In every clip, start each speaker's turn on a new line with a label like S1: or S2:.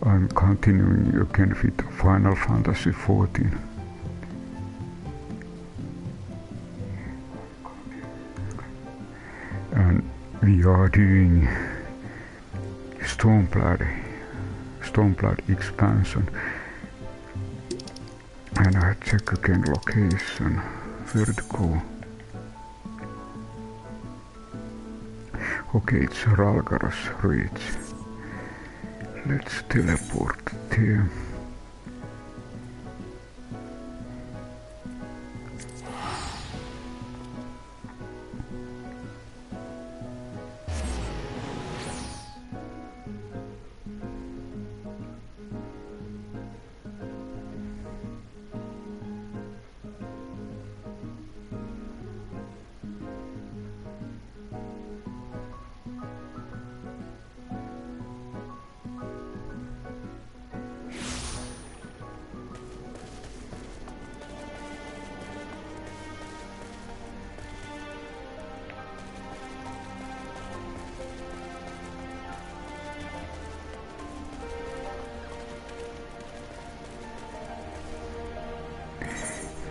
S1: I'm continuing again with Final Fantasy XIV. And we are doing Stormblood expansion. And I check again location, where to go. Okay, it's Ralgaras Reach. Let's teleport there.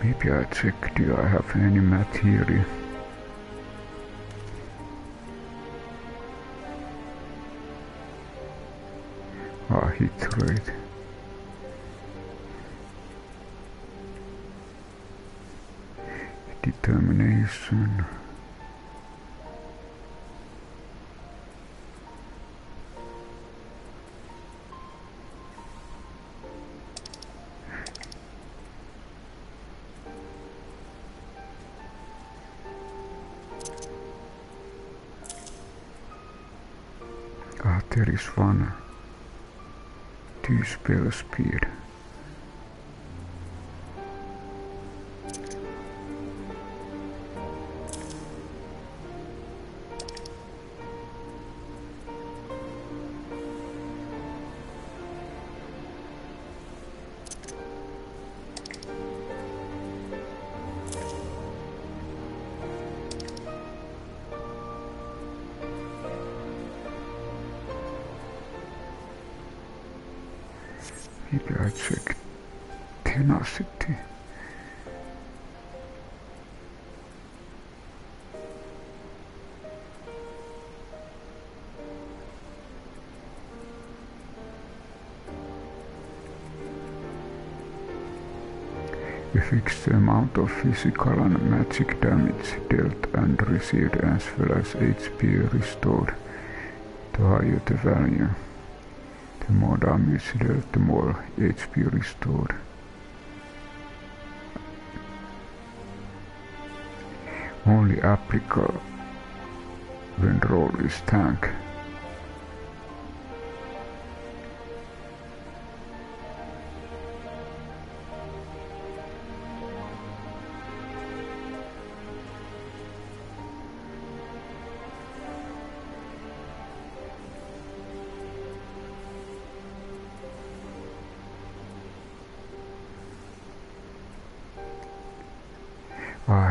S1: Maybe I check, do I have any material? Hit rate. Determination. There is one. 2 spell speed. Maybe I check tenacity. A fixed amount of physical and magic damage dealt and received as well as HP restored. The higher the value, the more damage dealt, the more HP restored. Only applicable when roll is tank.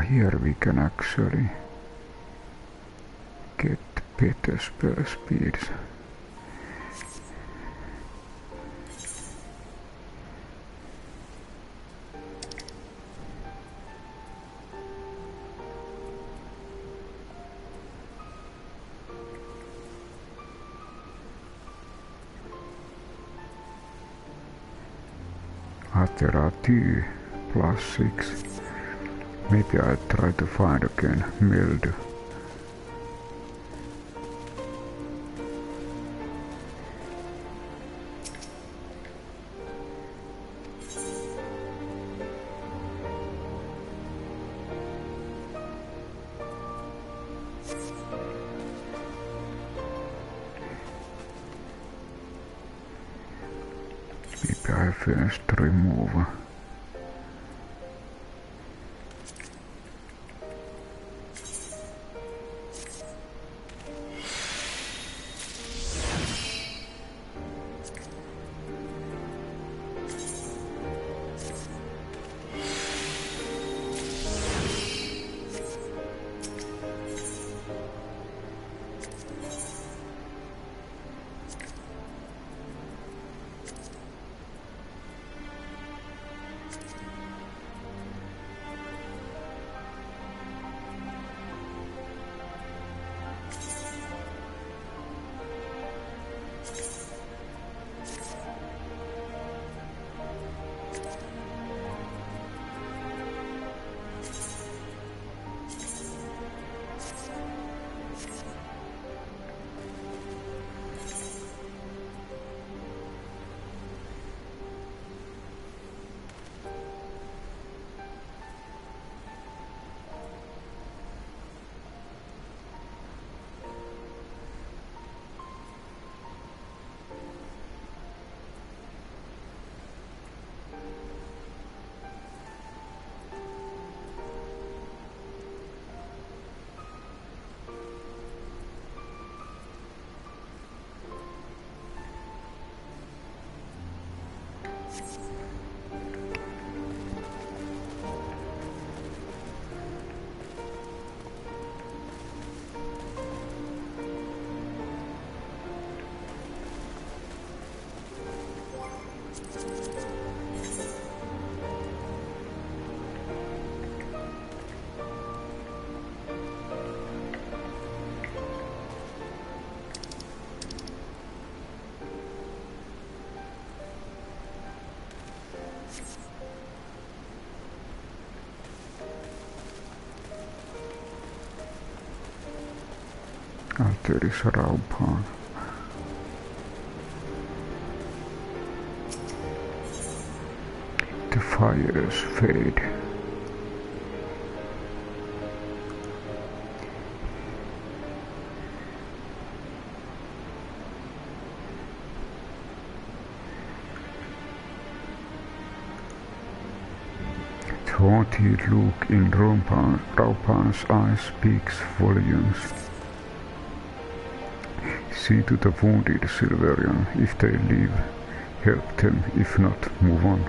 S1: Here we can actually get better spell speeds. There are 2 plus 6. Maybe I try to find again Meld. Maybe I first remove. there is a Raupan. The fires fade. The haunted look in Raupan's eyes speaks volumes. See to the wounded, Silverian. If they live, help them. If not, move on.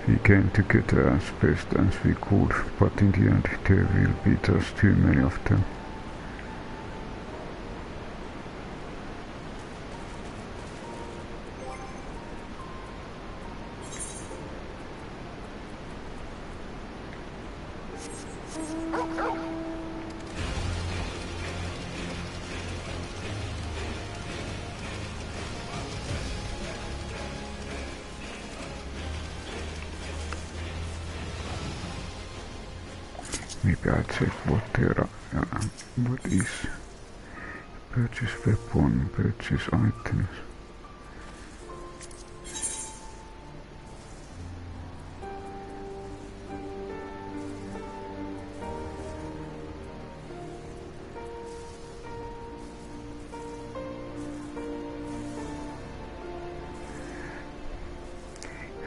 S1: We came together as best as we could, but in the end there will be just too many of them. Maybe I check what there are, what is purchase weapon, purchase items.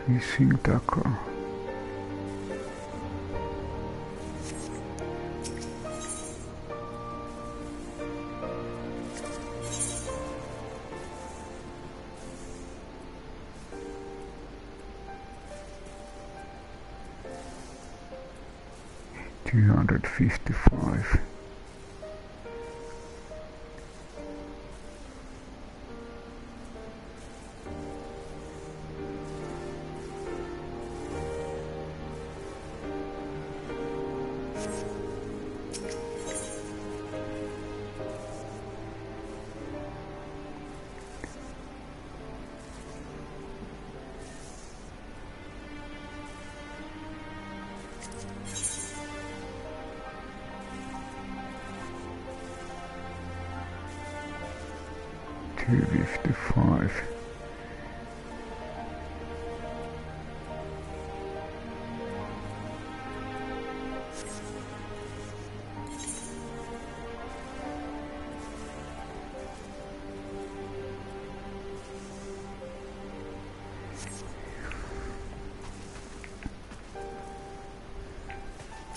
S1: Missing Dakar. $255. $255.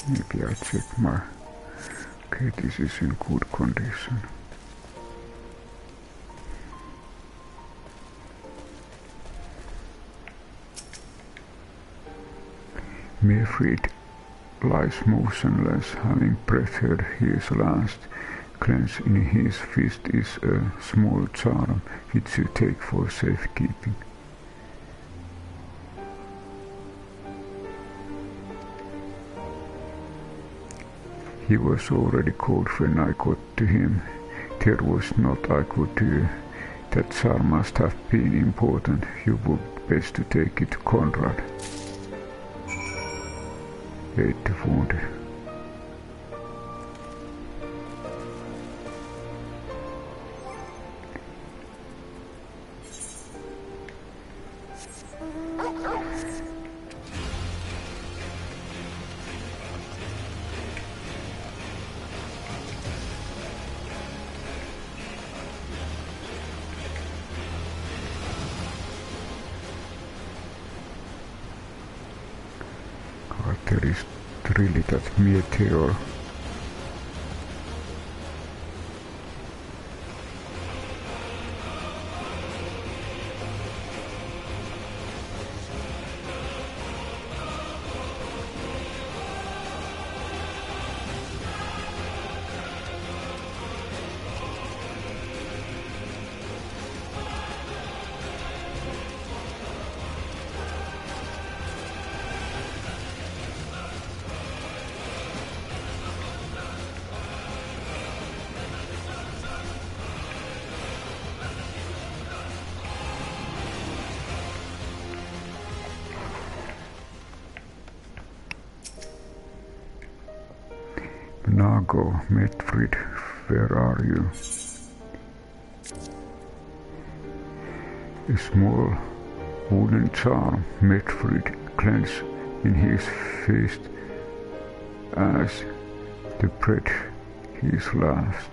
S1: Maybe I check my... Okay, this is in good condition. Mayfried lies motionless, having prepared his last. Clenched in his fist is a small charm, which you take for safekeeping. He was already cold when I got to him. There was not I could do. That charm must have been important. You would best to take it to Conrad. Aid the wounded. There is really that meteor. Nago, Medfrid, where are you? A small wooden charm Medfrid clenched in his fist as the breath his last.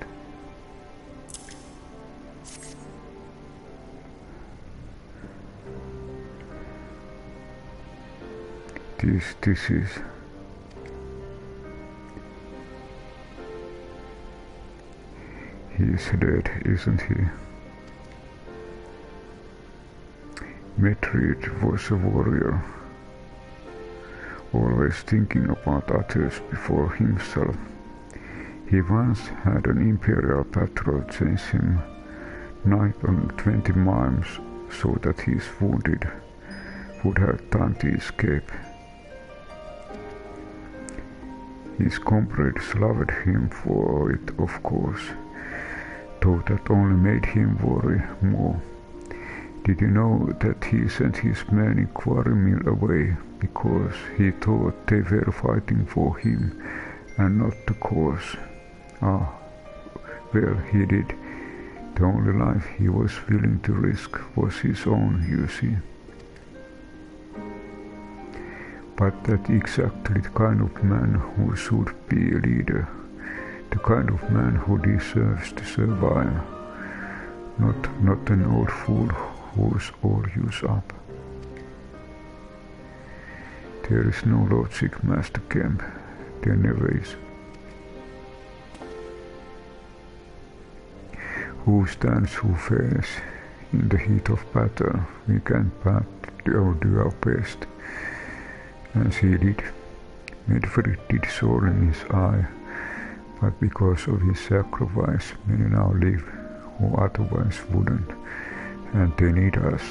S1: This is he's dead, isn't he? Medfrid was a warrior, always thinking about others before himself. He once had an imperial patrol chase him 20 miles so that his wounded would have time to escape. His comrades loved him for it, of course, though that only made him worry more. Did you know that he sent his men in quarry mill away because he thought they were fighting for him and not the cause? Ah, well, he did. The only life he was willing to risk was his own, you see. But that's exactly the kind of man who should be a leader, the kind of man who deserves to survive, not an old fool who's all used up. There is no logic, Master Kemp. There never is. Who stands, who fails? In the heat of battle, we can but do our best. As he did. Medfrid did sore in his eye, but because of his sacrifice, many now live who otherwise wouldn't, and they need us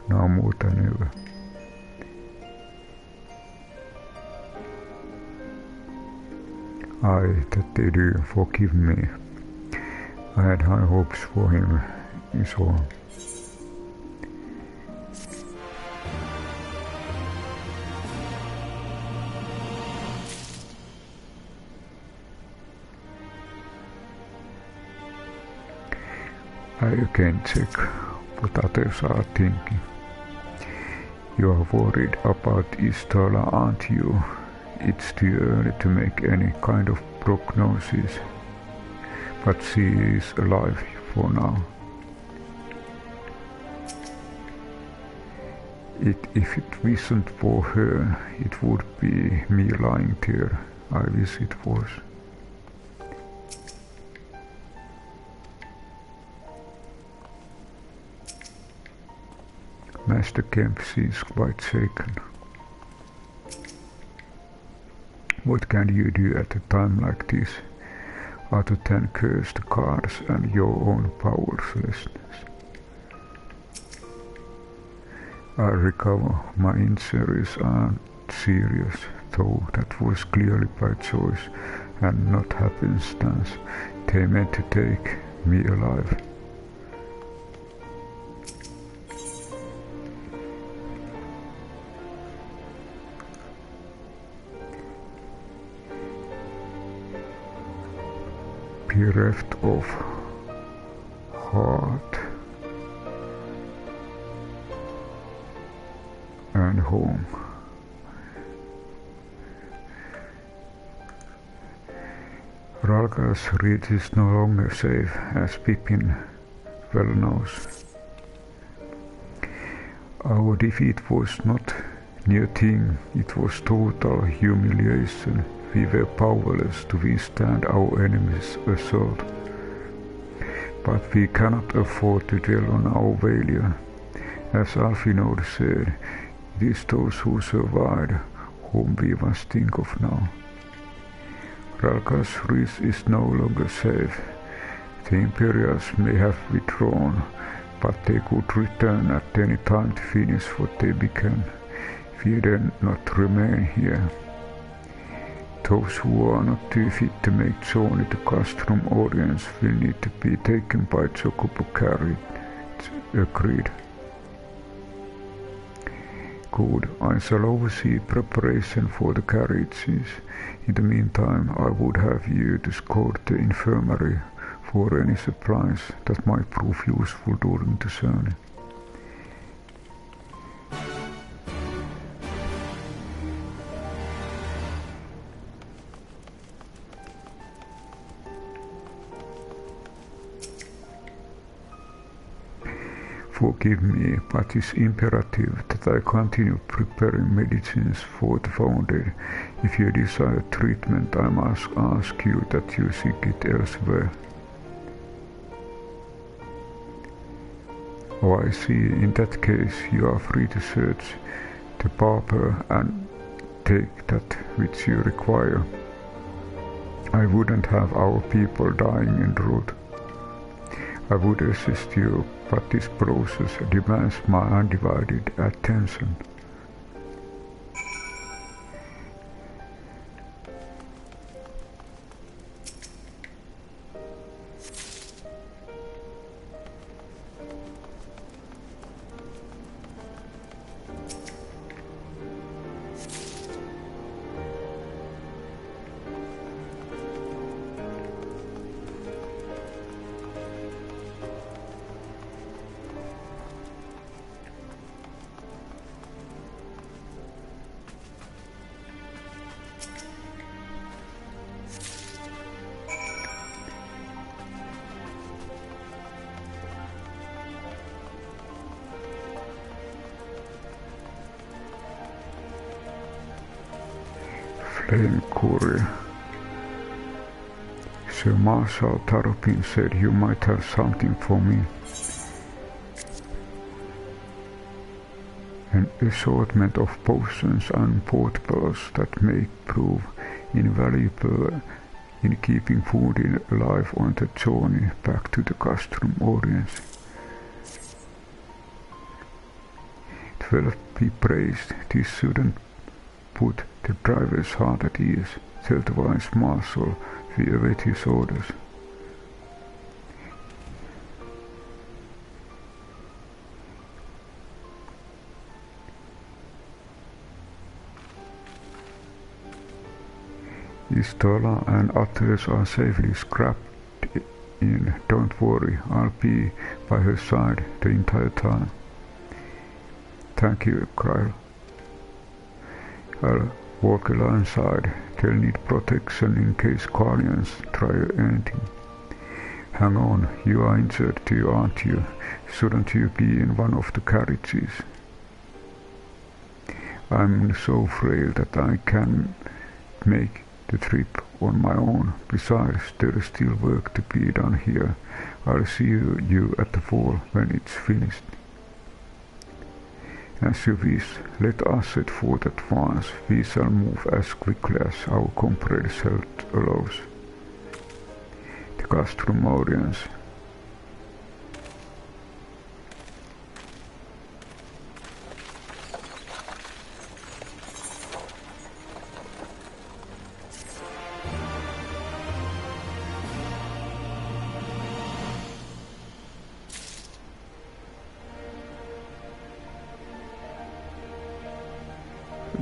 S1: now more than ever. Aye, that they do, forgive me. I had high hopes for him, is all. I again check what others are thinking. You are worried about Ul'dah, aren't you? It's too early to make any kind of prognosis, but she is alive for now. If it wasn't for her, it would be me lying there. I wish it was. Master Kemp seems quite shaken. What can you do at a time like this, other than curse the gods and your own powerlessness? I recover. My injuries aren't serious, though that was clearly by choice and not happenstance. They meant to take me alive. Bereft of heart and home. Ralga's reach is no longer safe, as Pippin well knows. Our defeat was not near thing, it was total humiliation. We were powerless to withstand our enemy's assault. But we cannot afford to dwell on our failure. As Alfinor said, it is those who survived whom we must think of now. Ralga's reach is no longer safe. The Imperials may have withdrawn, but they could return at any time to finish what they began. We dare not remain here. Those who are not too fit to make journey to Castrum audience will need to be taken by Chocobo carried. Agreed. Good, I shall oversee preparation for the carriages. In the meantime, I would have you to scout the infirmary for any supplies that might prove useful during the journey. Forgive me, but it's imperative that I continue preparing medicines for the wounded. If you desire treatment, I must ask you that you seek it elsewhere. Oh, I see. In that case, you are free to search the barber and take that which you require. I wouldn't have our people dying en route. I would assist you, but this process demands my undivided attention. Flame Courier. Sir Marshal Taropin said you might have something for me. An assortment of potions and portables that may prove invaluable in keeping food alive on the journey back to the custom audience. It will be praised, this shouldn't put the driver's heart at ease. Tell the wise marshal we await his orders. Ul'dah and others are safely scrapped in. Don't worry, I'll be by her side the entire time. Thank you, Kyle. I'll walk alongside. They'll need protection in case Guardians try anything. Hang on, you are injured too, aren't you? Shouldn't you be in one of the carriages? I'm so frail that I can't make the trip on my own. Besides, there is still work to be done here. I'll see you at the fall when it's finished. As you wish, let us set forth at once. We shall move as quickly as our comrade's health allows. The custom audience.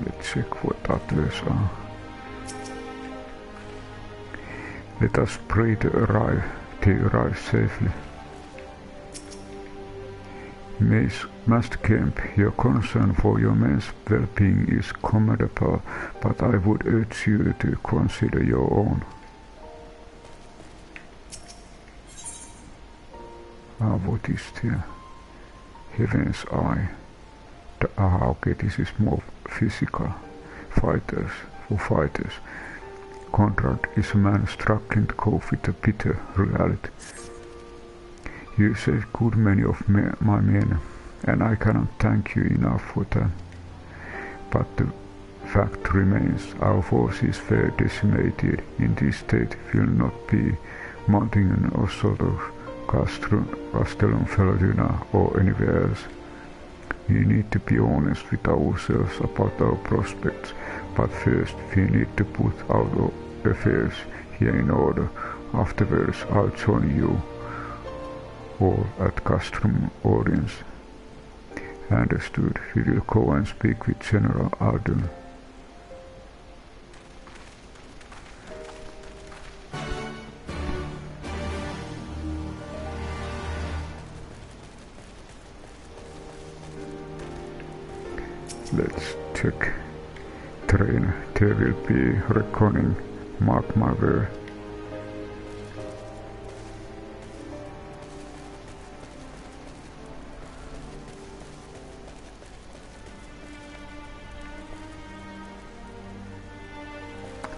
S1: Let's check what others are. Let us pray they arrive safely. Master Kemp, your concern for your men's well-being is commendable, but I would urge you to consider your own. What is there? Heaven's Eye. Okay, this is more physical. Fighters. Conrad is a man struggling to cope with the bitter reality. You saved good many of my men, and I cannot thank you enough for that. But the fact remains, our forces were decimated. In this state will not be mounting an assault of Castellum Felodina or anywhere else. We need to be honest with ourselves about our prospects, but first we need to put our affairs here in order. Afterwards I'll join you all at custom audience. Understood. We will go and speak with General Ul'dah. Let's check terrain. There will be reckoning. Mark my word.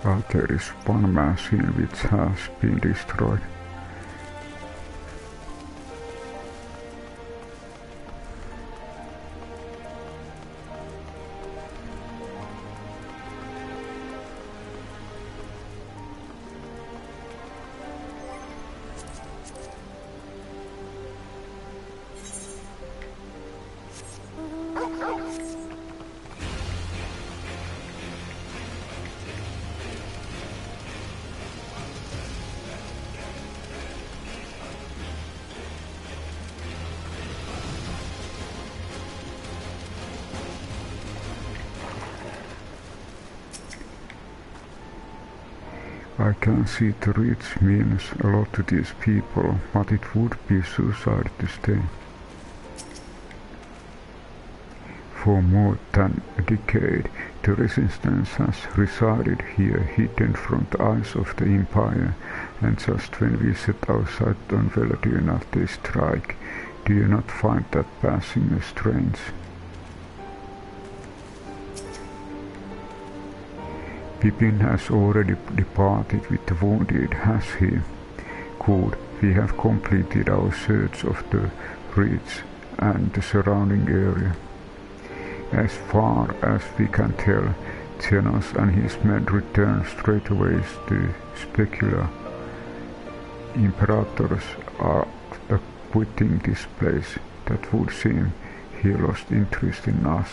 S1: Oh, there is one machine which has been destroyed. I can see the reach means a lot to these people, but it would be suicide to stay. For more than a decade, the resistance has resided here, hidden from the eyes of the Empire, and just when we set our sight on Veladina, they strike. Do you not find that passing strange? Pippin has already departed with the wounded, has he? Good, we have completed our search of the Reach and the surrounding area. As far as we can tell, Xenos and his men returned straight away to Specula. Imperators are quitting this place. That would seem he lost interest in us.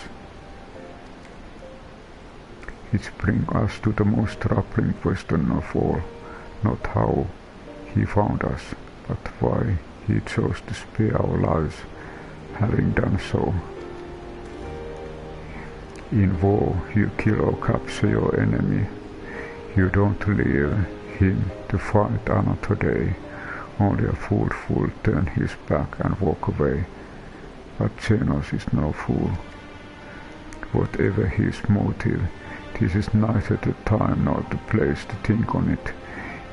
S1: It brings us to the most troubling question of all, not how he found us, but why he chose to spare our lives, having done so. In war, you kill or capture your enemy. You don't leave him to fight another day. Only a fool would turn his back and walk away. But Xenos is no fool. Whatever his motive, this is neither the time nor the place to think on it.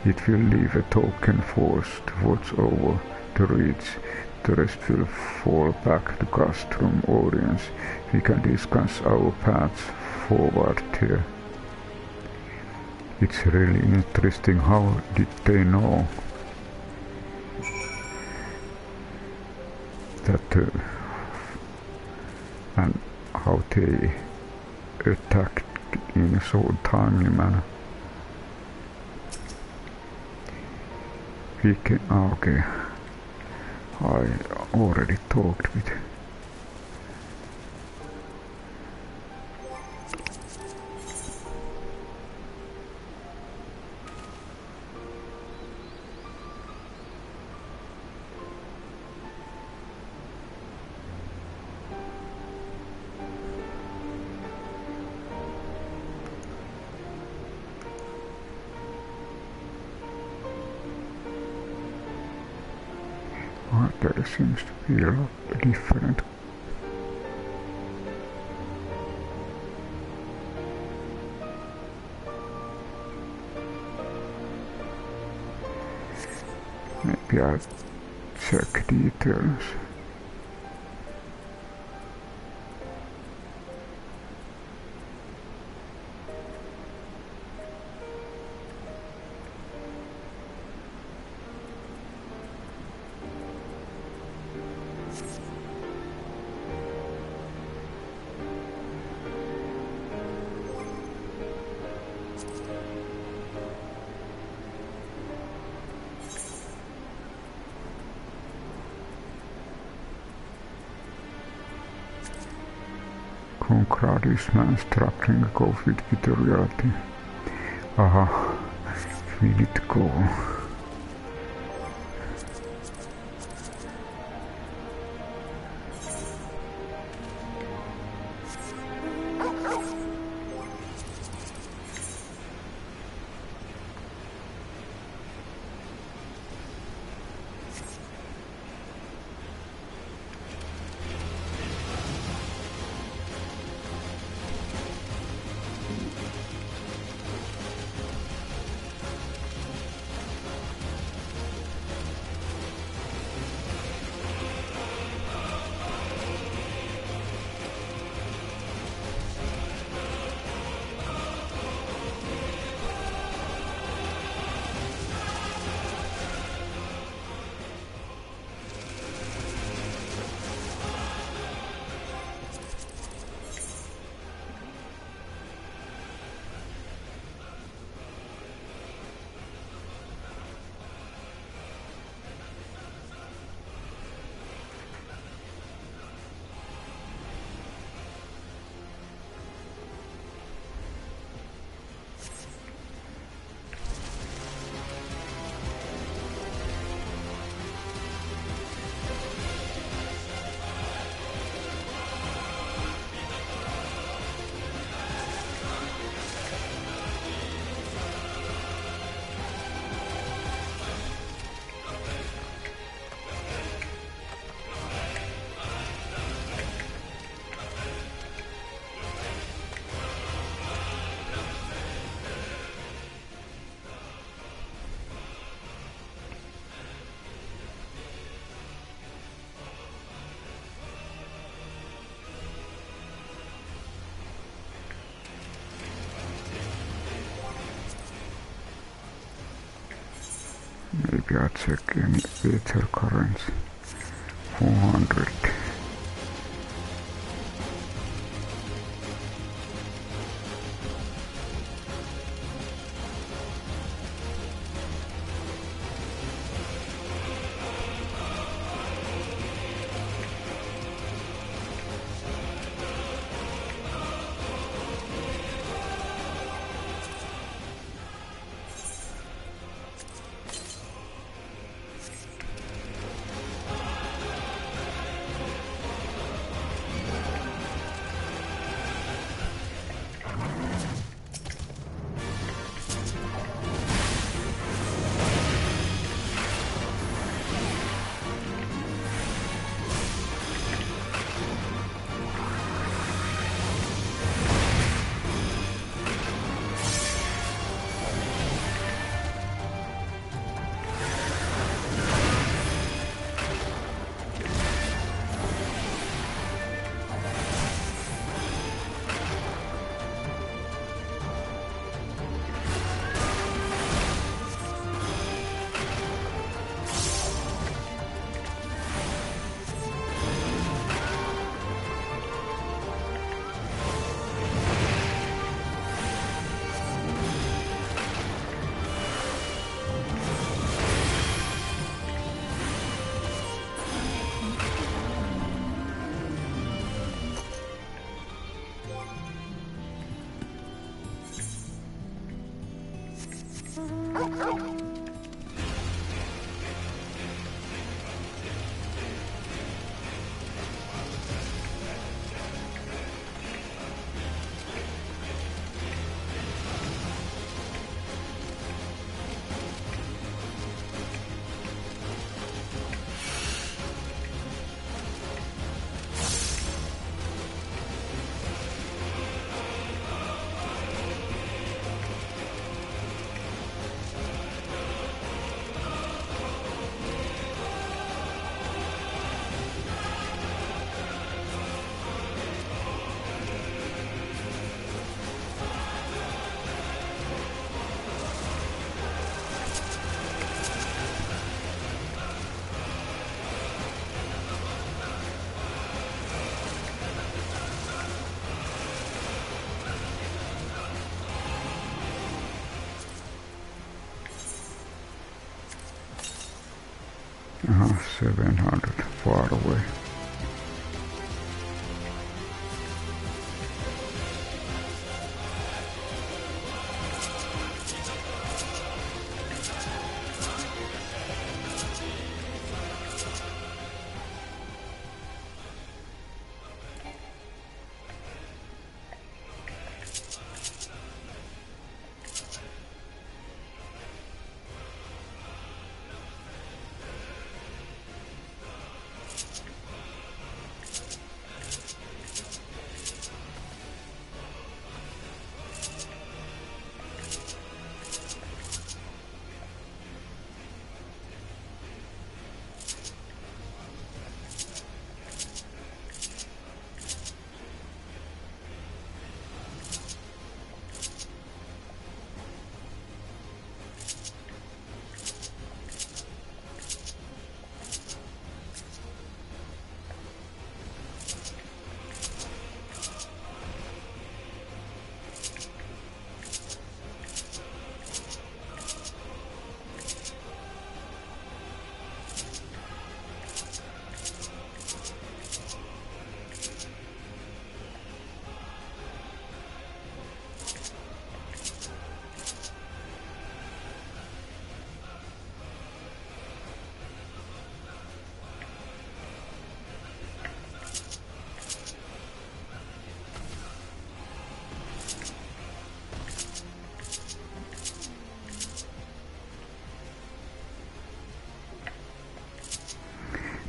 S1: It will leave a token force to watch over the Reach. The rest will fall back to Castrum audience. We can discuss our paths forward here. It's really interesting. How did they know that and how they attacked in a so timely manner? We can, okay, I already talked with there seems to be a lot different. Maybe I'll check details. Conquer this man struggling to go with the reality. Aha, we need to go. Maybe I'll check any Ether currency. 400. Uh-huh, 700, far away.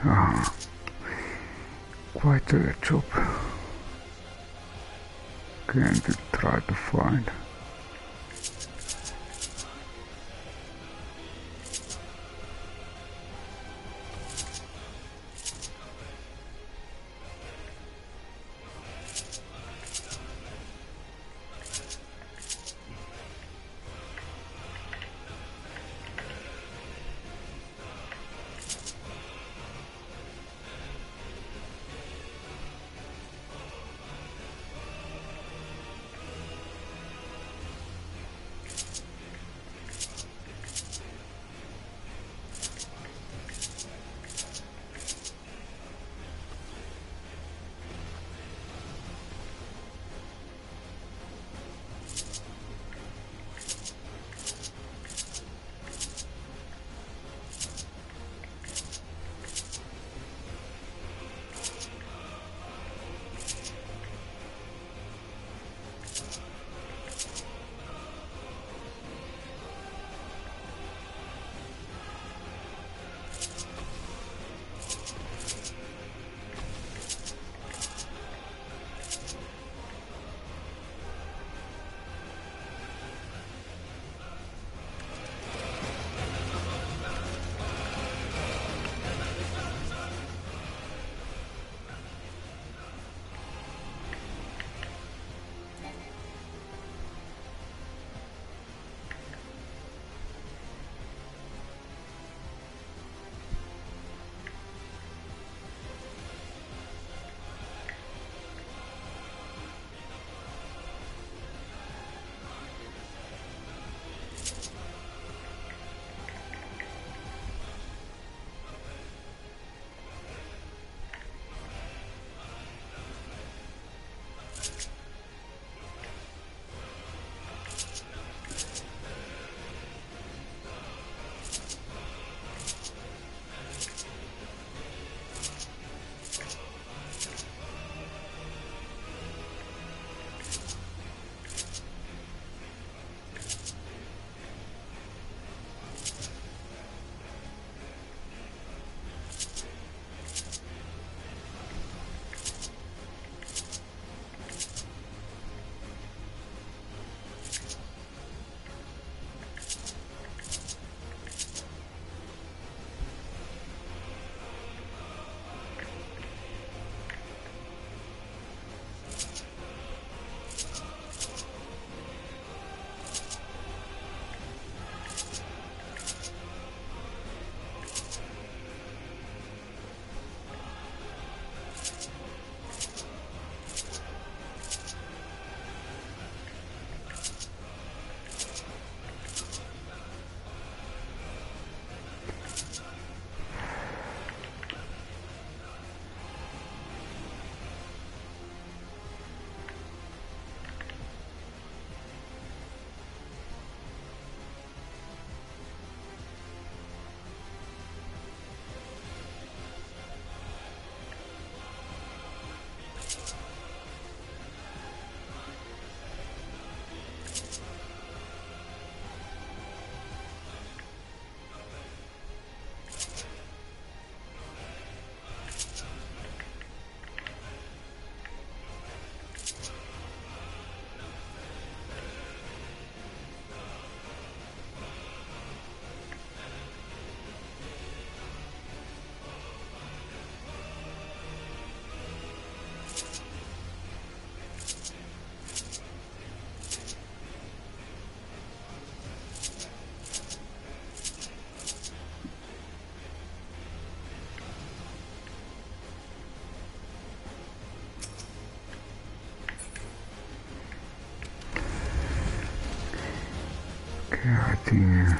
S1: Ah, quite a job. Can we try to find? Yeah, I think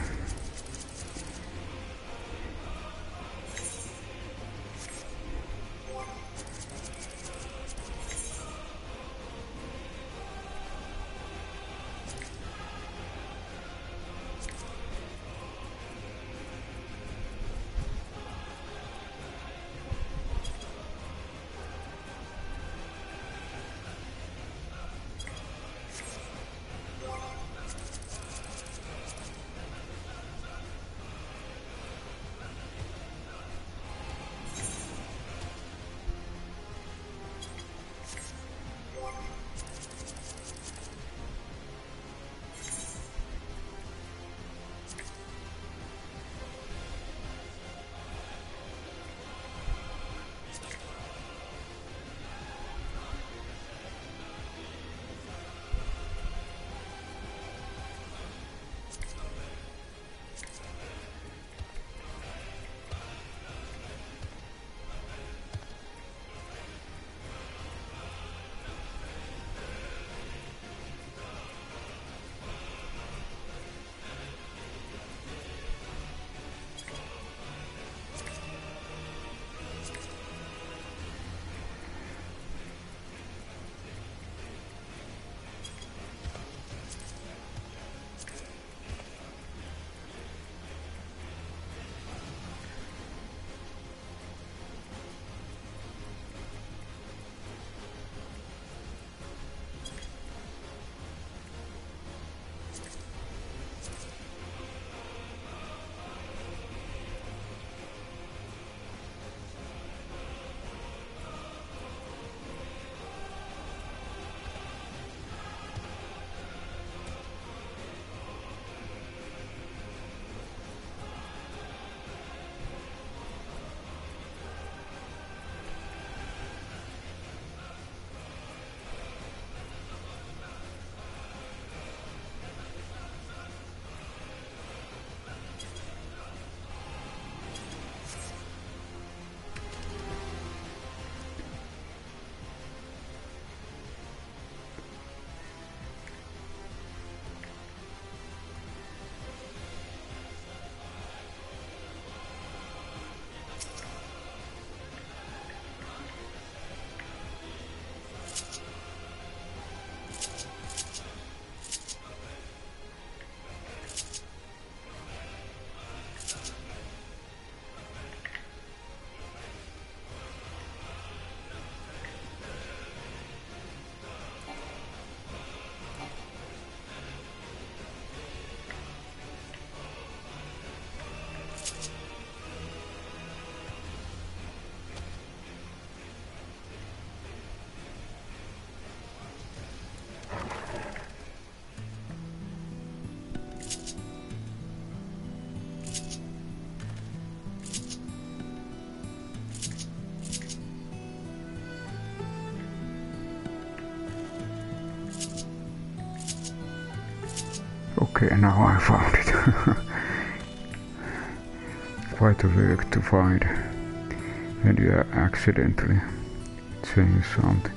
S1: okay, now I found it. Quite a work to find when you accidentally change something.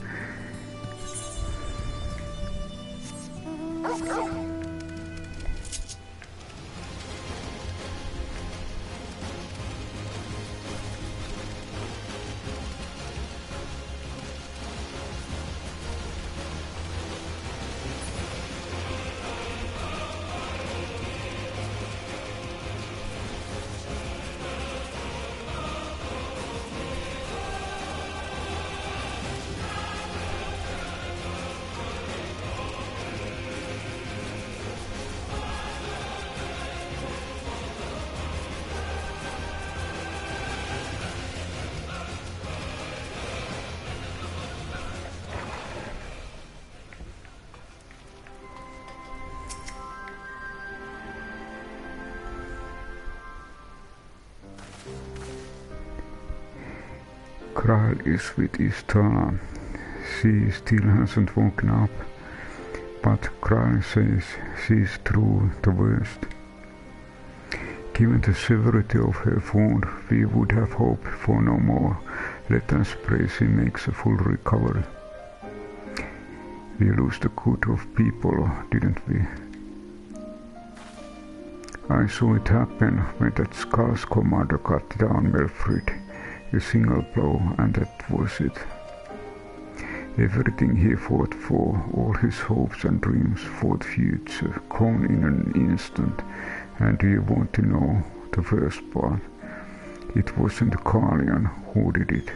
S1: Kral is with Ul'dah. She still hasn't woken up, but Kral says she's through the worst. Given the severity of her wound, we would have hoped for no more. Let us pray she makes a full recovery. We lose the good of people, didn't we? I saw it happen when that Skull's commander cut down Melfred. A single blow, and that was it. Everything he fought for, all his hopes and dreams for the future, gone in an instant. And do you want to know the worst part? It wasn't the Carlion who did it.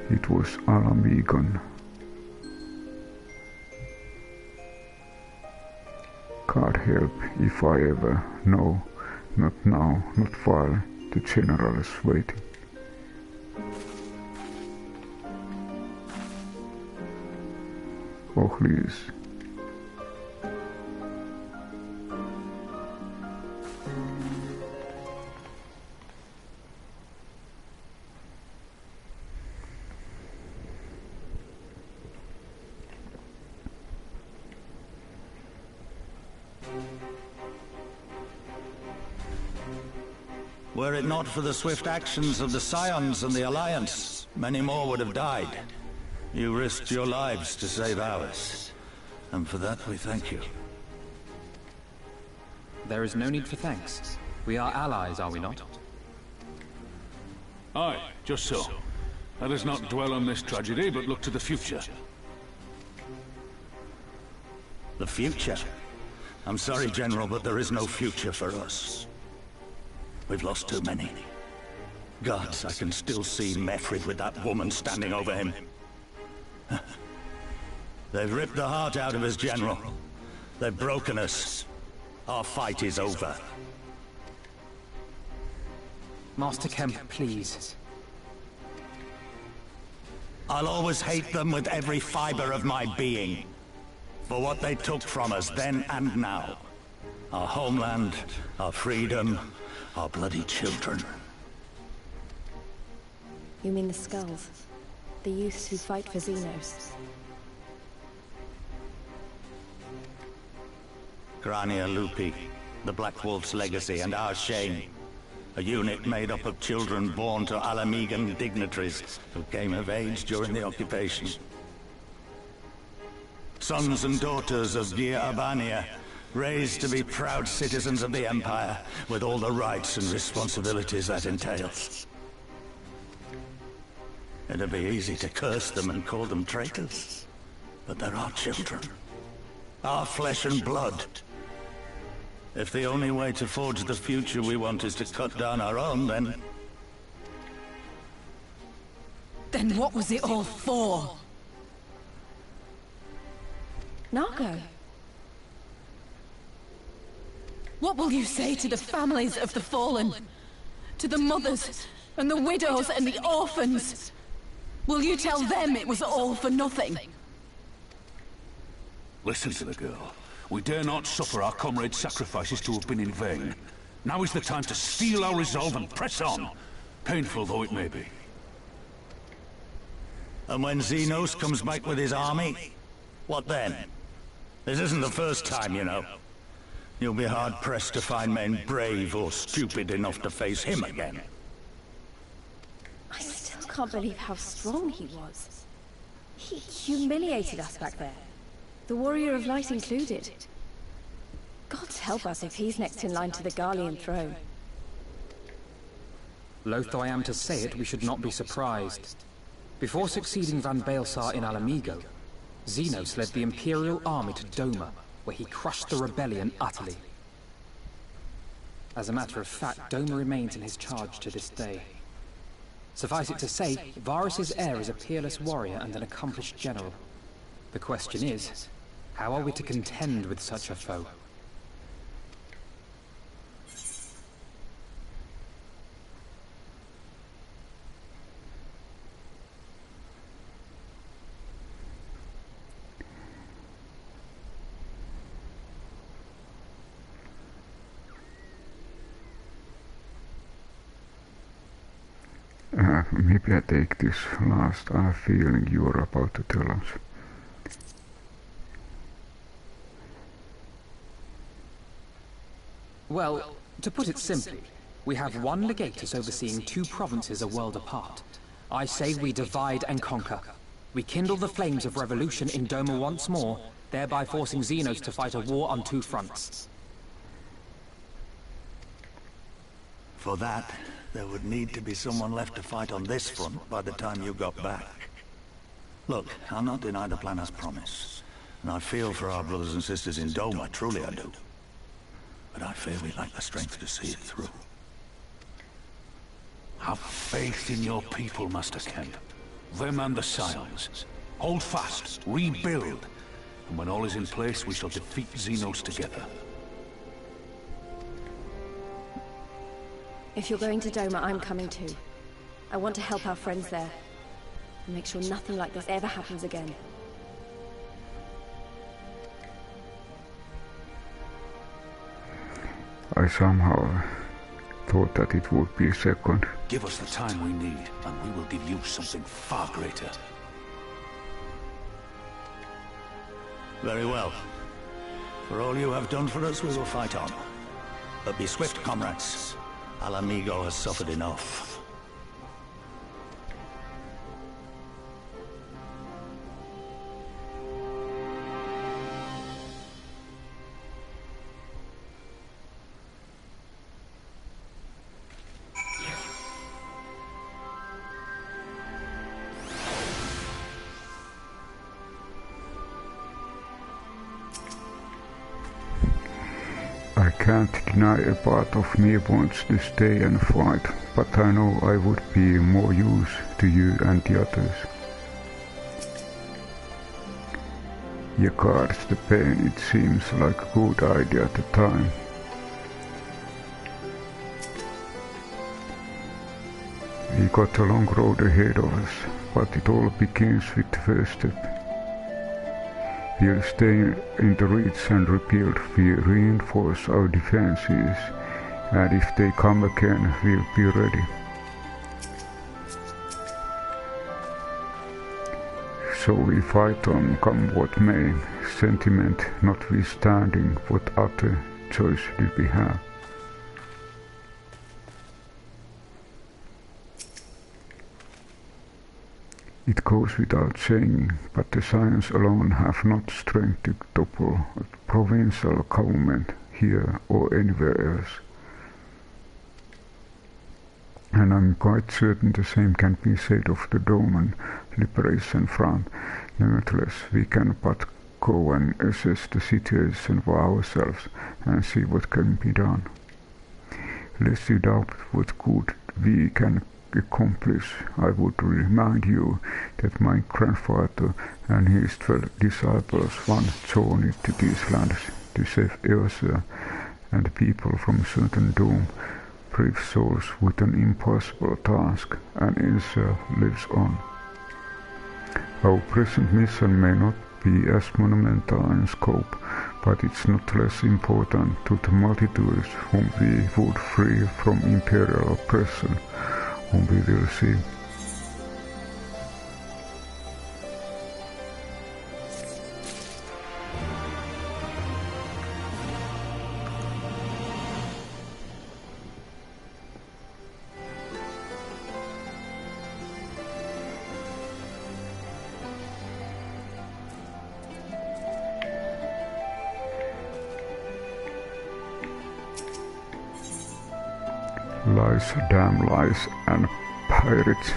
S1: It was Alamigon. God help if I ever. No, not now, not while the general is waiting. Oh, please.
S2: Were it not for the swift actions of the Scions and the Alliance, many more would have died. You risked your lives to save ours, and for that we thank you.
S3: There is no need for thanks. We are allies, are we not?
S4: Aye, just so. Let us not dwell on this tragedy, but look to the future.
S2: The future? I'm sorry, General, but there is no future for us. We've lost too many. Gods, I can still see Melfred with that woman standing over him. They've ripped the heart out of us, General. They've broken us. Our fight is over.
S3: Master Kemp, please.
S2: I'll always hate them with every fiber of my being. For what they took from us then and now. Our homeland, our freedom, our bloody children.
S5: You mean the Skulls? The youths who fight for Xenos?
S2: Grania Lupi, the Black Wolf's legacy and our shame. A unit made up of children born to Alamigan dignitaries who came of age during the occupation. Sons and daughters of Gia Abania, raised to be proud citizens of the Empire, with all the rights and responsibilities that entails. It'd be easy to curse them and call them traitors, but they're our children. Our flesh and blood. If the only way to forge the future we want is to cut down our own, then...
S6: Then what was it all for?
S5: Nago!
S6: What will you say to the families of the fallen? To the mothers, and the widows, and the orphans? Will you tell them it was all for nothing?
S4: Listen to the girl. We dare not suffer our comrades' sacrifices to have been in vain. Now is the time to steel our resolve and press on, painful though it may be.
S2: And when Xenos comes back with his army, what then? This isn't the first time, you know. You'll be hard-pressed to find men brave or stupid enough to face him again.
S5: I still can't believe how strong he was. He humiliated us back there. The Warrior of Light included. Gods help us if he's next in line to the Garlean throne.
S3: Loath though I am to say it, we should not be surprised. Before succeeding Van Baelsar in Alamigo, Xenos led the Imperial army to Doma, where he crushed the rebellion utterly. As a matter of fact, Doma remains in his charge to this day. Suffice it to say, Varus's heir is a peerless warrior and an accomplished general. The question is, how are we to contend with such a foe?
S1: Maybe I take this last. I have a feeling you are about to tell us.
S3: Well, to put it simply, we have one legatus overseeing two provinces a world apart. I say we divide and conquer. We kindle the flames of revolution in Doma once more, thereby forcing Xenos to fight a war on two fronts.
S2: For that, there would need to be someone left to fight on this front by the time you got back. Look, I'll not deny the plan as promised. And I feel for our brothers and sisters in Doma, truly I do. But I fear we lack the strength to see it through.
S4: Have faith in your people, Master Kemp. Them and the Scions. Hold fast, rebuild. And when all is in place, we shall defeat Xenos together.
S5: If you're going to Doma, I'm coming too. I want to help our friends there. And make sure nothing like this ever happens again.
S1: I somehow thought that it would be a second.
S4: Give us the time we need, and we will give you something far greater.
S2: Very well. For all you have done for us, we will fight on. But be swift, comrades. Al Amigo has suffered enough.
S1: I can't deny a part of me wants to stay and fight, but I know I would be more use to you and the others. Regards the pain, it seems like a good idea at the time. We got a long road ahead of us, but it all begins with the first step. We'll stay in the reach and rebuild. We reinforce our defenses, and if they come again, we'll be ready. So we fight on, come what may, sentiment notwithstanding. What other choice do we have? It goes without saying, but the Scions alone have not strength to topple a provincial government here or anywhere else. And I'm quite certain the same can be said of the Doman Liberation Front. Nevertheless, we can but go and assess the situation for ourselves and see what can be done. Lest you doubt what good we can accomplish, I would remind you that my grandfather and his 12 disciples once journeyed to these lands to save Eosa and the people from certain doom, brave souls with an impossible task, and Eosa lives on. Our present mission may not be as monumental in scope, but it's not less important to the multitudes whom we would free from imperial oppression, whom we will see. Lies, damn lies, and pirates.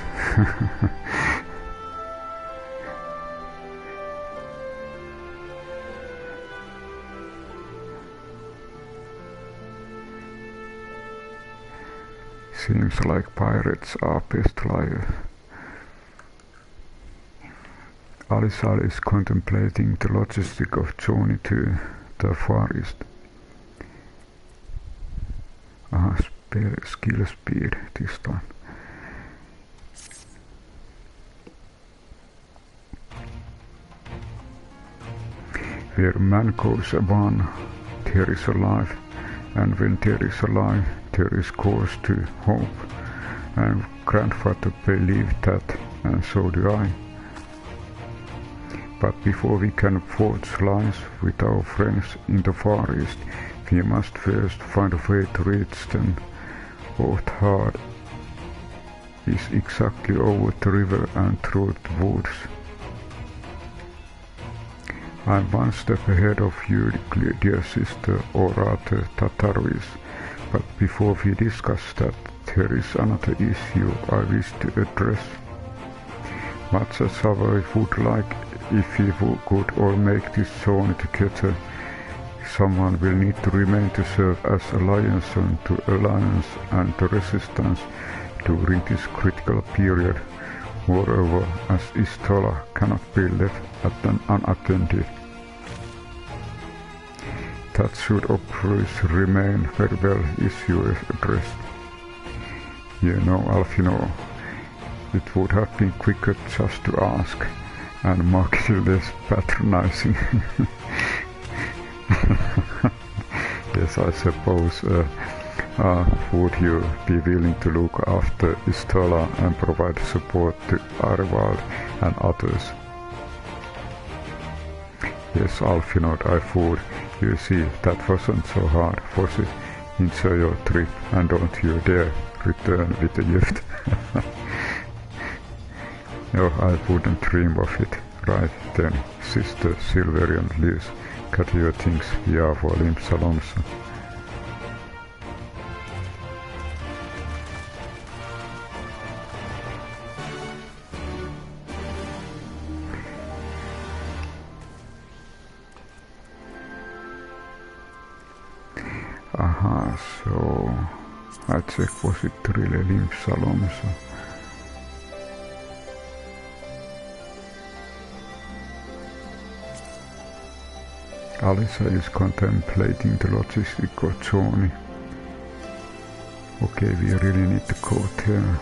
S1: Seems like pirates are best liars. Alisal is contemplating the logistic of journey to the Far East. Skill speed this time. Where man goes one, there is a life, and when there is a life, there is cause to hope, and grandfather believed that, and so do I. But before we can forge lives with our friends in the Far East, we must first find a way to reach them. Ul'dah is exactly over the river and through the woods. I'm one step ahead of you, dear sister, or rather Tatarvis, But before we discuss that, there is another issue I wish to address. Much as I would like if we could all make this journey together, someone will need to remain to serve as a liaison to Alliance and the Resistance during this critical period. Moreover, as Ul'dah cannot be left unattended, that should obviously remain very well issue addressed. You know, Alfino, it would have been quicker just to ask, and markedly less patronizing. Yes, I suppose. Would you be willing to look after Ul'dah and provide support to Arvald and others? Yes, Alfino, I would. You see, that wasn't so hard, was it? Enjoy your trip, and don't you dare return with a gift. No, I wouldn't dream of it. Right then, Sister Silverian lives. Cut your things, ja, vor Limsalomsa. Aha, so I check was it really Limsalomsa. Alisa is contemplating the logistical journey. Okay, we really need to go there.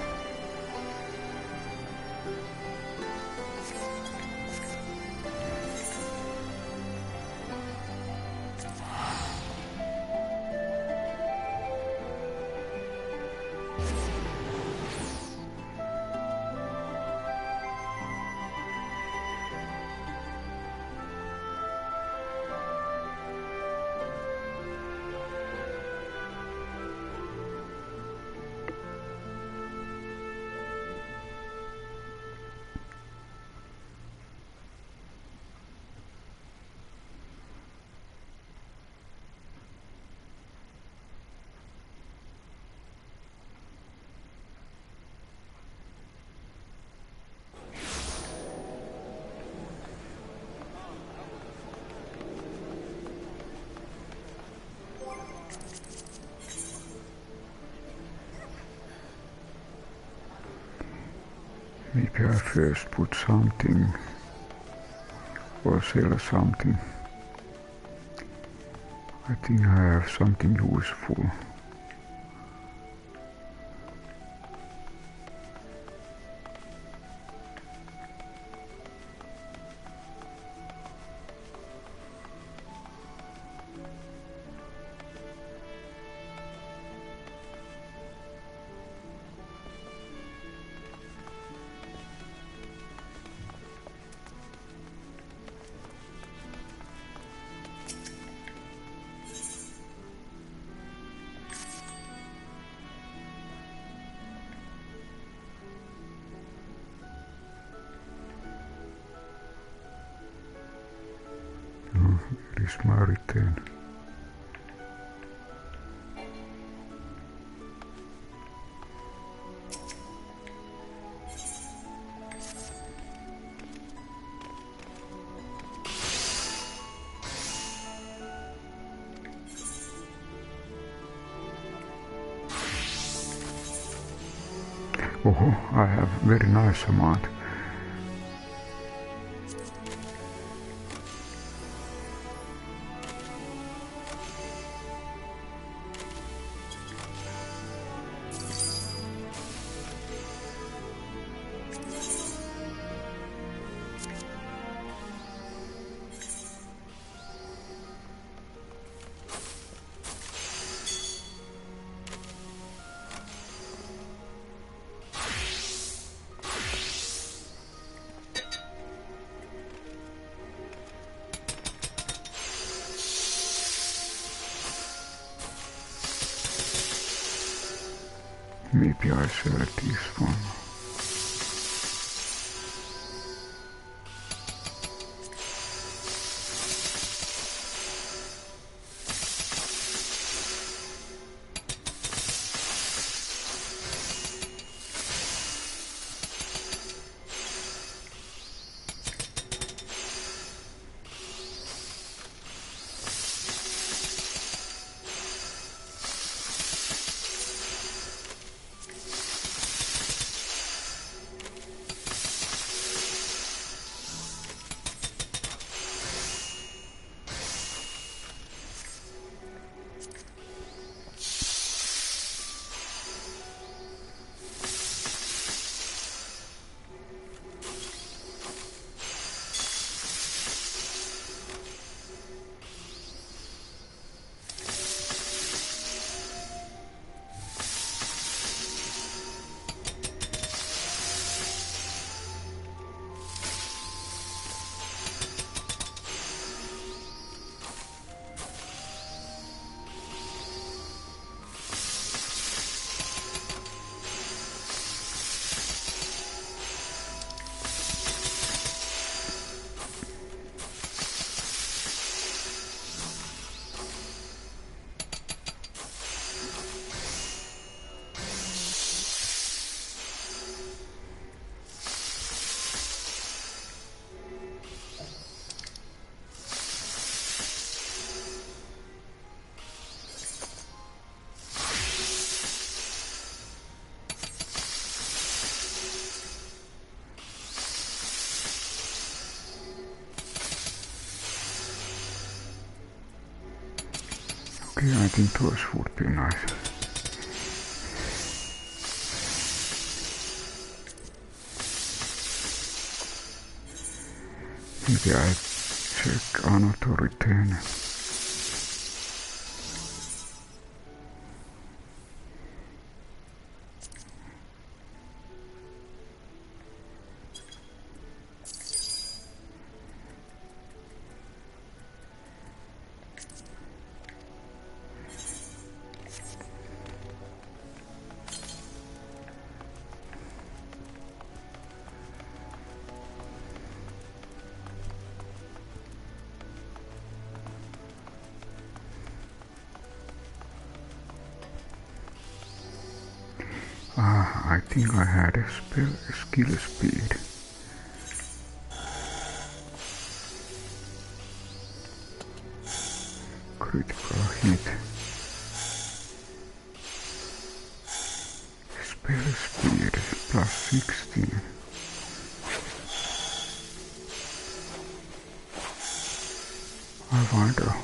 S1: Maybe I first put something or sell something. I think I have something useful. Where is my return? Oh, I have very nice amount. Maybe I select this one. Okay, I think those would be nice. Maybe I check another return. I think I had a skill speed. Critical hit. Spell speed plus 16. I wonder.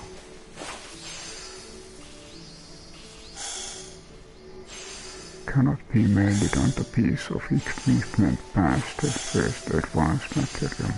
S1: Cannot be melded on the piece of equipment past the first advanced material.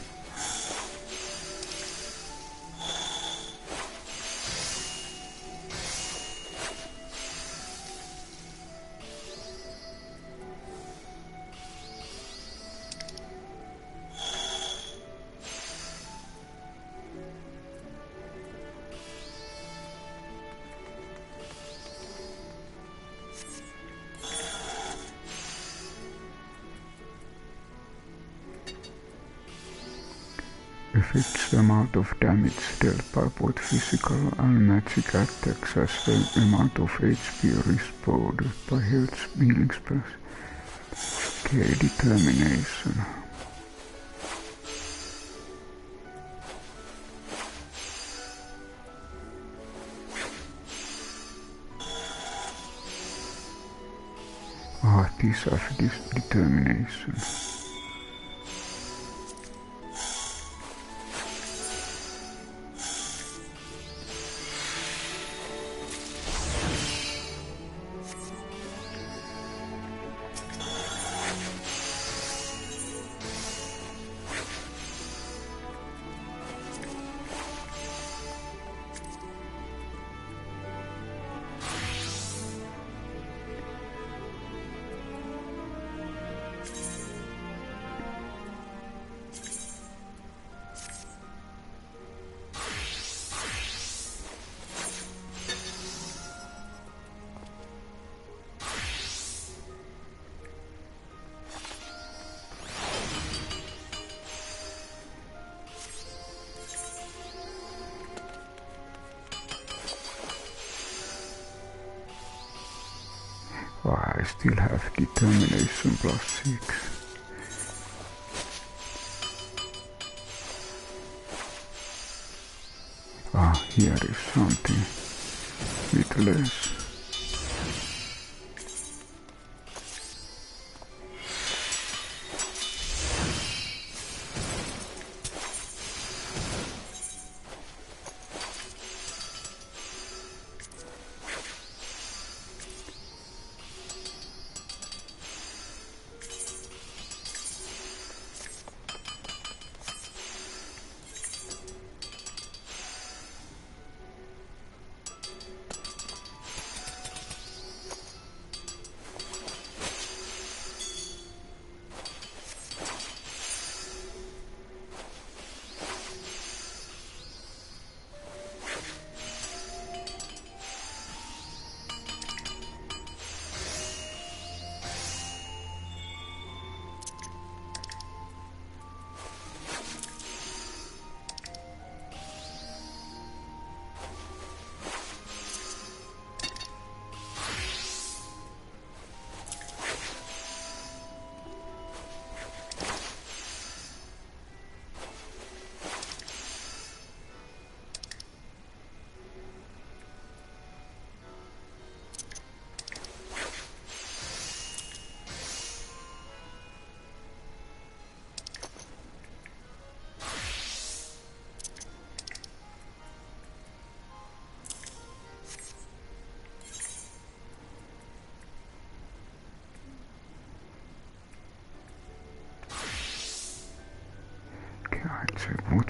S1: Affects the amount of damage dealt by both physical and magic attacks as well amount of HP restored by health healing spells. Okay, determination. These are this determination. I still have determination plus 6. Here is something with less.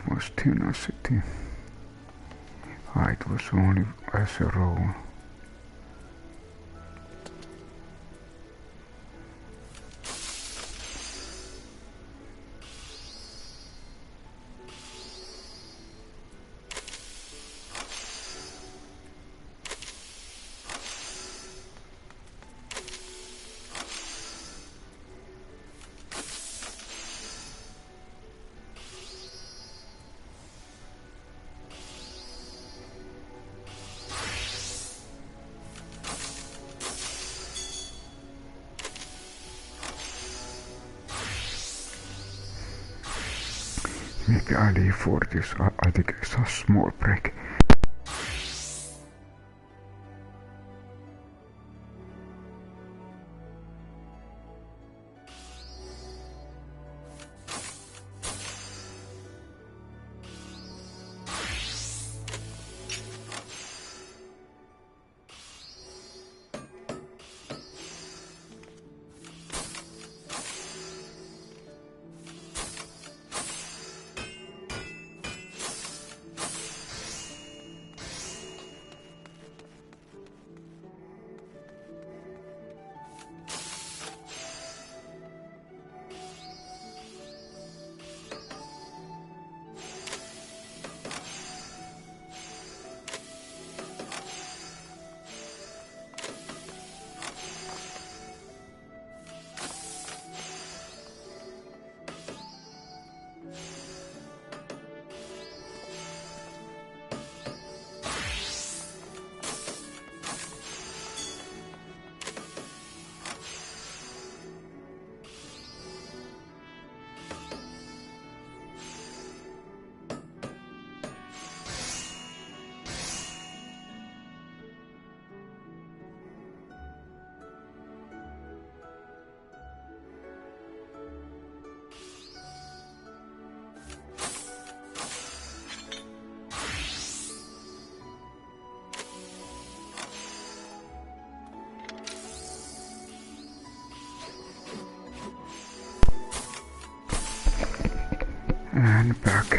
S1: was tenacity. Height was only as a role. Maybe I leave for this. I think it's a small break. And back.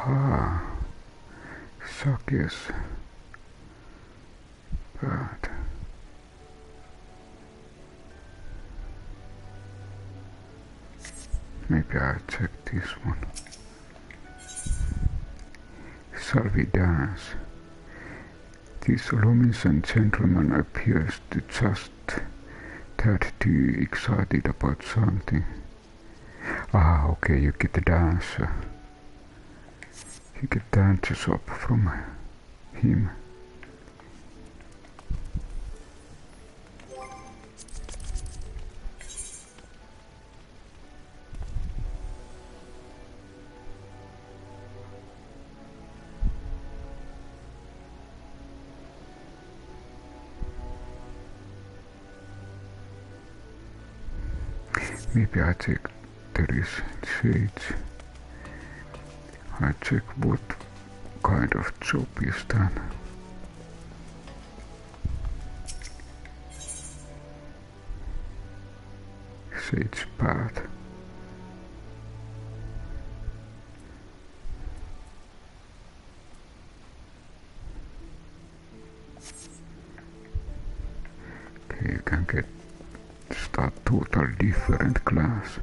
S1: Aha. Sake's bird. Maybe I'll check this one. Shall we dance? This Luminescent gentleman appears to just tad too excited about something. Ah, okay, you get the dancer. You get dancers up from him. Maybe I check there is shades. I check what kind of job is done. Sage path. Okay, you can get start total different class.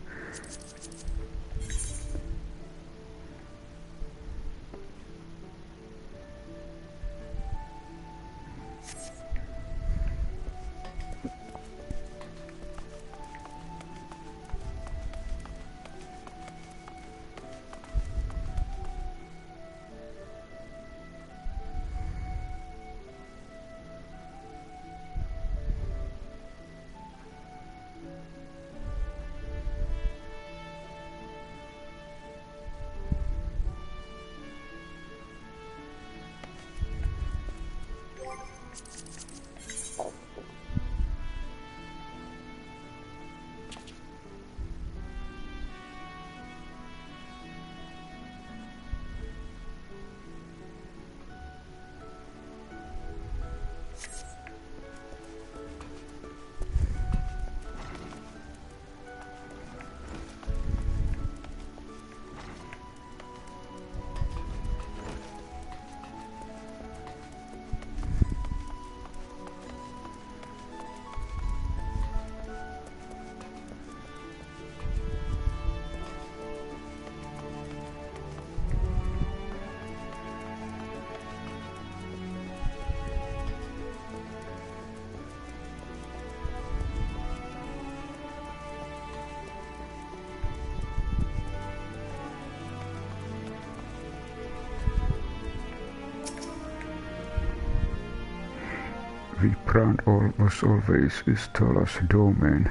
S1: Vibrant was always Istala's domain.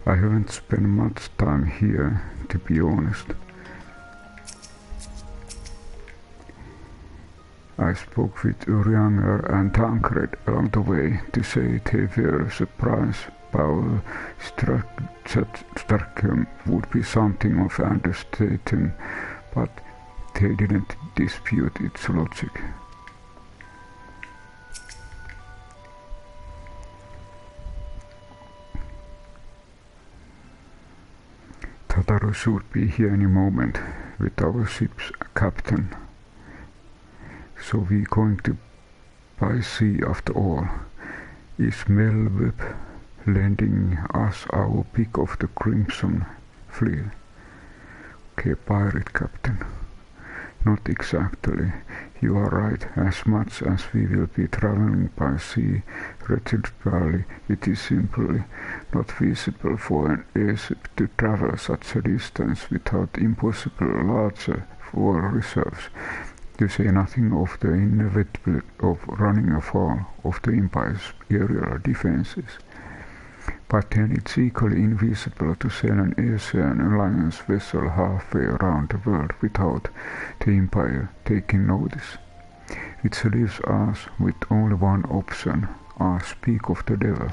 S1: I haven't spent much time here, to be honest. I spoke with Urianger and Tancred along the way to say they were surprised Paul Starkham would be something of an understatement, but they didn't dispute its logic. Tataru should be here any moment with our ship's captain. So we're going to by sea after all. Is Melweb lending us our pick of the Crimson Fleet? Okay, pirate captain. Not exactly. You are right. As much as we will be traveling by sea regularly, it is simply not feasible for an airship to travel such a distance without impossible larger fuel reserves, to say nothing of the inevitability of running afoul of the Empire's aerial defenses. But then it's equally invisible to send an Asian Alliance vessel halfway around the world without the Empire taking notice, which leaves us with only one option, speak of the devil.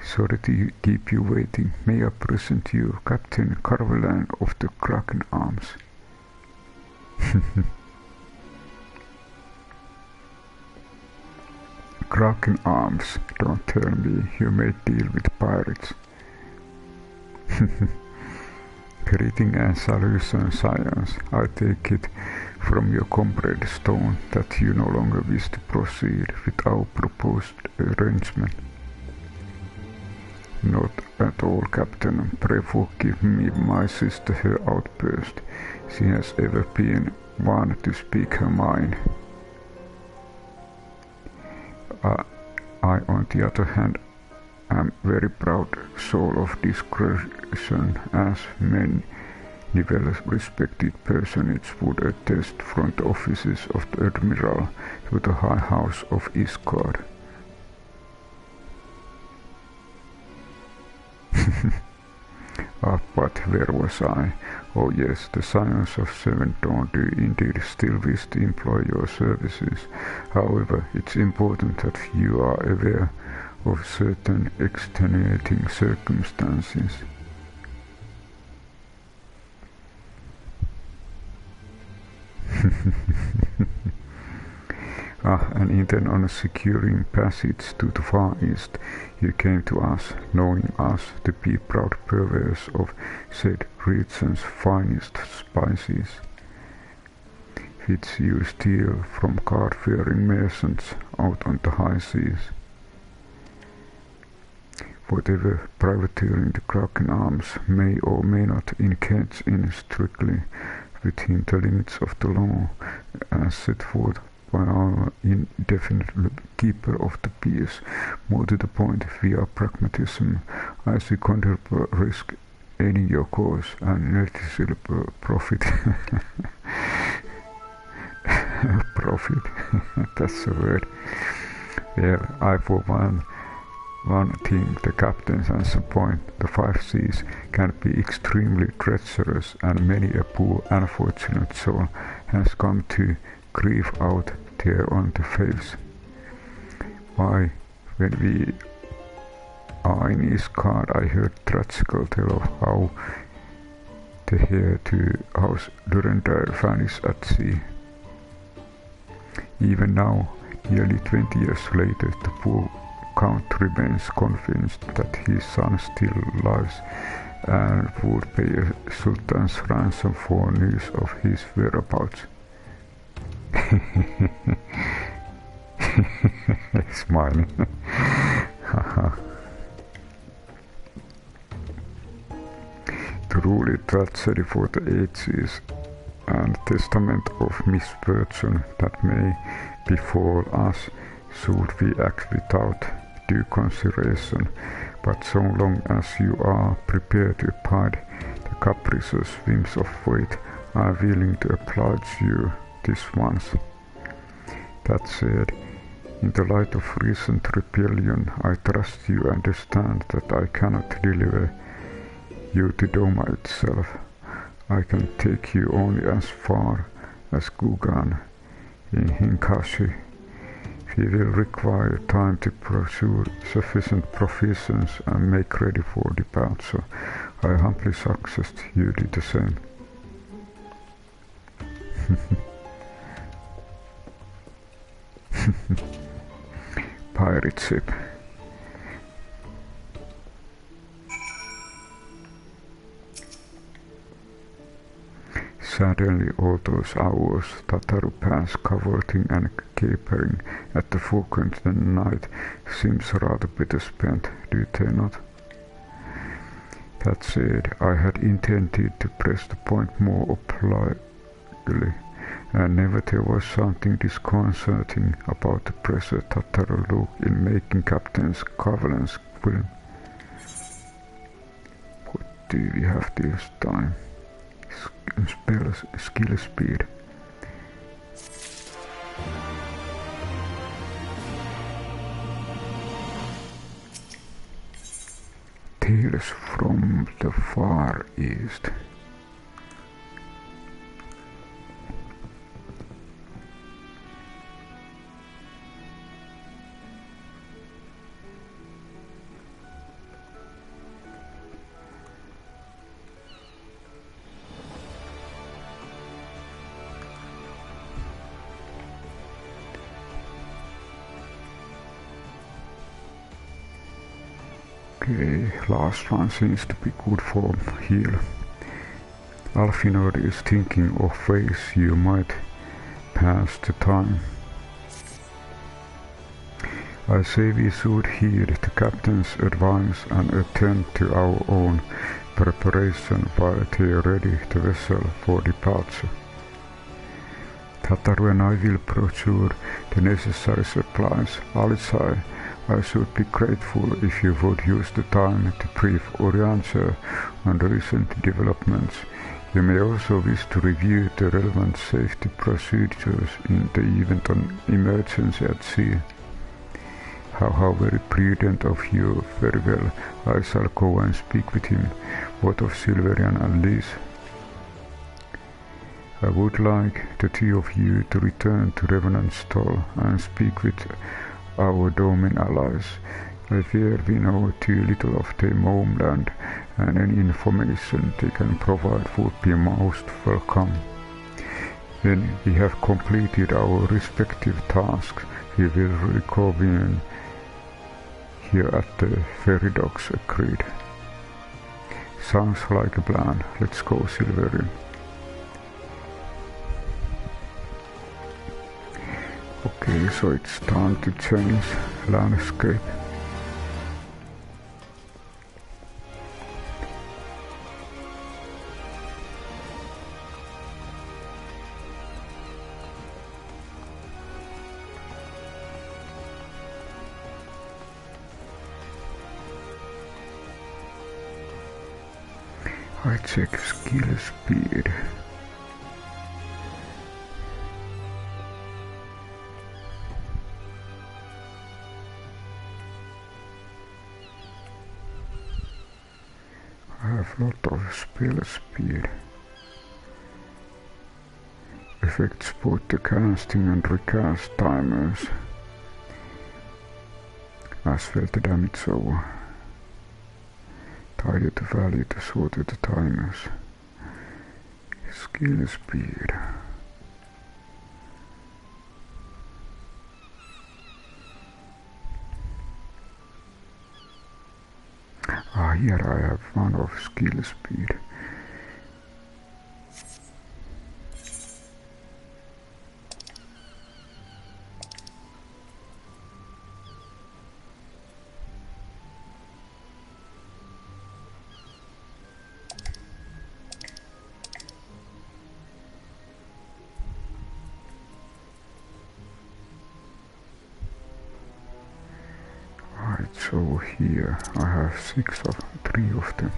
S1: Sorry to keep you waiting. May I present you Captain Carvelan of the Kraken Arms. Kraken Arms, don't tell me you may deal with pirates. Greeting and salutation, science. I take it from your comrade Stone that you no longer wish to proceed with our proposed arrangement. Not at all, Captain. Pray forgive me, my sister, her outburst. She has ever been one to speak her mind. I, on the other hand, am very proud soul of discretion, as many well-respected personages would attest from the offices of the Admiral to the High House of Iscard. But where was I? Oh yes, the Scions of Seventh Dawn do indeed still wish to employ your services. However, it's important that you are aware of certain extenuating circumstances. And intend on securing passage to the Far East, you came to us, knowing us to be proud purveyors of said region's finest spices, which you steal from card-faring merchants out on the high seas. Whatever privateering the Kraken arms may or may not engage in strictly within the limits of the law, as set forth by our indefinite keeper of the peace. More to the point, via pragmatism, I see considerable risk in your cause and noticeable profit. Profit, that's the word. Well, I for one thing the captains answer point, the 5 seas can be extremely treacherous, and many a poor unfortunate soul has come to grieve out there on the face. Why, when we are in Iscard, I heard tragical tale of how the heir to House Durendal vanished at sea. Even now, nearly 20 years later, the poor Count remains convinced that his son still lives and would pay a sultan's ransom for news of his whereabouts. Smiling. Truly tragedy for the ages, and testament of misfortune that may befall us should we act without due consideration. But so long as you are prepared to abide the capricious whims of fate, I am willing to oblige you this once. That said, in the light of recent rebellion, I trust you understand that I cannot deliver you to Doma itself. I can take you only as far as Kugane in Hinkashi. We will require time to procure sufficient provisions and make ready for departure. I humbly suggest you do the same. Pirate ship. Suddenly all those hours Tataru passed cavorting and capering at the forgotten night seems rather better spent, do they not? That said, I had intended to press the point more obligingly, and never there was something disconcerting about the pressure Tataru look in making Captain's Covenant's film. What do we have this time? Skill speed. Tales from the Far East. Okay, last one seems to be good for heal. Alfinor is thinking of ways you might pass the time. I say we should heed the captain's advice and attend to our own preparation while they ready the vessel for departure. Tatar and I will procure the necessary supplies. Alisai, I should be grateful if you would use the time to brief Oriancha on recent developments. You may also wish to review the relevant safety procedures in the event of emergency at sea. How very prudent of you. Very well, I shall go and speak with him. What of Silverian and Liz? I would like the two of you to return to Revenant's Stall and speak with our Domin allies. I fear we know too little of their homeland, and any information they can provide would be most welcome. When we have completed our respective tasks, we will reconvene here at the ferry docks. Agreed. Sounds like a plan. Let's go, Silverian. Okay, so it's time to change landscape. I check skill speed. I have lot of spell speed. Affects both the casting and recast timers, as well the damage over. Higher the value, the shorter the timers. Skill speed. Here I have one of skill speed. So here I have 3 of them.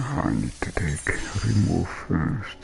S1: I need to remove first.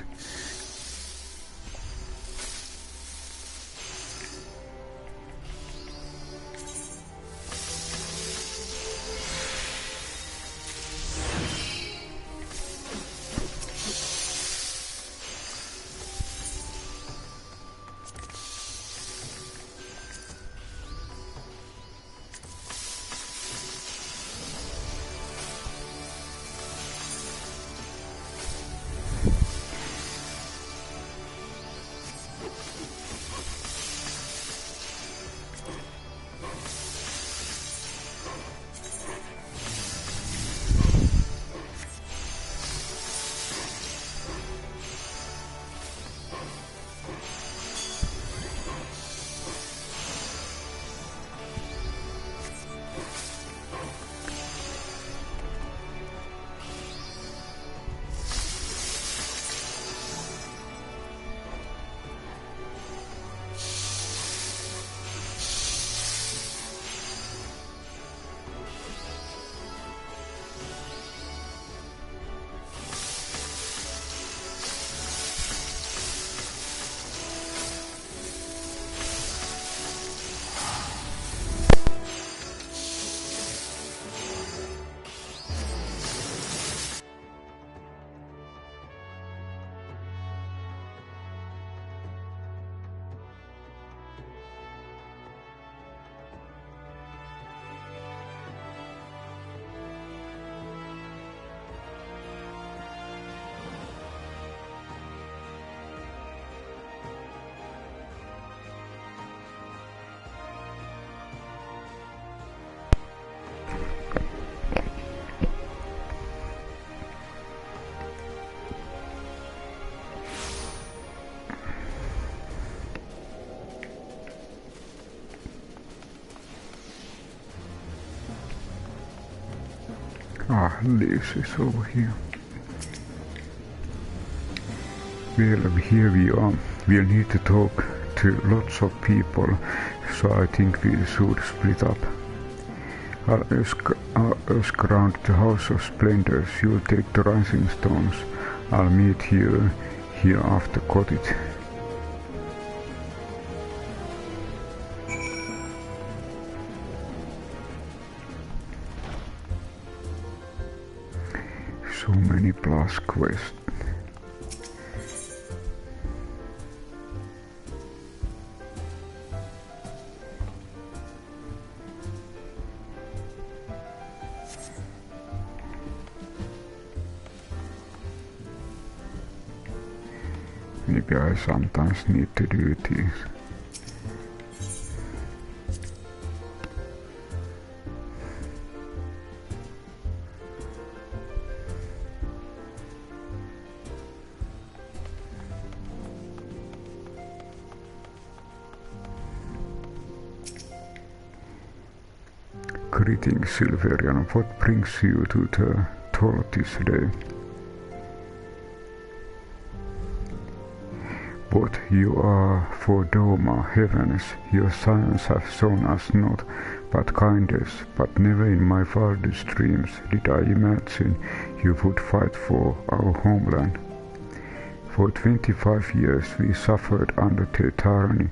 S1: This is over here. Well, here we are. We'll need to talk to lots of people, so I think we should split up. I'll ask around the House of Splendors. You'll take the Rising Stones. I'll meet you here after cottage. So many plus quests. Maybe I sometimes need to do this. Greetings, Silverian. What brings you to the Toll this day? What you are for Doma, heavens, your science have shown us not but kindness, but never in my wildest dreams did I imagine you would fight for our homeland. For 25 years we suffered under their tyranny,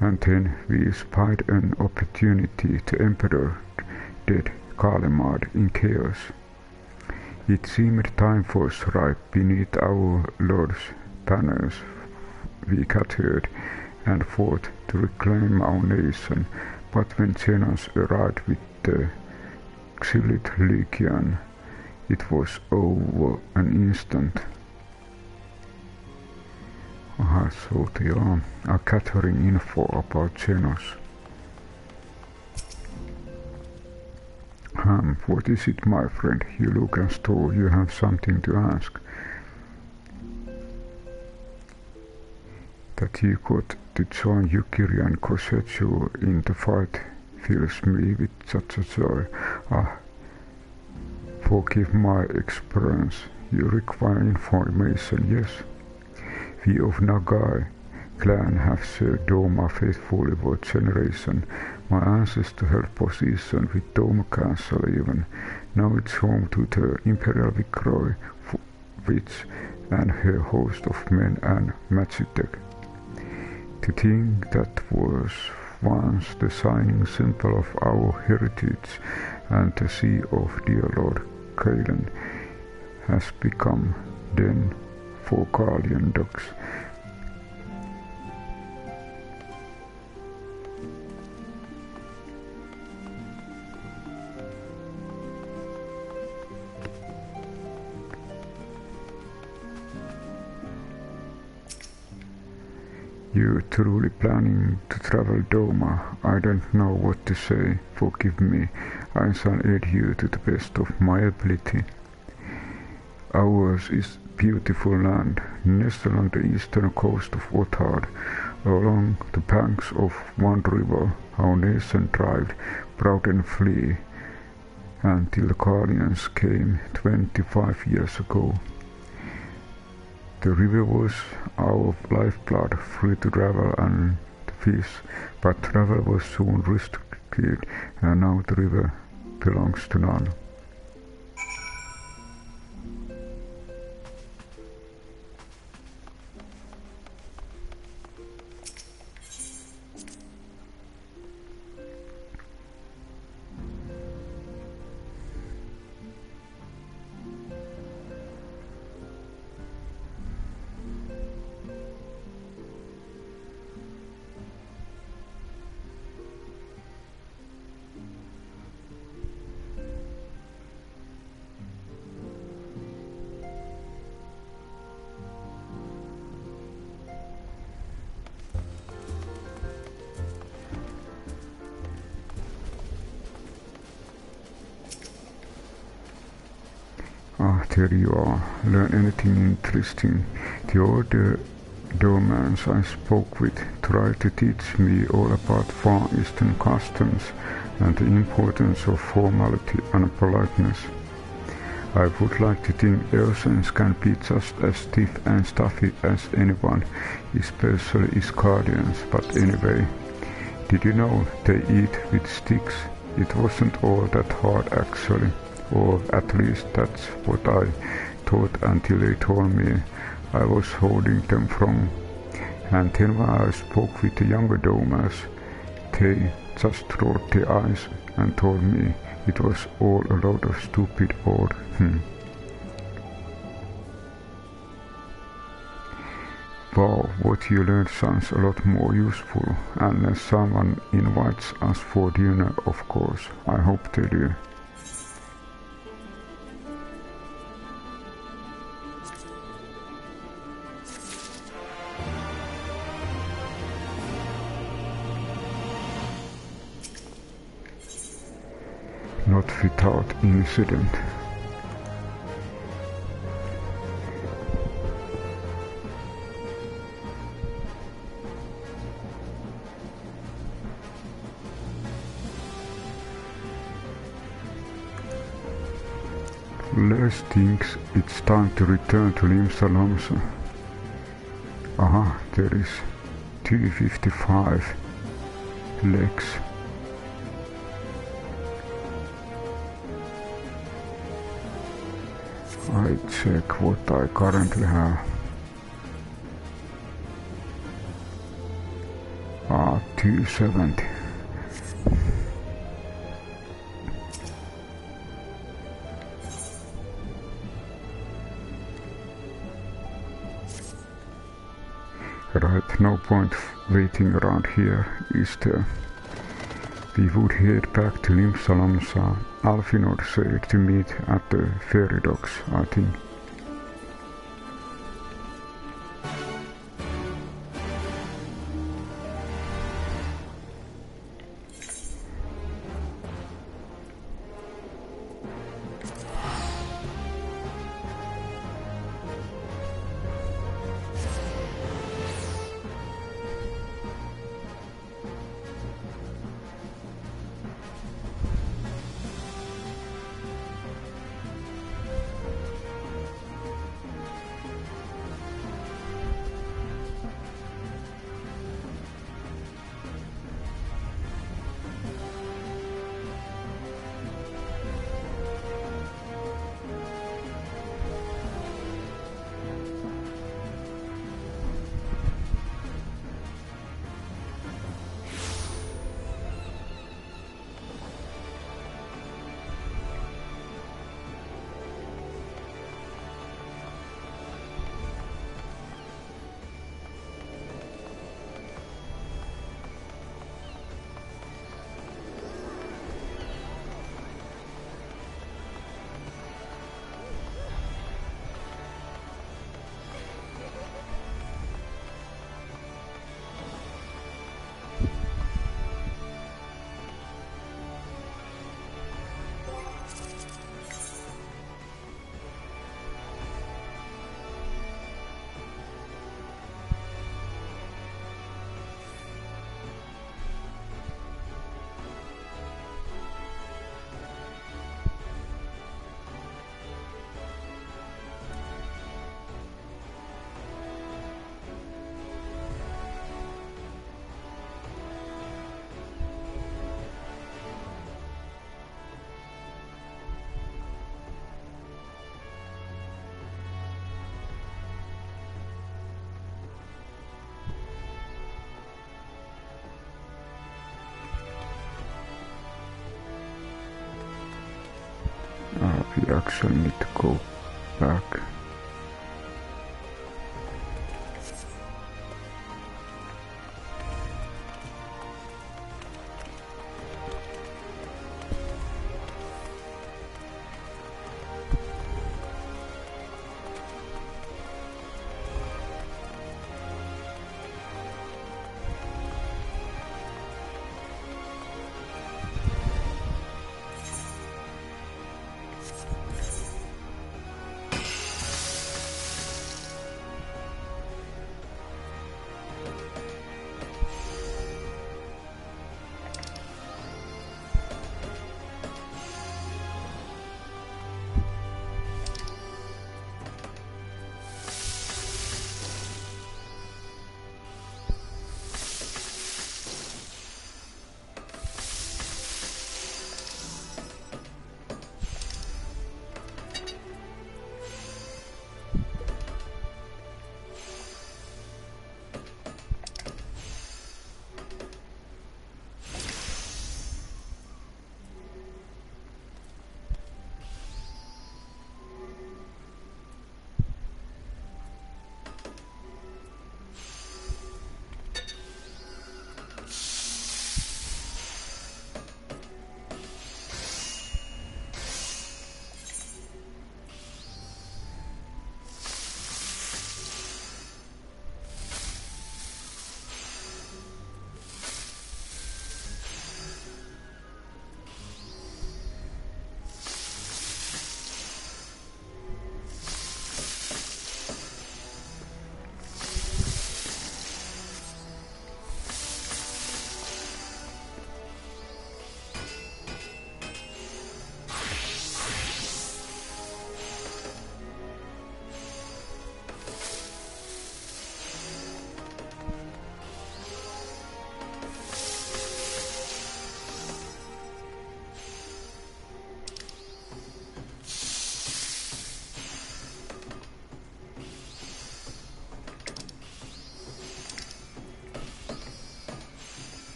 S1: and then we spied an opportunity to Emperor dead Kalimard in chaos. It seemed time was ripe beneath our Lord's banners. We gathered and fought to reclaim our nation, but when Xenos arrived with the XIV Legion, it was over an instant. So they are gathering info about Xenos. What is it, my friend? You look as though you have something to ask. That you got to join Yukiri and Kosetsu in the fight fills me with such a joy. Forgive my experience. You require information, yes? We of Nagai clan have served Doma faithfully for generations, My ancestor held position with Dome Castle even. Now it's home to the Imperial Viceroy Witch and her host of men and magitech. To think that was once the shining symbol of our heritage and the sea of dear Lord Kalen has become den for guardian dogs. You're truly planning to travel, Doma. I don't know what to say. Forgive me. I shall aid you to the best of my ability. Ours is beautiful land, nestled on the eastern coast of Ul'dah, along the banks of one river. Our nation thrived, proud and free, until the Guardians came 25 years ago. The river was our lifeblood, free to travel and fish, but travel was soon restricted, and now the river belongs to none. There you are. Learn anything interesting. The older domans I spoke with tried to teach me all about Far Eastern customs and the importance of formality and politeness. I would like to think Elsians can be just as stiff and stuffy as anyone, especially its guardians, but anyway. Did you know they eat with sticks? It wasn't all that hard actually. Or at least that's what I thought until they told me I was holding them wrong. And then when I spoke with the younger domers, they just rolled their eyes and told me it was all a lot of stupid old Wow, what you learned sounds a lot more useful, unless someone invites us for dinner, of course. I hope they do. Not without incident. Les thinks it's time to return to Limsa. Aha, there is 255 legs. I check what I currently have. 270. Right, no point waiting around here, is there? We would head back to Limsa. Alfinor said to meet at the ferry docks, I think. we actually need to go back.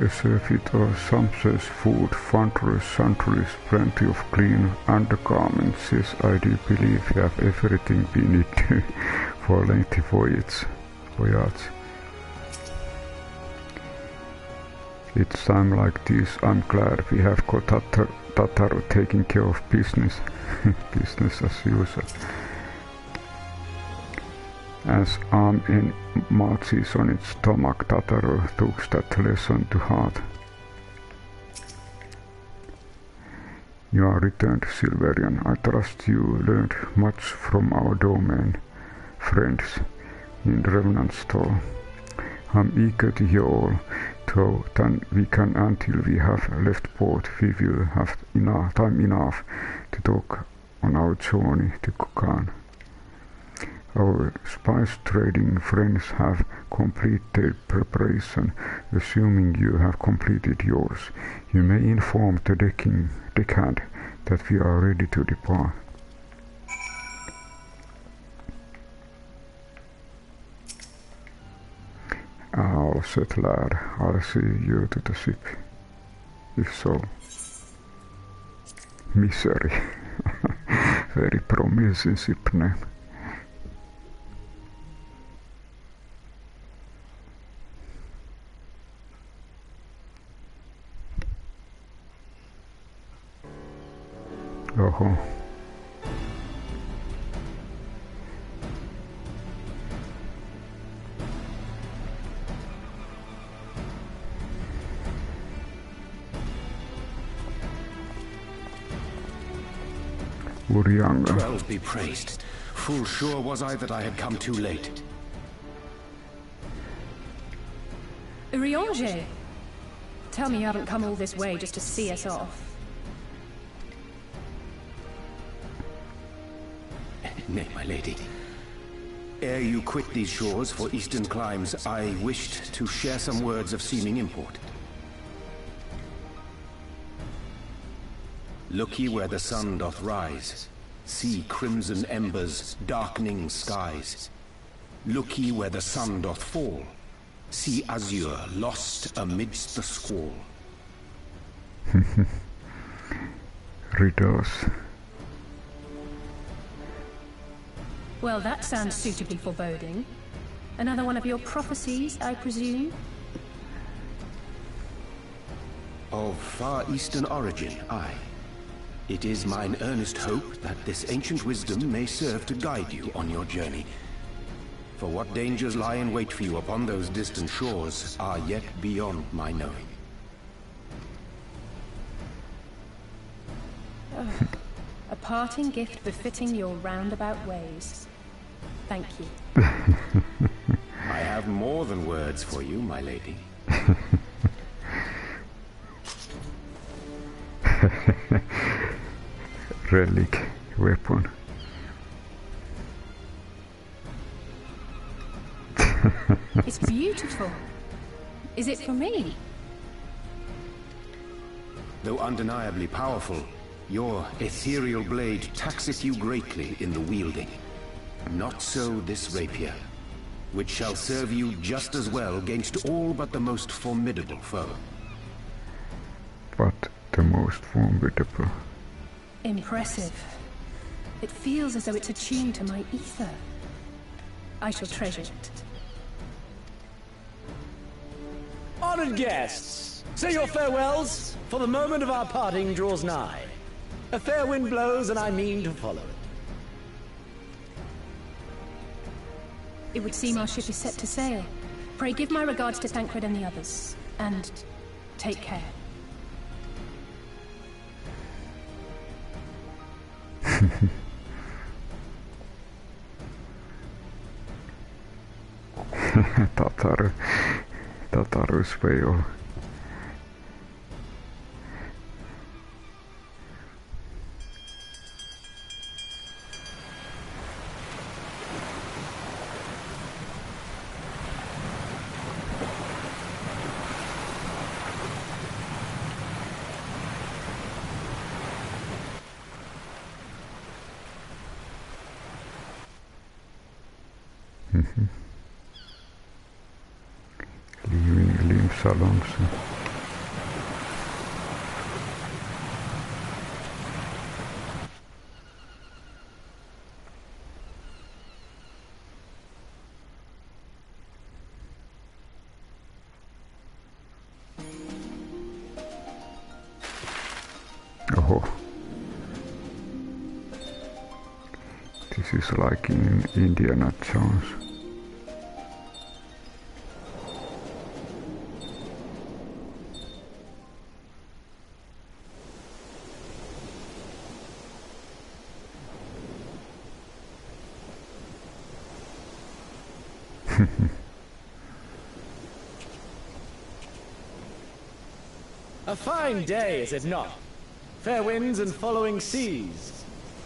S1: A surfeit of sumptuous food, thunderous sundries, plenty of clean undergarments. Yes, I do believe you have everything we need for a lengthy voyage. It's time like this. I'm glad we have got Tataru taking care of business. Business as usual. As arm in marches on its stomach, Tataru took that lesson to heart. You are returned, Silverian. I trust you learned much from our domain friends in Revenant Store. I'm eager to hear all, though then we can until we have left port we will have time enough to talk on our journey to Kugane. Our spice trading friends have completed preparation. Assuming you have completed yours, you may inform the deckhand that we are ready to depart. All set, lad. I'll see you to the ship. If so. Misery. Very promising ship name. Oho. Urianga.
S7: 12 be praised. Full sure was I that I had come too late.
S5: Urianger! Tell me you haven't come all this way just to see us off.
S7: Nay, my lady. Ere you quit these shores for eastern climes, I wished to share some words of seeming import. Look ye where the sun doth rise. See crimson embers, darkening skies. Look ye where the sun doth fall. See azure lost amidst the squall.
S1: Riddles.
S5: Well, that sounds suitably foreboding. Another one of your prophecies, I presume?
S7: Of far eastern origin, aye. It is mine earnest hope that this ancient wisdom may serve to guide you on your journey. For what dangers lie in wait for you upon those distant shores are yet beyond my knowing.
S5: A parting gift befitting your roundabout ways. Thank you.
S7: I have more than words for you, my lady.
S1: Relic weapon.
S5: It's beautiful. Is it for me?
S7: Though undeniably powerful, your ethereal blade taxeth you greatly in the wielding. Not so this rapier, which shall serve you just as well against all but the most formidable foe.
S1: But the most formidable.
S5: Impressive. It feels as though it's attuned to my ether. I shall treasure it.
S8: Honored guests, say your farewells, for the moment of our parting draws nigh. A fair wind blows, and I mean to follow it.
S5: It would seem our ship is set to sail. Pray give my regards to Thancred and the others, and take care.
S1: Tataru's whale. Leaving limbs along. Looks like in Indiana Jones.
S8: A fine day, is it not? Fair winds and following seas.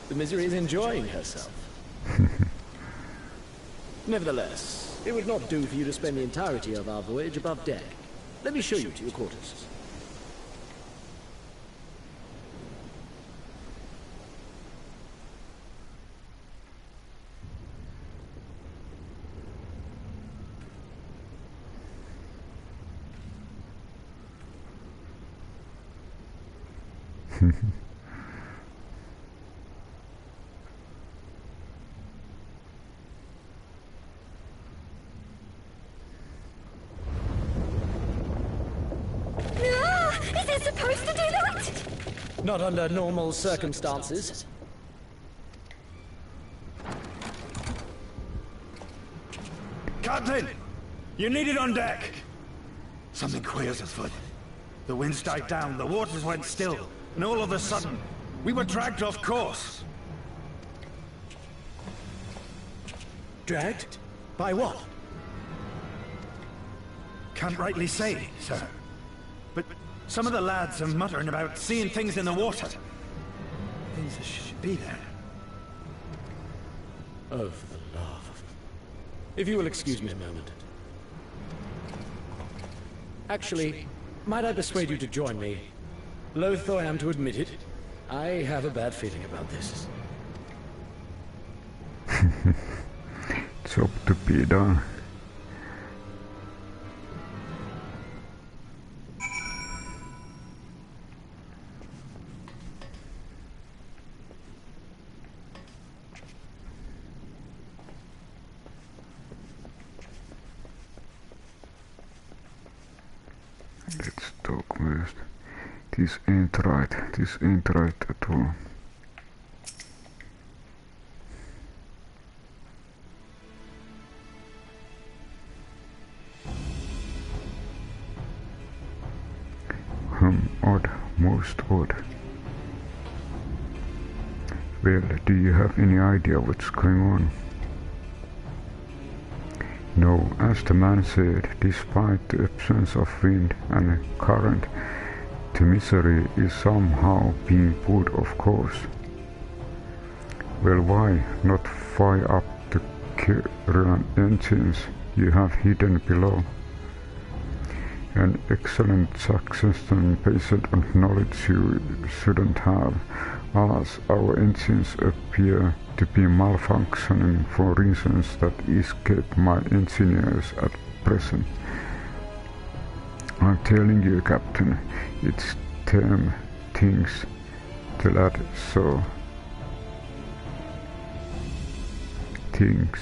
S8: The Misery is enjoying herself. Nevertheless, it would not do for you to spend the entirety of our voyage above deck. Let me show you to your quarters.
S5: Is it supposed to do that?
S8: Not under normal circumstances.
S2: Captain! You need it on deck! Something queer's afoot. The winds died down, the waters went still, and all of a sudden, we were dragged off course.
S8: Dragged? By what?
S2: Can't rightly say, sir. But some of the lads are muttering about seeing things in the water. Things that should be there.
S8: Oh, for the love of... If you will excuse me a moment. Actually, might I persuade you to join me? Loath though I am to admit it, I have a bad feeling about this.
S1: Job to be done. Let's talk first. This ain't right at all. Odd, most odd. Well, do you have any idea what's going on? No, as the man said, despite the absence of wind and current, the Misery is somehow being pulled off course. Well, why not fire up the current engines you have hidden below? An excellent suggestion based on knowledge you shouldn't have, as our engines appear to be malfunctioning for reasons that escape my engineers at present. I'm telling you, Captain, it's them things the lad saw. Things.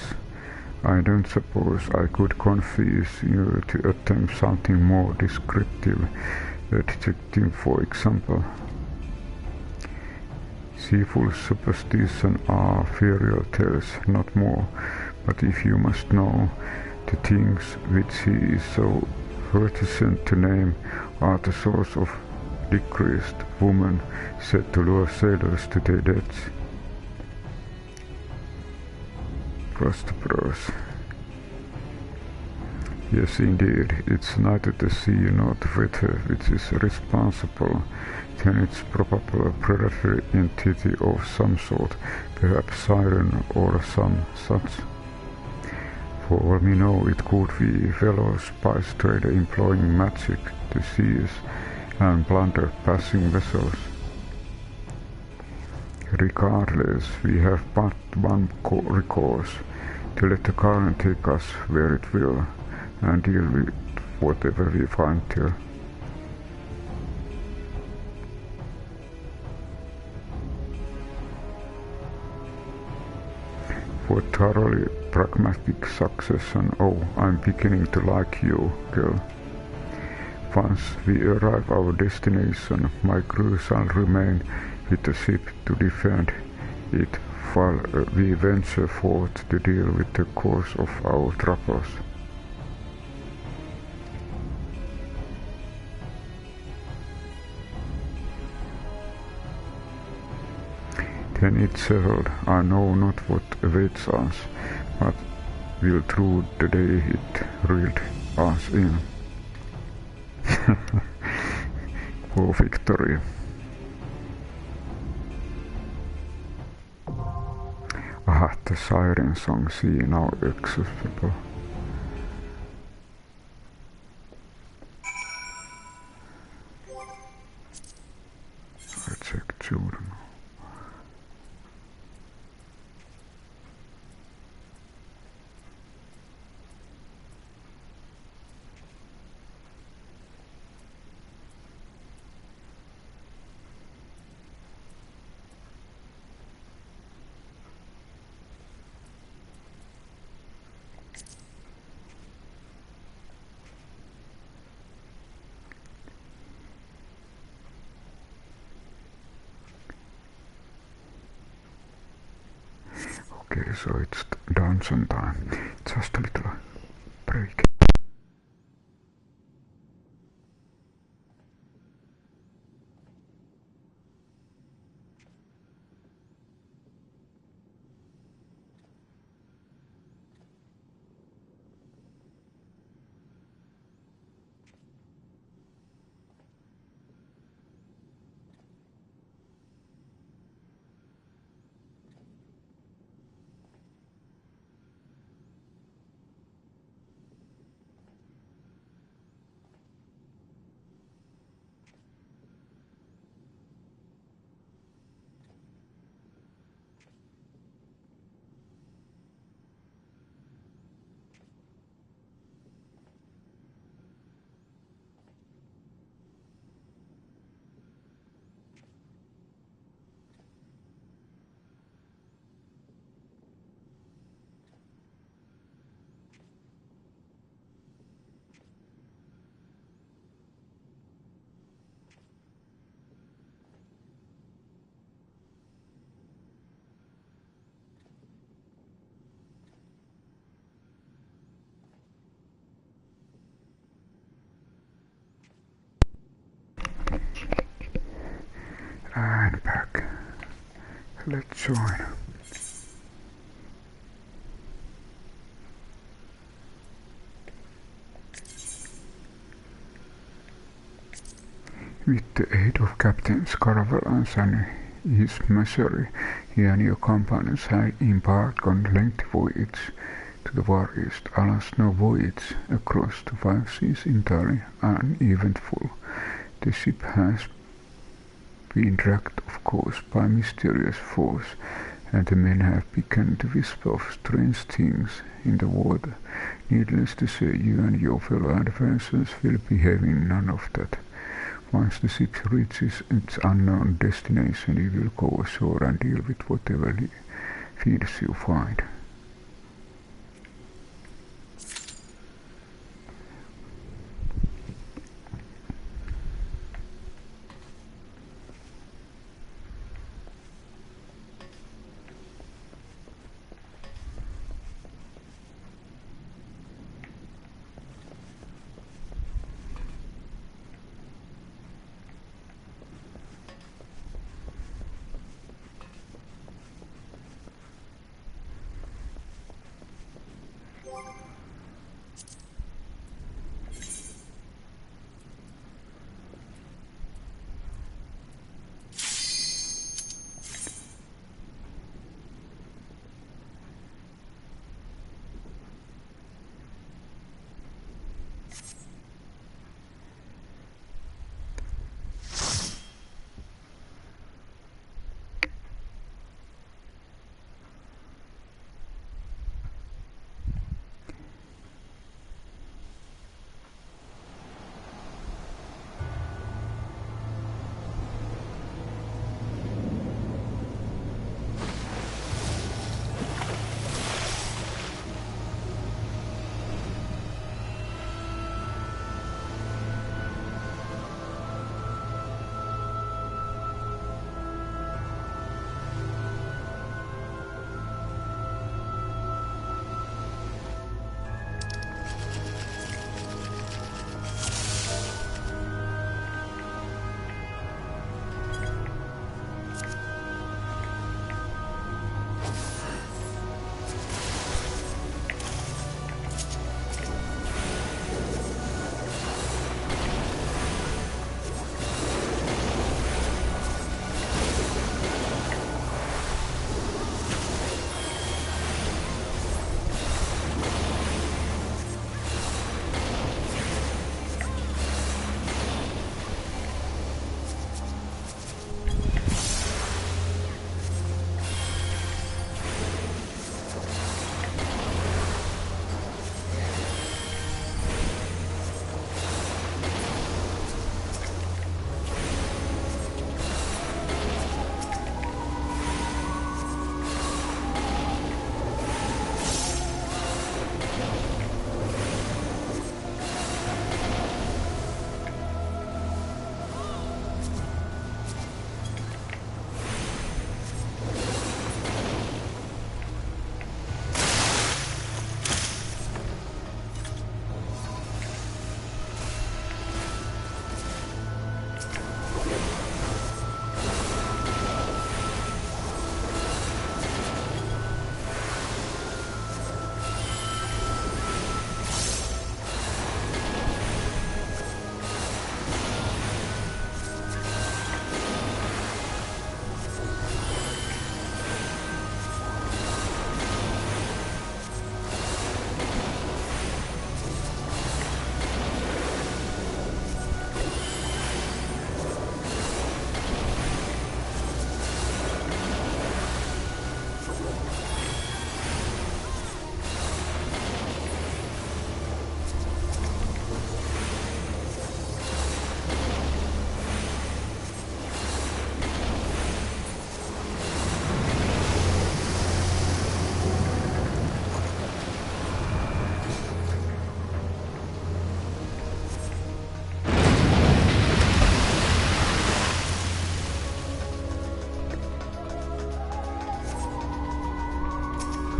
S1: I don't suppose I could confuse you to attempt something more descriptive, adjective for example. Seafool's superstition are fairy tales, not more, but if you must know, the things which he is so reticent to name are the source of decreased woman said to lure sailors to their deaths. Bros. Yes, indeed, it's neither the sea nor the weather which is responsible, then it's probably a predatory entity of some sort, perhaps siren or some such. For all we know, it could be fellow spice trader employing magic to seize and plunder passing vessels. Regardless, we have but one recourse, to let the current take us where it will, and deal with whatever we find there. For thoroughly pragmatic succession, oh, I'm beginning to like you, girl. Once we arrive our destination, my crew shall remain with the ship to defend it we venture forth to deal with the cause of our troubles. Then it settled. I know not what awaits us, but will through the day it reeled us in. For victory. Aha, the siren song, see now accessible. I check children. Okay, so it's dungeon time. Just a little break. And back. Let's join. With the aid of Captains Caravellans and his Messery, he and your companions had embarked on a lengthy voyage to the Far East. Alas, no voyage across the 5 seas entirely uneventful. The ship has been dragged, of course, by mysterious force, and the men have begun to whisper of strange things in the water. Needless to say, you and your fellow adventurers will be having none of that. Once the ship reaches its unknown destination, you will go ashore and deal with whatever fears you find.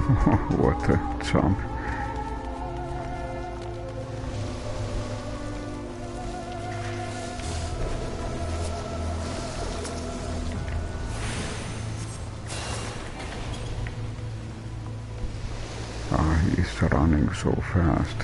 S1: What a jump. He's running so fast.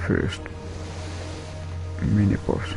S1: First mini-boss.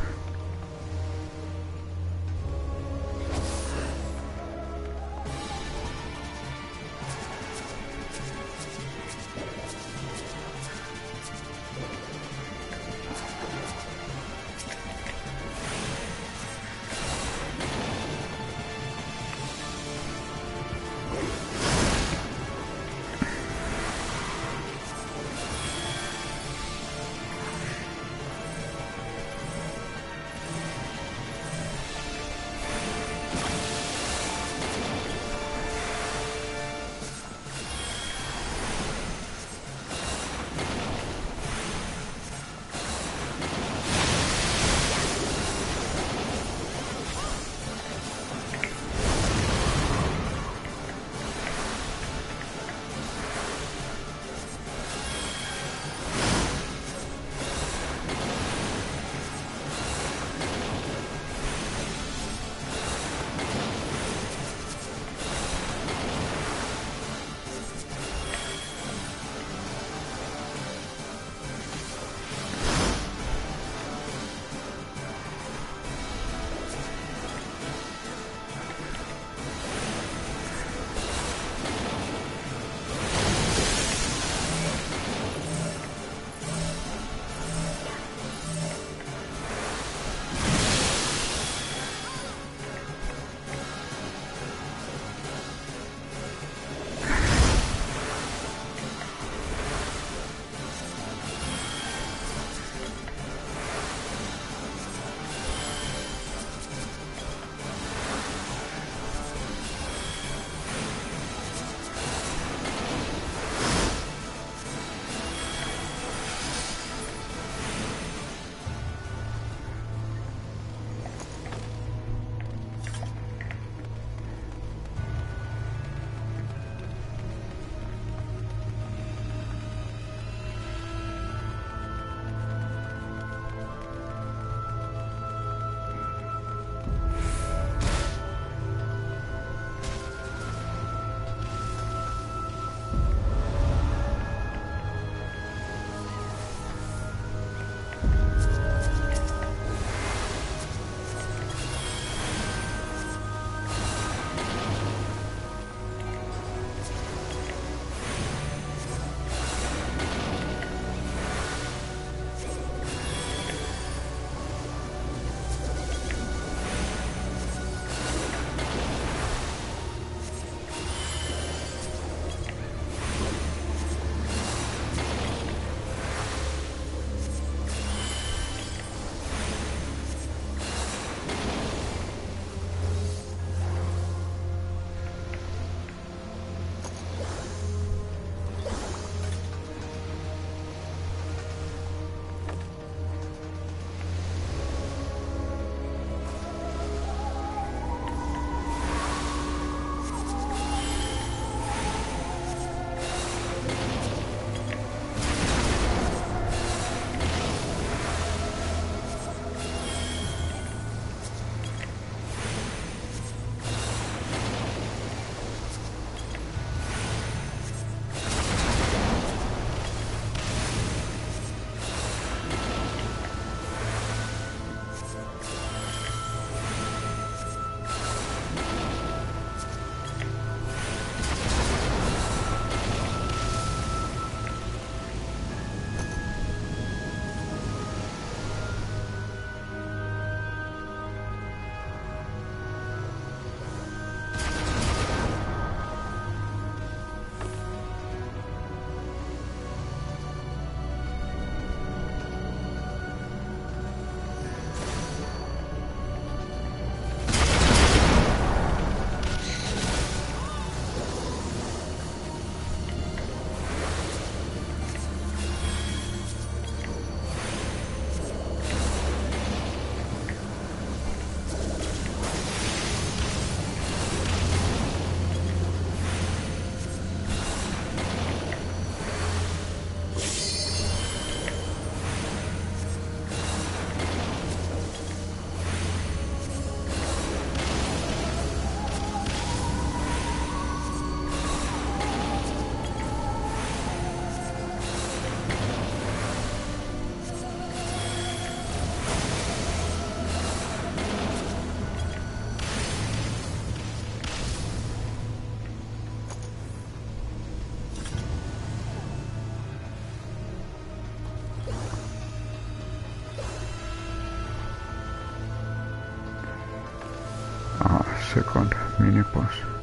S1: second mini-boss.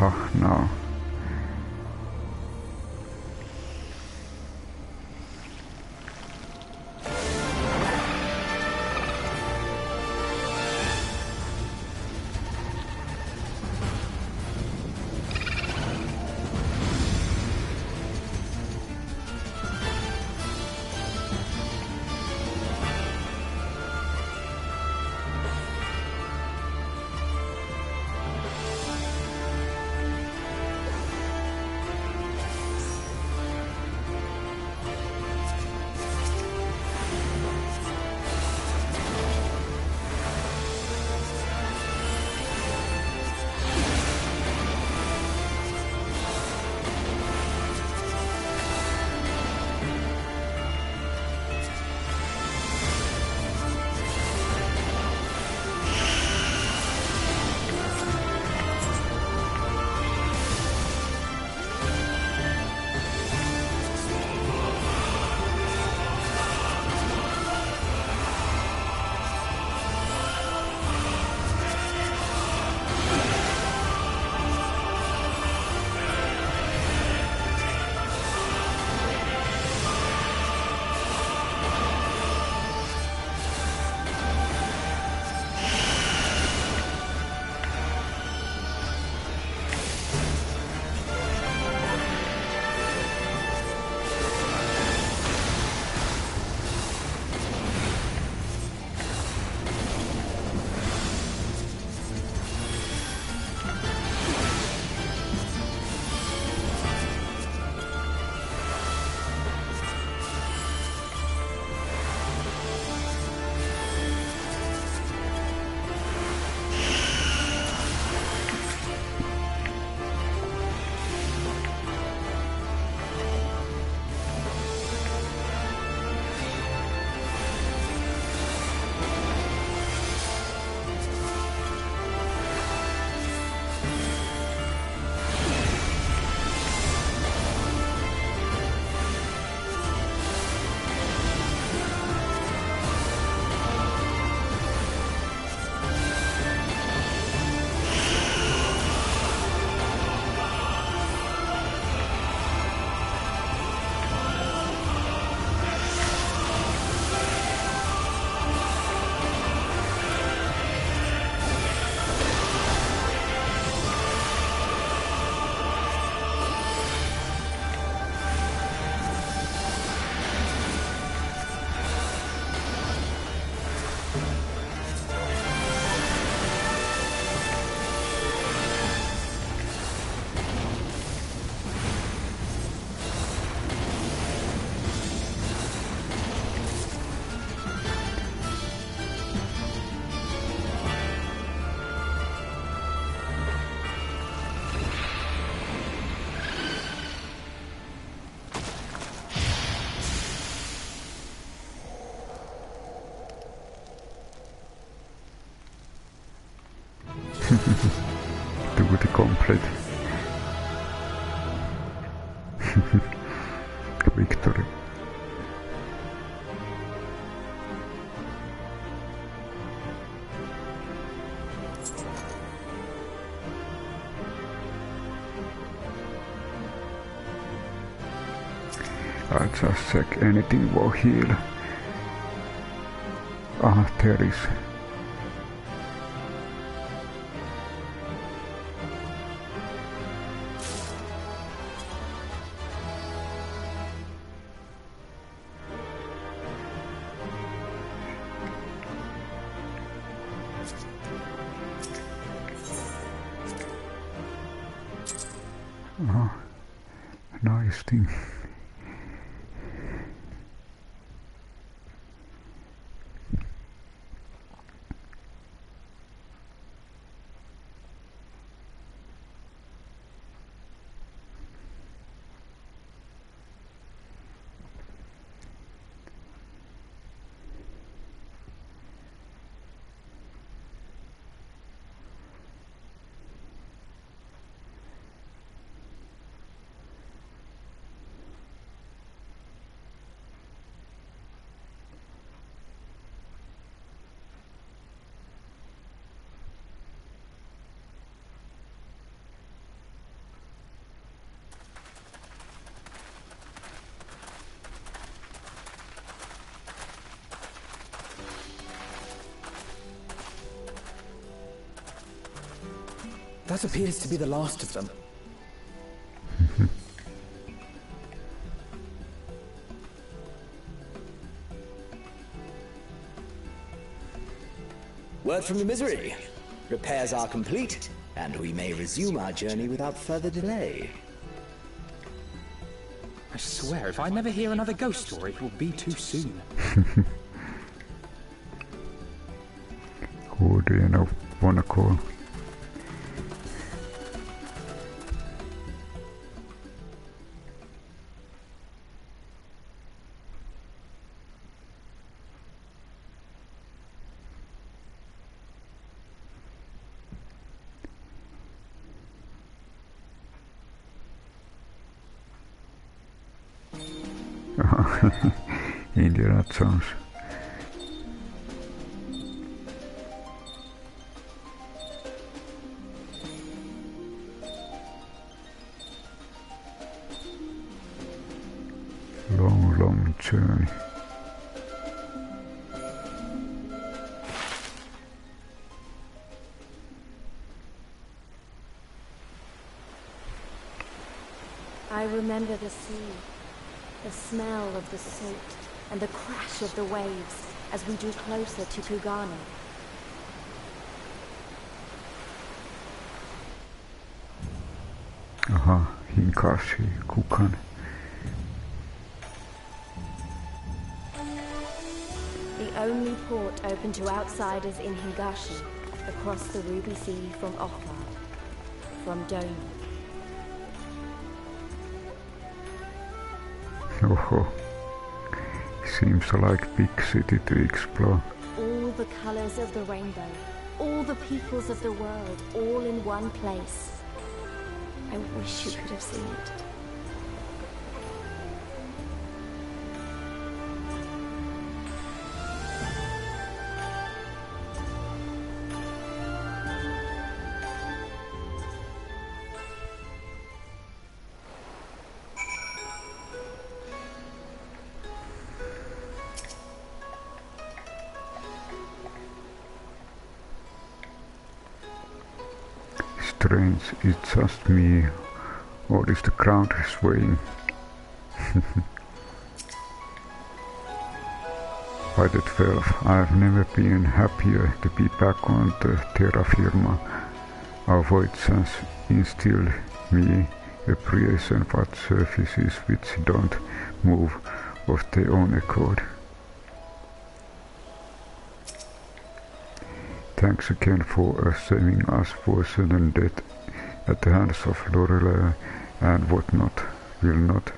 S1: Ul'dah now. To the complete victory. I'll just check anything will heal. Ah, there is. Oh, nice thing.
S3: That appears to be the last of them.
S8: Word from the Misery. Repairs are complete, and we may resume our journey without further delay.
S3: I swear, if I never hear another ghost story, it will be too soon.
S1: Who do you know wanna call? Indiana Jones. Long journey.
S5: I remember the sea, the smell of the salt, and the crash of the waves as we drew closer to Kugane.
S1: Aha, Hinkashi, Kugane.
S5: The only port open to outsiders in Higashi, across the Ruby Sea from Ul'dah, from Dome.
S1: Oh, seems like big city to explore.
S5: All the colors of the rainbow, all the peoples of the world, all in one place. I wish you could have seen it.
S1: Strange, it's just me, or is the ground swaying? By that 12, I've never been happier to be back on the terra firma. Our voyages instilled me appreciation for surfaces which don't move of their own accord. Thanks again for saving us for sudden death at the hands of Lolorito and whatnot. Will not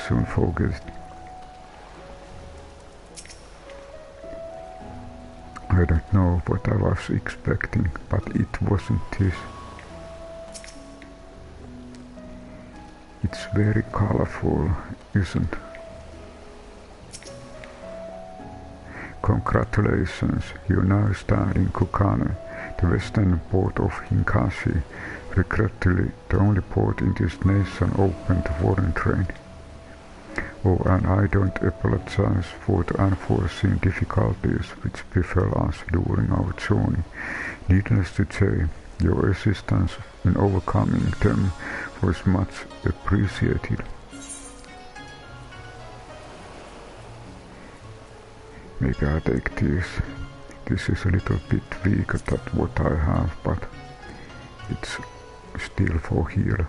S1: soon forget it. I don't know what I was expecting, but it wasn't this. It's very colorful, isn't it? Congratulations, you now stand in Kugane, the western port of Higashi, regrettably the only port in this nation open to foreign trade. Oh, and I don't apologize for the unforeseen difficulties which befell us during our journey. Needless to say, your assistance in overcoming them was much appreciated. Maybe I take this. This is a little bit weaker than what I have, but it's still for heal.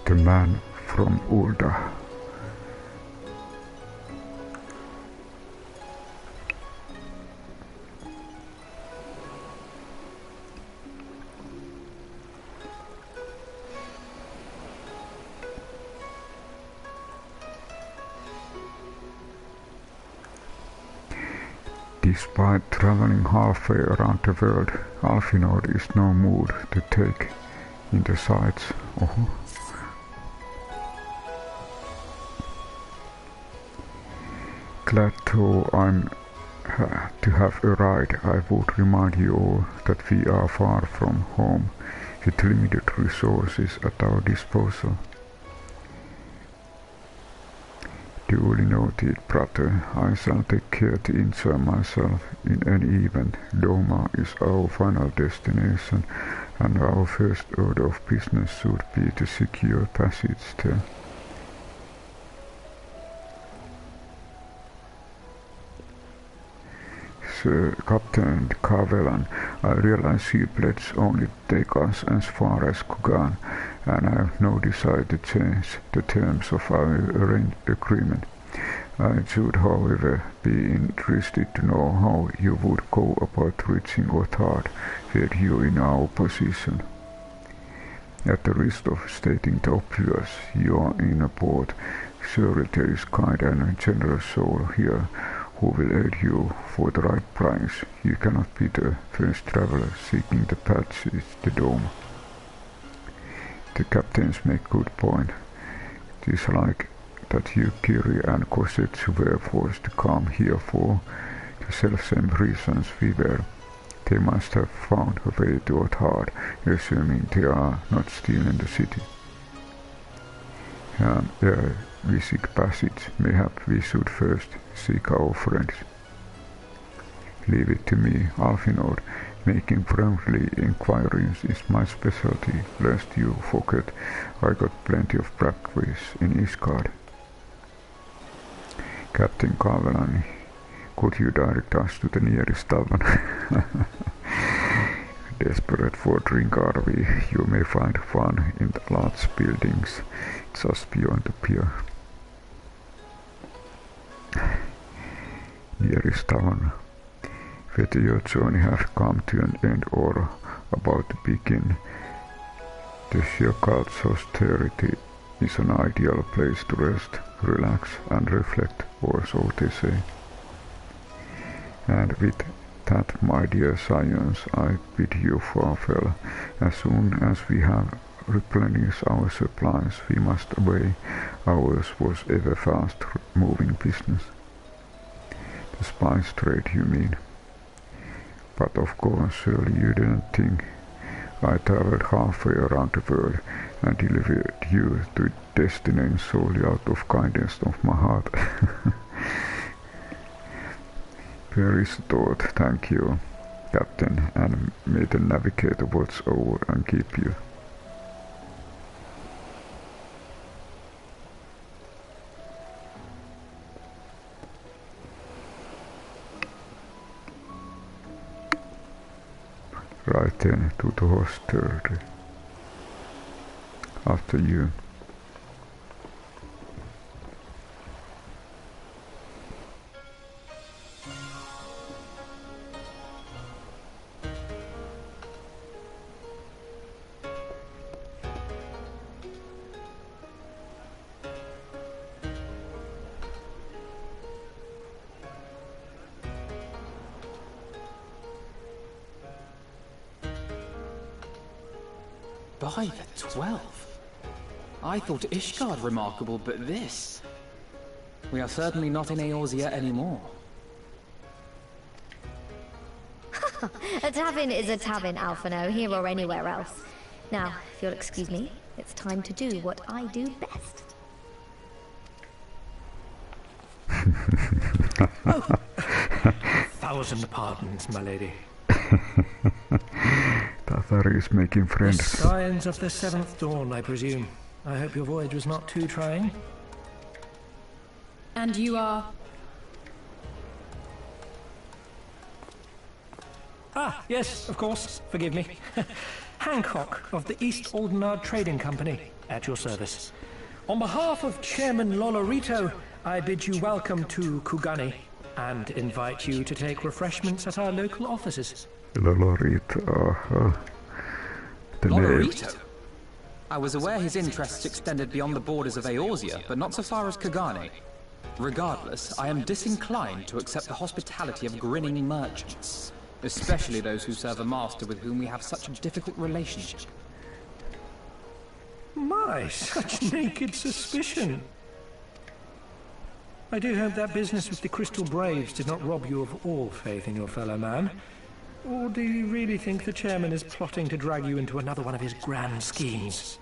S1: The man from Ul'dah. Despite traveling halfway around the world, Alfinor is no mood to take in the sights. Oh. Glad though I'm to have a ride, I would remind you all that we are far from home, with limited resources at our disposal. Duly noted, brother. I shall take care to insert myself in any event. Doma is our final destination, and our first order of business should be to secure passage there. Sir Captain Cavellan, I realize you pledged only to take us as far as Kugane, and I have no desire to change the terms of our agreement. I should, however, be interested to know how you would go about reaching Ul'dah were you in our position. At the risk of stating the obvious, you are in a port. Surely there is kind and generous soul here who will aid you for the right price. You cannot be the first traveler seeking the passage to Doma. The captains make good point. It is like that you, Kiri and Kosetsu were forced to come here for the self-same reasons we were. They must have found a way to Ul'dah, assuming they are not still in the city. And we seek passage. Mayhap we should first seek our friends. Leave it to me, Alfinor. Making friendly inquiries is my specialty, lest you forget I got plenty of practice in Isgard. Captain Cavellan, could you direct us to the nearest tavern? Desperate for drink are we, you may find fun in the large buildings just beyond the pier. Nearest tavern. Whether your journey has come to an end or about to begin, the Shiokat's austerity is an ideal place to rest, relax and reflect, or so they say. And with that, my dear scions, I bid you farewell. As soon as we have replenished our supplies, we must away. Ours was ever fast-moving business. The spice trade, you mean? But of course, surely you didn't think I traveled halfway around the world and delivered you to destination solely out of kindness of my heart. Very thought, thank you, Captain, and may the navigator watch over and keep you. Right then, to the hostelry. After you.
S3: By the 12. I thought Ishgard remarkable, but this... We are certainly not in Eorzea anymore.
S9: A tavern is a tavern, Alphino, here or anywhere else. Now, if you'll excuse me, it's time to do what I do best.
S8: Oh. 1,000 pardons, my lady.
S1: Tathari is making friends.
S8: The signs of the 7th dawn, I presume. I hope your voyage was not too trying.
S6: And you are?
S8: Ah, yes, of course. Forgive me. Hancock of the East Ul'dah Trading Company, at your service. On behalf of Chairman Lolorito, I bid you welcome to Kugane and invite you to take refreshments at our local offices.
S1: Lolorito, the
S3: Lolorito?
S1: name.
S3: I was aware his interests extended beyond the borders of Eorzea, but not so far as Kugane. Regardless, I am disinclined to accept the hospitality of grinning merchants, especially those who serve a master with whom we have such a difficult relationship.
S8: My, such naked suspicion. I do hope that business with the Crystal Braves did not rob you of all faith in your fellow man. Or do you really think the chairman is plotting to drag you into another one of his grand schemes?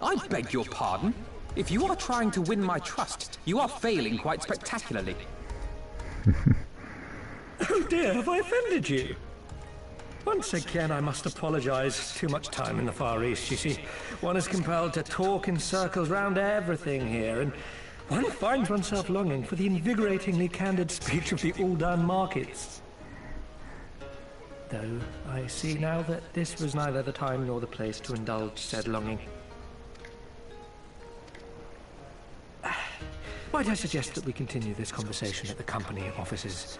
S3: I beg your pardon? If you are trying to win my trust, you are failing quite spectacularly.
S8: Oh dear, have I offended you? Once again, I must apologize. Too much time in the Far East, you see. One is compelled to talk in circles round everything here, and one finds oneself longing for the invigoratingly candid speech of the Ul'dah markets. Though I see now that this was neither the time nor the place to indulge said longing. Might I suggest that we continue this conversation at the company offices?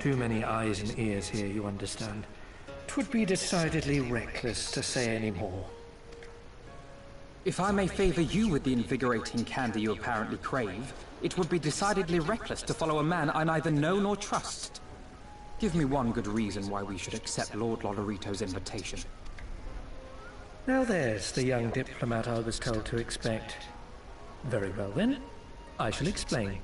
S8: Too many eyes and ears here, you understand. 'Twould be decidedly reckless to say any more.
S3: If I may favor you with the invigorating candy you apparently crave, it would be decidedly reckless to follow a man I neither know nor trust. Give me one good reason why we should accept Lord Lolorito's invitation.
S8: Now there's the young diplomat I was told to expect. Very well then, I shall explain.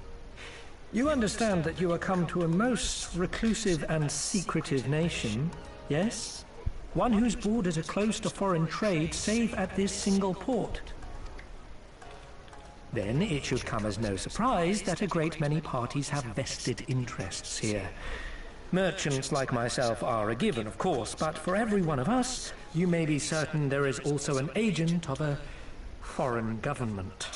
S8: You understand that you are come to a most reclusive and secretive nation, yes? One whose borders are closed to foreign trade save at this single port. Then it should come as no surprise that a great many parties have vested interests here. Merchants like myself are a given, of course, but for every one of us, you may be certain there is also an agent of a foreign government.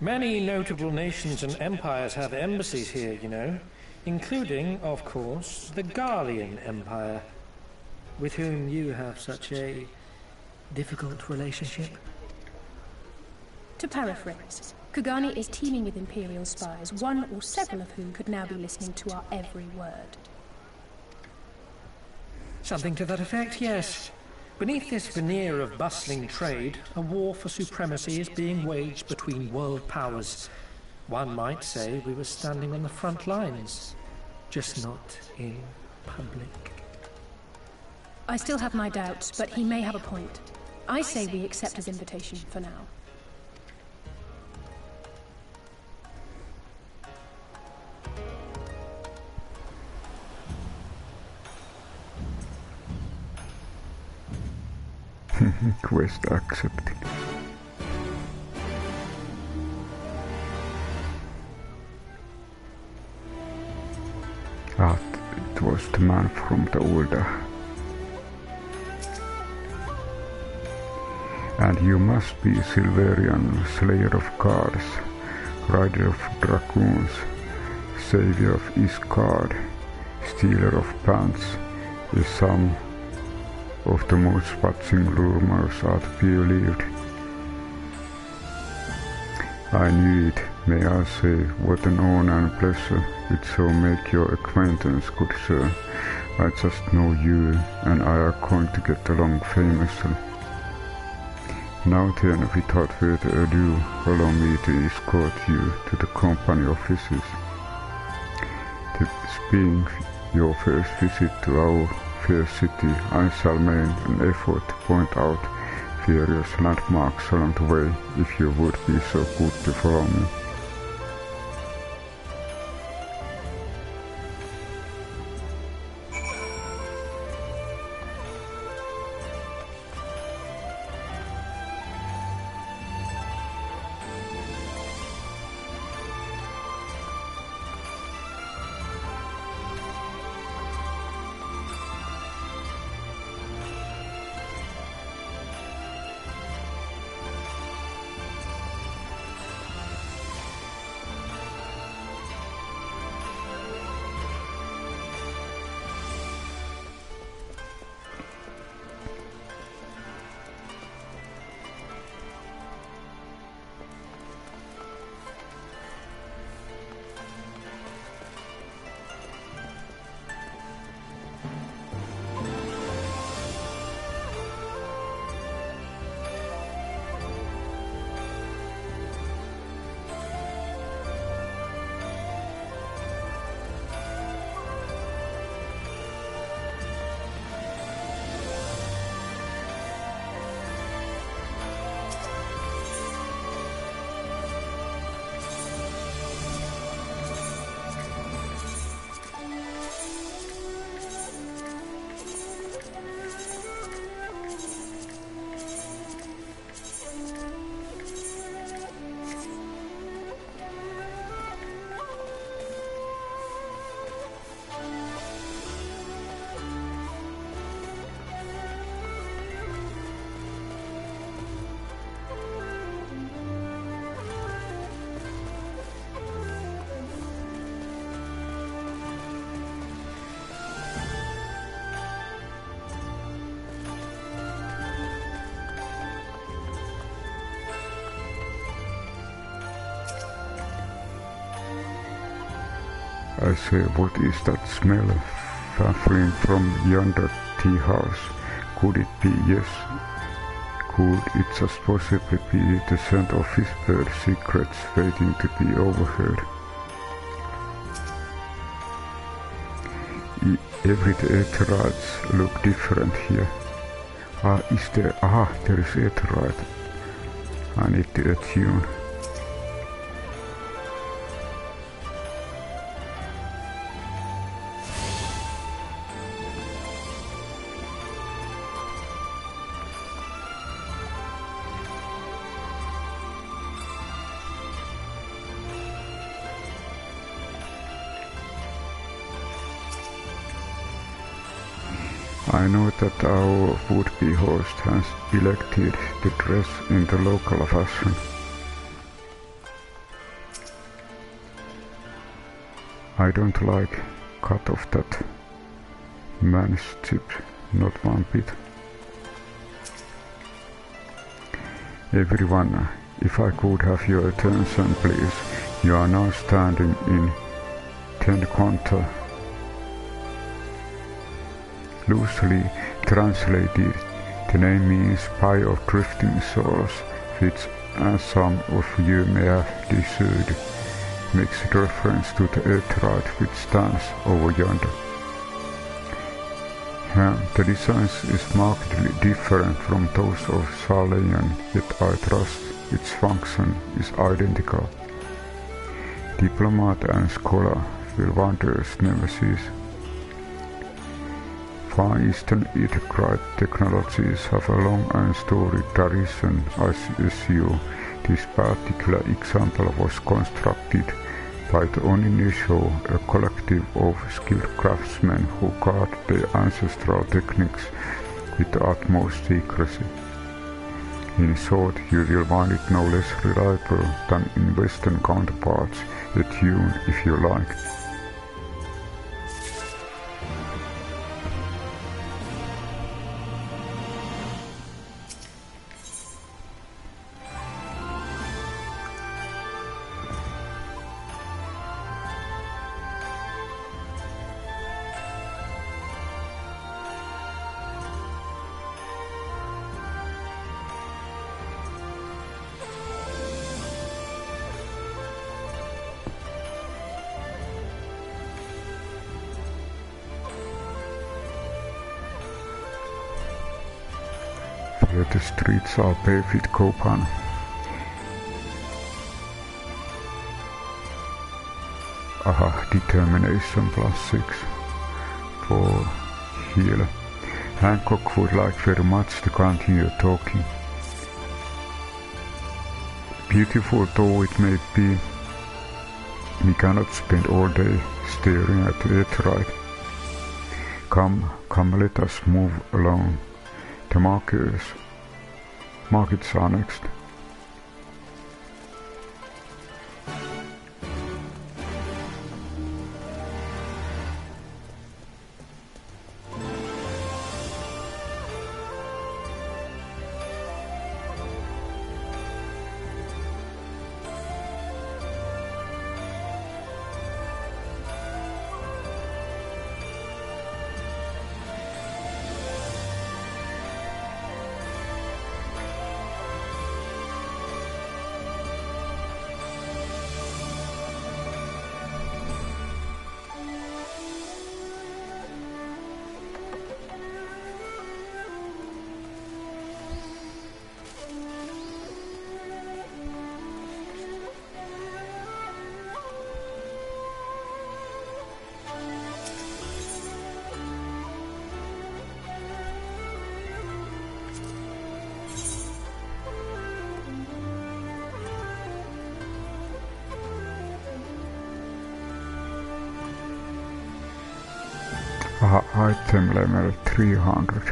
S8: Many notable nations and empires have embassies here, you know, including, of course, the Garlean Empire, with whom you have such a difficult relationship.
S10: To paraphrase, Kugane is teeming with Imperial spies, one or several of whom could now be listening to our every word.
S8: Something to that effect, yes. Beneath this veneer of bustling trade, a war for supremacy is being waged between world powers. One might say we were standing on the front lines, just not in public.
S10: I still have my doubts, but he may have a point. I say we accept his invitation for now.
S1: Quest accepted. Ah, it was the man from the Ul'dah. And you must be Silverian, slayer of gods, rider of dragoons, savior of Iscard, stealer of pants, is some of the most touching rumors are to be believed. I knew it, may I say, what an honor and pleasure it so make your acquaintance, good sir. I just know you, and I are going to get along famously. Now then, without further ado, allow me to escort you to the company offices. This being your first visit to our fair city, I shall make an effort to point out various landmarks along the way, if you would be so good to follow me. I say, what is that smell wafting from yonder tea house? Could it be? Yes. Could it just possibly be the scent of whispered secrets waiting to be overheard? Every Aetherites look different here. There is Aetherite. I need to attune. I know that our would-be host has elected to dress in the local fashion. I don't like cut of that man's chip, not one bit. Everyone, if I could have your attention, please. You are now standing in Tenconta. Loosely translated, the name means Pie of Drifting Souls, which, as some of you may have discerned, makes reference to the Aetherite which stands over yonder. The design is markedly different from those of Saleyan, yet I trust its function is identical. Diplomat and scholar will wonders never cease. Far Eastern Aetherite technologies have a long and storied tradition. I assume this particular example was constructed by the Oninisho, a collective of skilled craftsmen who guard their ancestral techniques with the utmost secrecy. In short, you will find it no less reliable than in Western counterparts, attune if you like. Here the streets are paved with Copan. Determination +6 for heal. Hancock would like very much to continue talking. Beautiful though it may be, we cannot spend all day staring at the Aetherite. Come, let us move along. The markets are next. Item level 300.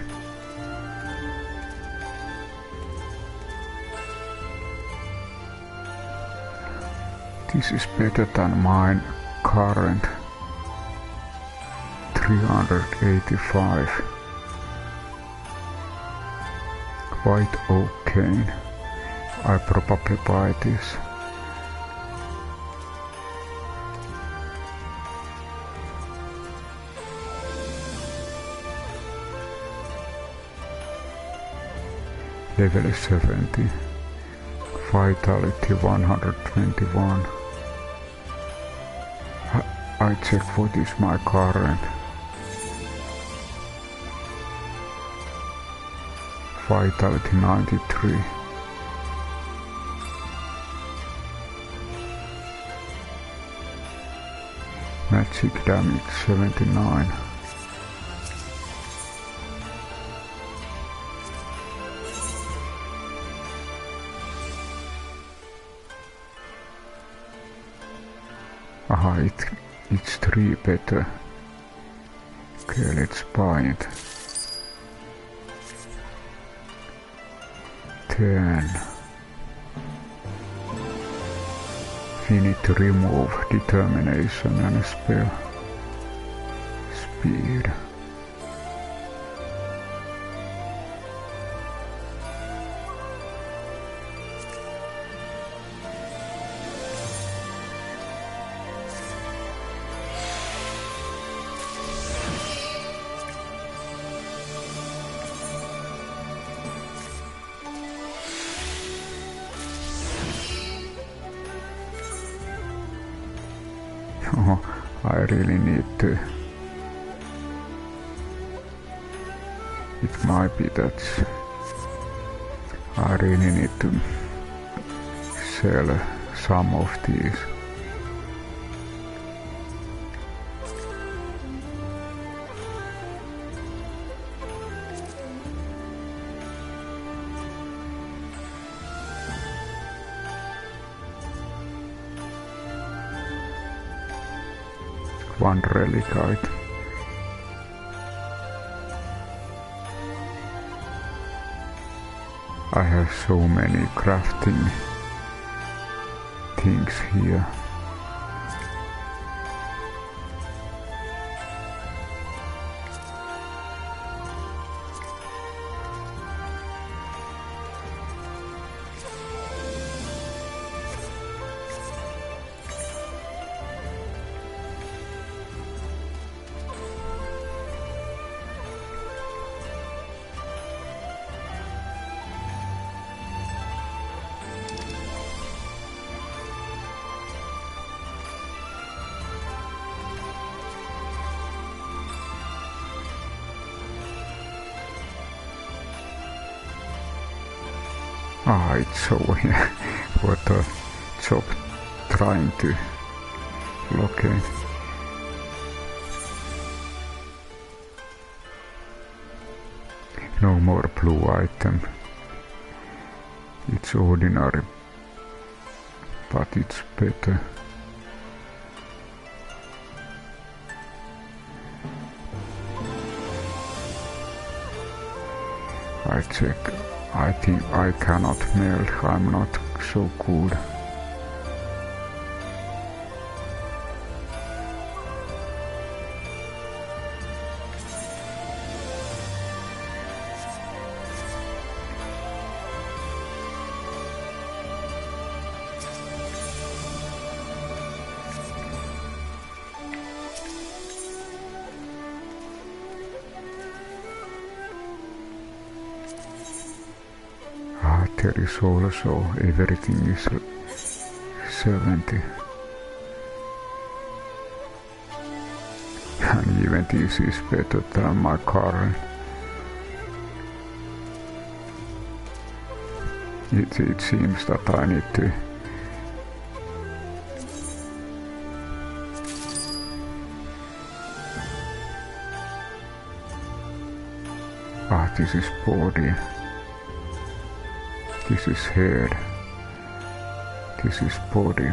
S1: This is better than mine current 385. White oak cane. I probably buy this. Level 70. Vitality 121. I check what is my current. Vitality 93. Magic damage 79. Aha, it's 3 better. Okay, let's buy it. 10. We need to remove determination and spell speed. Oh, I really need to. It might be that I really need to sell some of these. One relic item. I have so many crafting things here. Ah, it's over here. What a job trying to locate. No more blue item. It's ordinary, but it's better. I check. I think I cannot melt, I'm not so good. There is also everything is 70. And even this is better than my current. It seems that I need to this is body. This is head. This is body.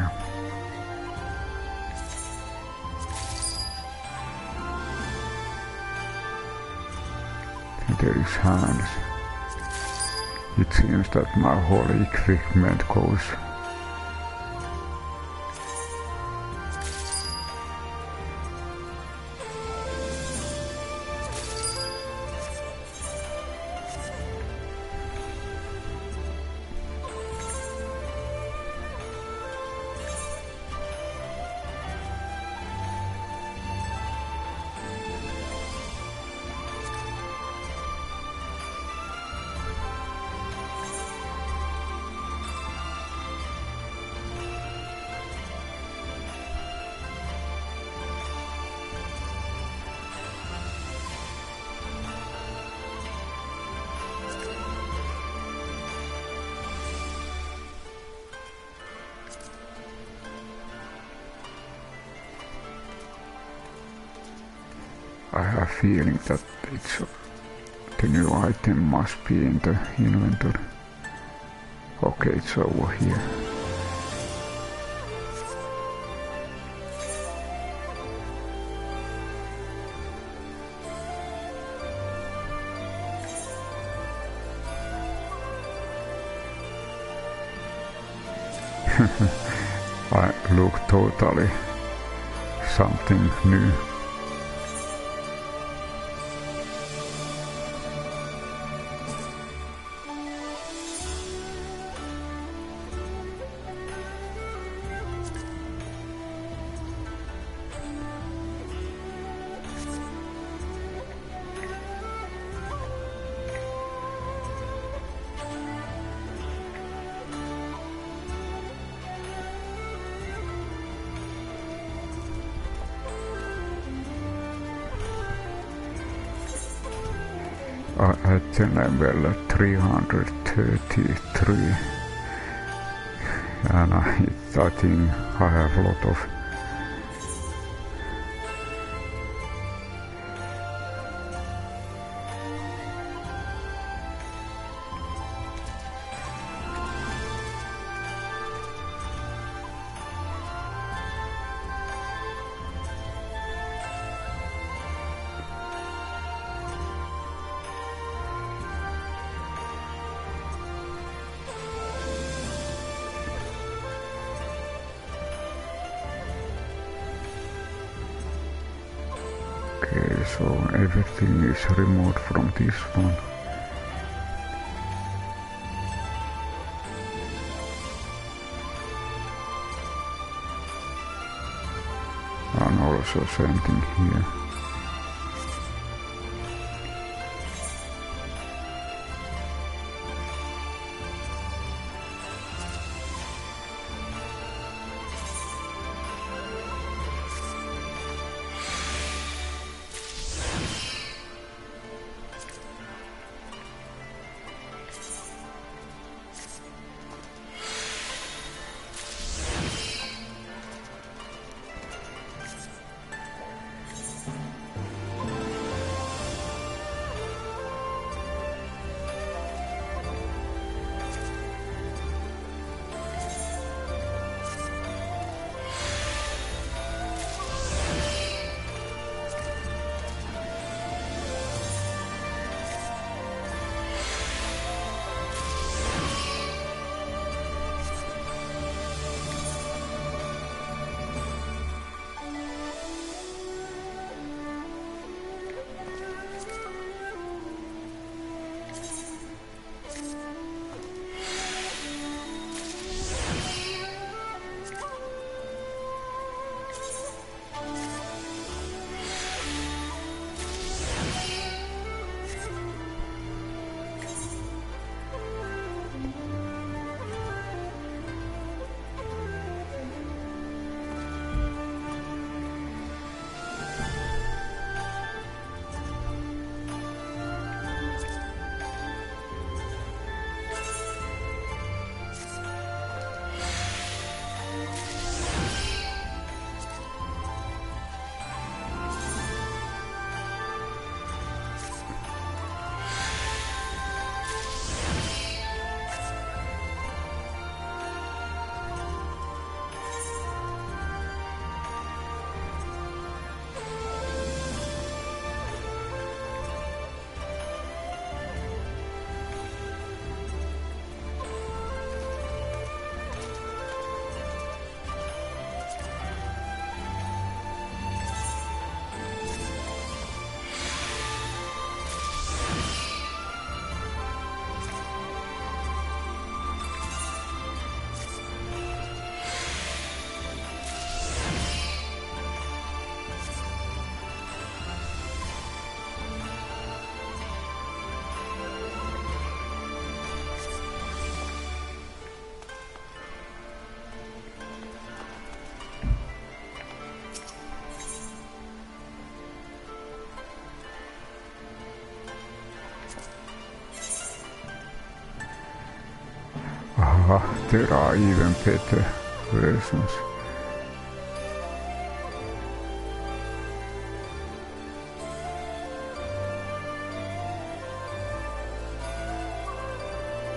S1: There is hands. It seems that my whole equipment goes. feeling that the new item must be in the inventory. Okay, it's over here. I look totally something new. At the level 333, and I think I have a lot of Okay, so everything is removed from this one. And also same thing here. There are even better versions.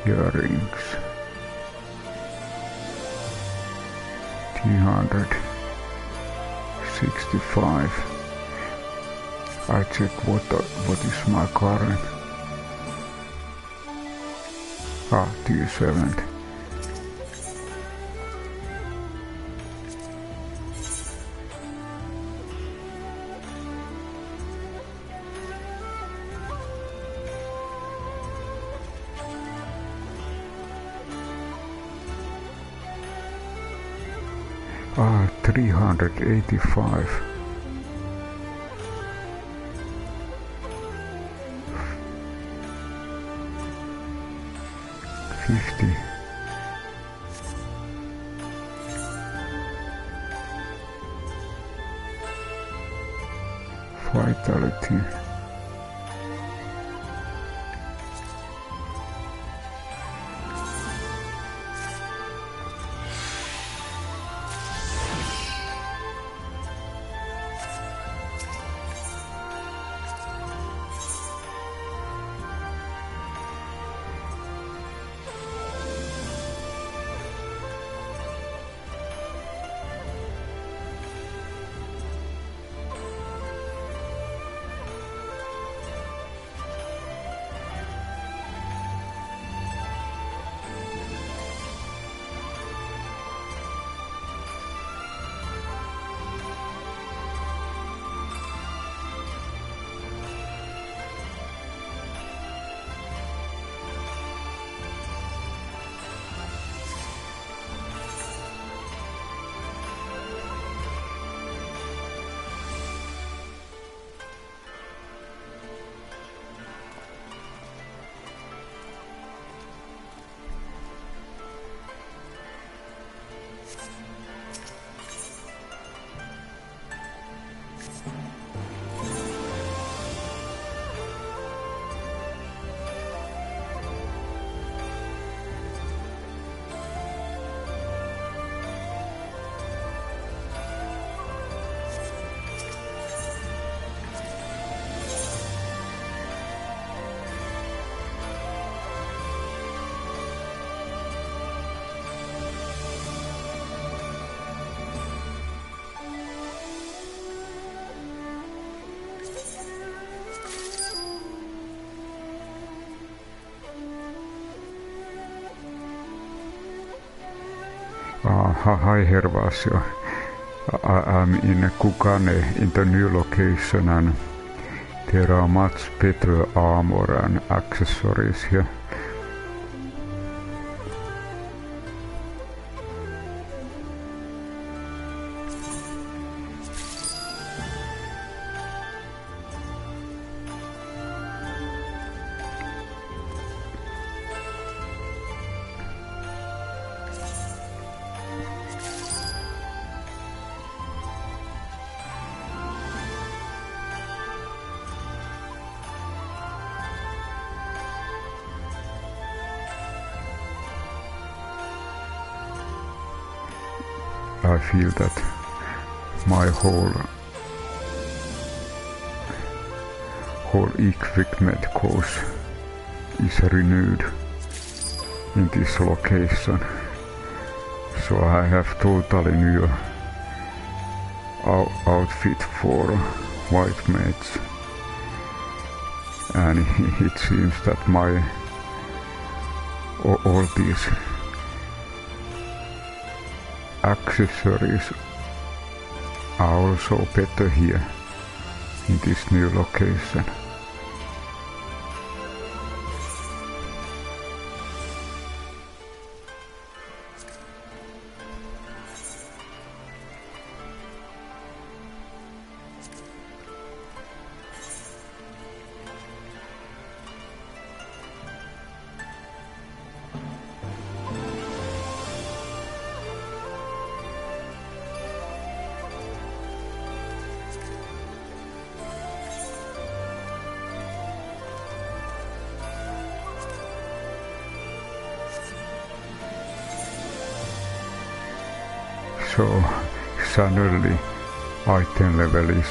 S1: Earrings. 365. I check what is my current. 270. Ah, 385. 50. Vitality. Hi Hervasio. I'm in Kugane in the new location and there are much better armor and accessories here. I feel that my whole equipment course is renewed in this location. So I have totally new outfit for white mage. And it seems that my all these accessories are also better here in this new location. So suddenly item level is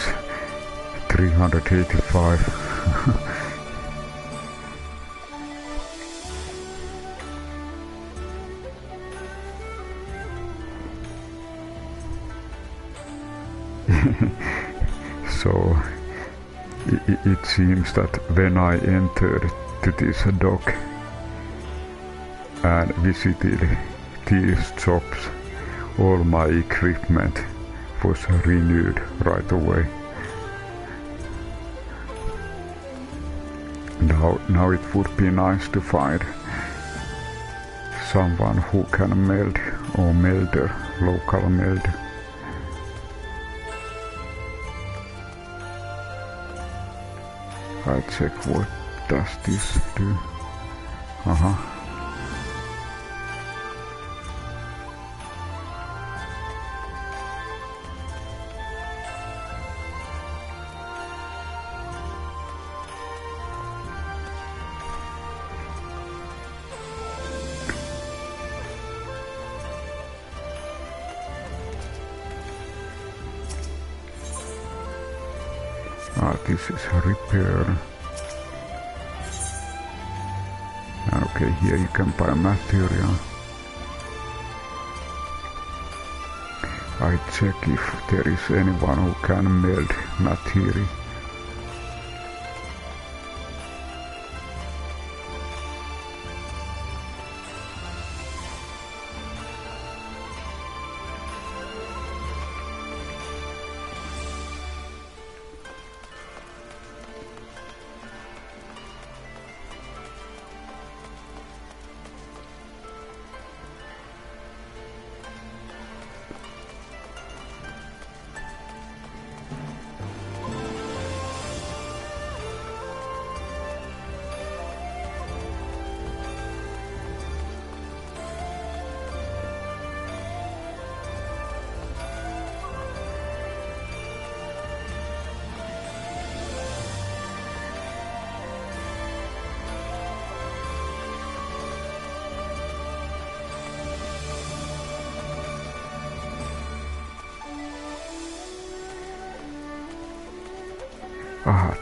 S1: 385. So it seems that when I entered to this dock and visited these shops, all my equipment was renewed right away. Now it would be nice to find someone who can meld or melder, local melder. I check what does this do. This is a repair. Okay, here you can buy material. I check if there is anyone who can meld material.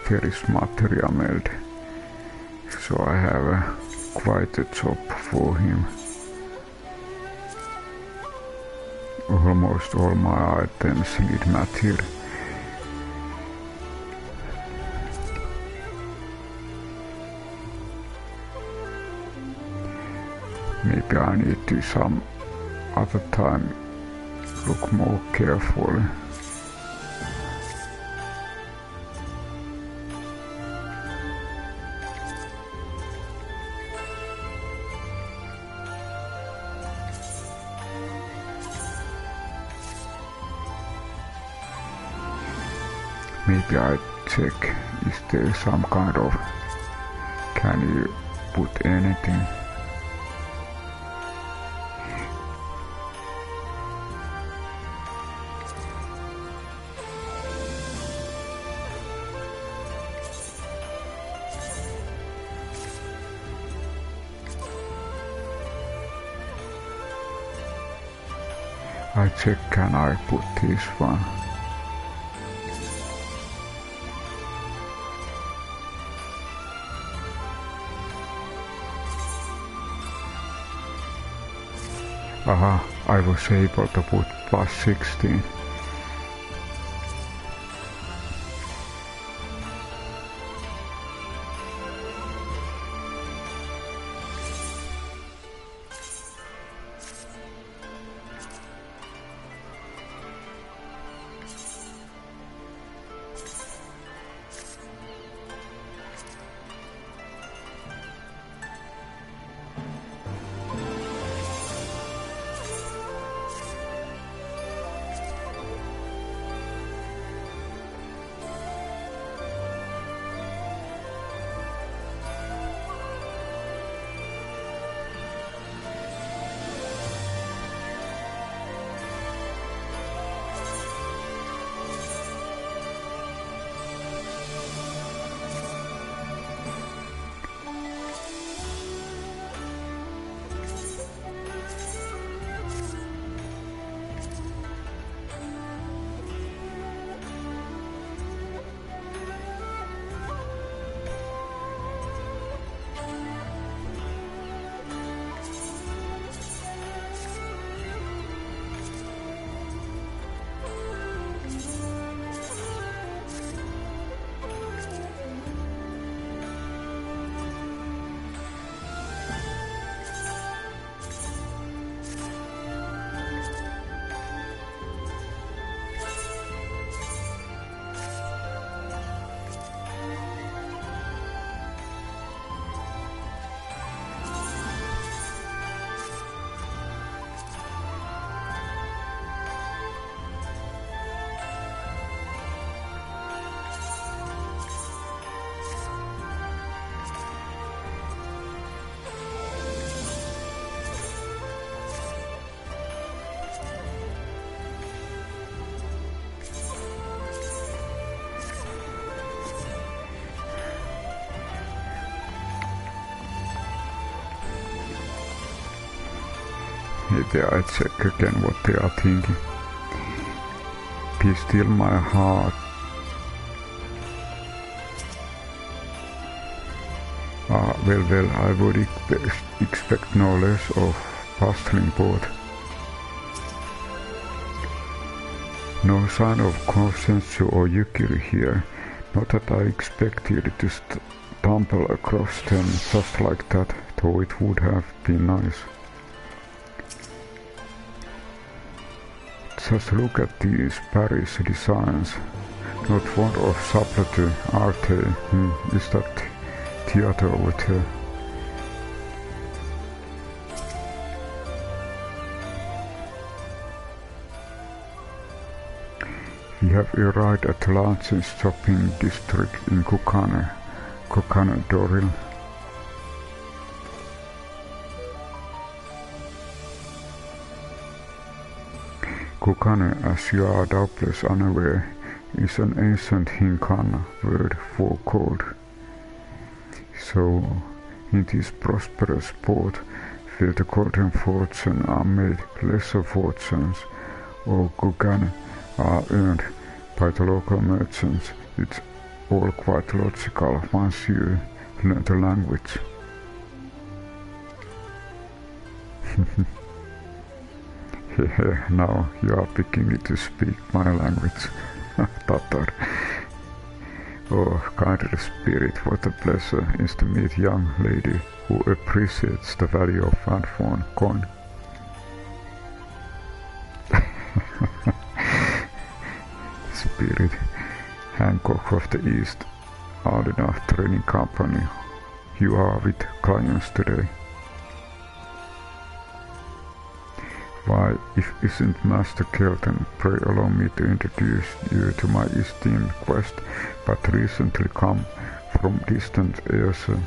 S1: There is material meld, so I have quite a job for him. Almost all my items need material. Maybe I need to some other time look more carefully. Maybe I check is there some kind of, can you put anything? I check, can I put this one? Aha, I was able to put +16. there I check again what they are thinking. Be still my heart. Well, I would expect no less of bustling boat. No sign of Konsensu or Yukiri here. Not that I expected to stumble across them just like that, though it would have been nice. Just look at these Paris designs. Not fond of subtlety, are they? Is that theater over there? We have arrived at the largest shopping district in Kugane Doril. Kugane, as you are doubtless unaware, is an ancient Hinkana word for gold. So, in this prosperous port, where the golden fortune are made lesser fortunes, or Kugane are earned by the local merchants, it's all quite logical once you learn the language. Now you are beginning to speak my language, Tatar. Oh, kindly spirit, what a pleasure is to meet a young lady who appreciates the value of handphone coin. Spirit, Hancock of the East, Ul'dah Trading Company. You are with clients today. Why, if isn't Master Kelton, pray allow me to introduce you to my esteemed guest, but recently come from distant Ayrshire.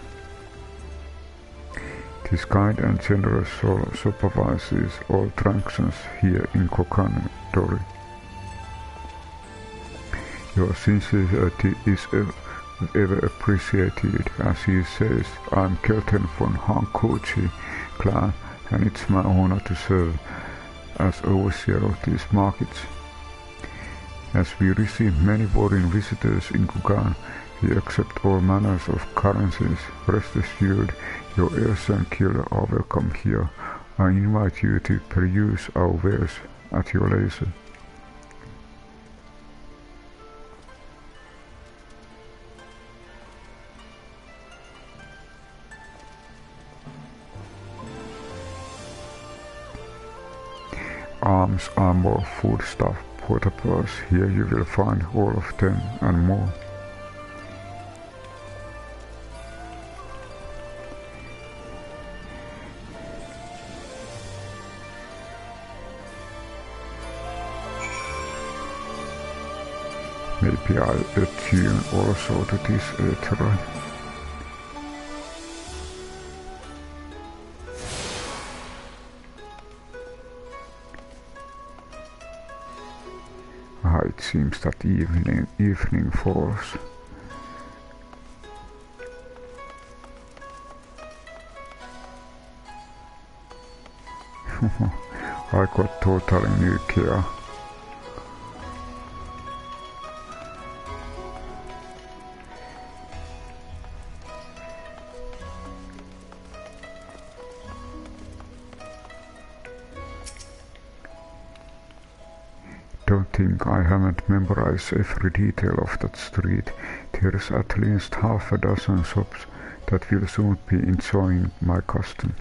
S1: This kind and generous soul supervises all transactions here in Kugane Dori. Your sincerity is ever appreciated. As he says, I'm Kelton von Hankochi clan, and it's my honor to serve as overseer of these markets. As we receive many foreign visitors in Kugane, we accept all manners of currencies. Rest assured, your heirs and kin are welcome here. I invite you to peruse our wares at your leisure. Arms, armor, foodstuff, portables, here you will find all of them and more. Maybe I'll attune also to this terrain. It seems that evening falls. I got totally new gear. Don't think I haven't memorized every detail of that street. There's at least half a dozen shops that will soon be enjoying my custom.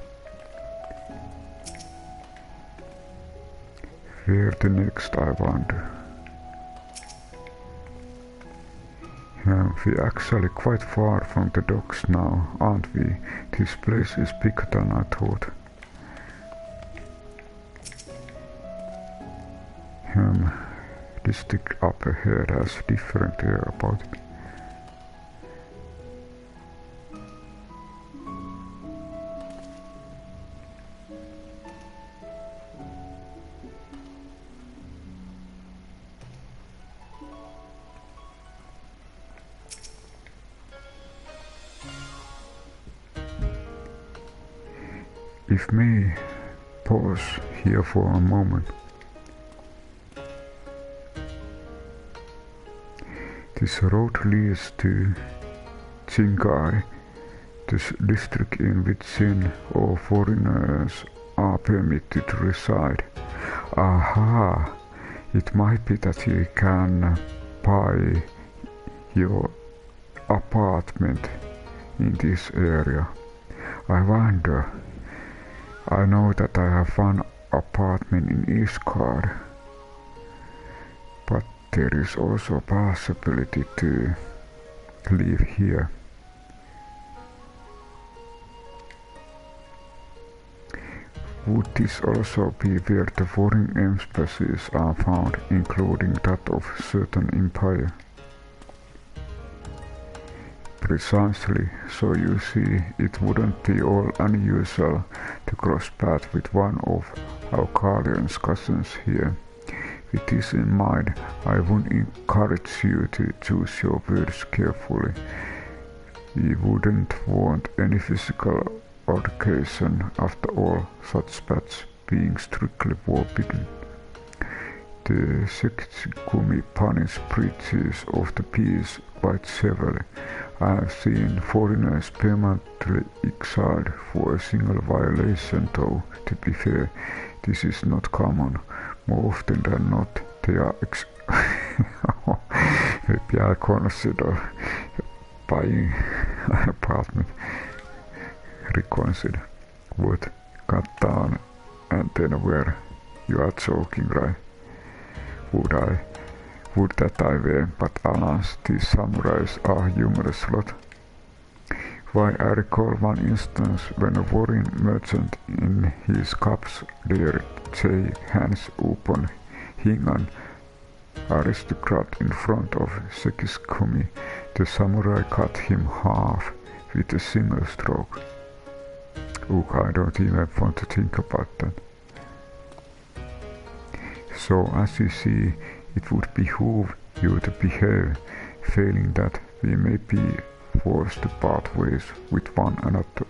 S1: Where the next, I wonder? We're actually quite far from the docks now, aren't we? This place is bigger than I thought. This stick up ahead has different air about it. If pause here for a moment. This road leads to Kugane, the district in which Sin or foreigners are permitted to reside. Aha! It might be that you can buy your apartment in this area. I wonder. I know that I have one apartment in XIV, but there is also a possibility to live here. Would this also be where the foreign embassies are found, including that of certain empire? Precisely, so you see, it wouldn't be all unusual to cross paths with one of our Kalian's cousins here. With this in mind, I would encourage you to choose your words carefully. We wouldn't want any physical altercation, after all, such paths being strictly forbidden. The XIV punish breaches of the peace quite severely. I have seen foreigners permanently exiled for a single violation, though, to be fair, this is not common. More often than not, they are maybe I consider buying an apartment. Reconsider. Would cut down and then where? You are joking, right? Would that I were, but alas, these samurais are humorous lot. Why, I recall one instance when a foreign merchant in his cups dared shake hands upon Hingan aristocrat in front of XIV. The samurai cut him half with a single stroke. I don't even want to think about that. So, as you see, it would behoove you to behave, failing that we may be forced to part ways with one another,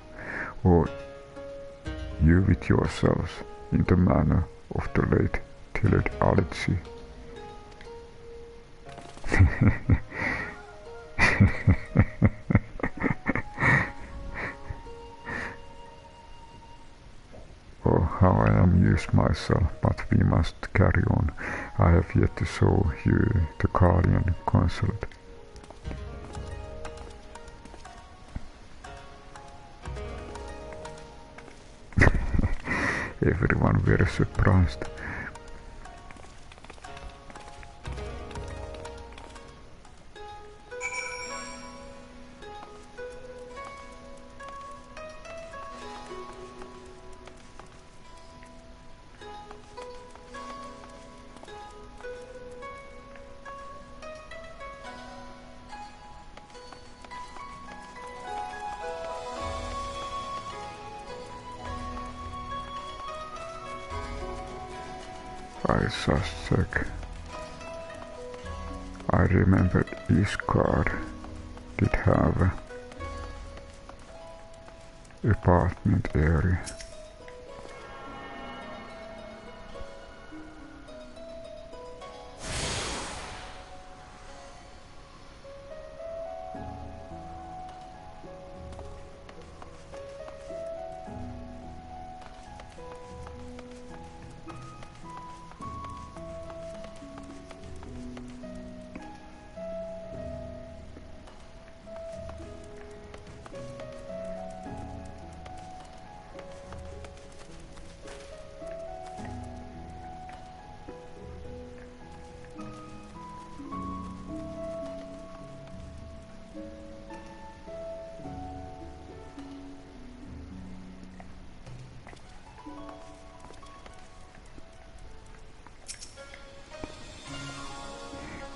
S1: or you with yourselves, in the manner of the late Tilled Alici. Oh, how I amuse myself, but we must carry on. I have yet to show you the Kalian consulate. Everyone very surprised. I just check. I remembered XIV did have an apartment area.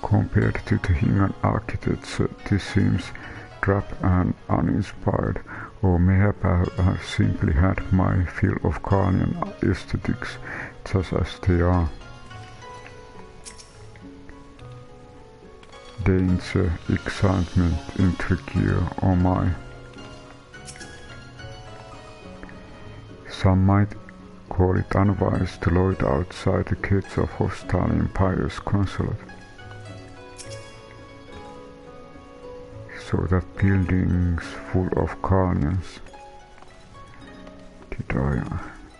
S1: Compared to the Hingan architecture, this seems drab and uninspired, or mayhap I have simply had my fill of Kalian aesthetics, just as they are. Danger, excitement, intrigue, oh my. Some might call it unwise to loiter outside the gates of hostile Empire's consulate. So that building's full of Guardians. Did I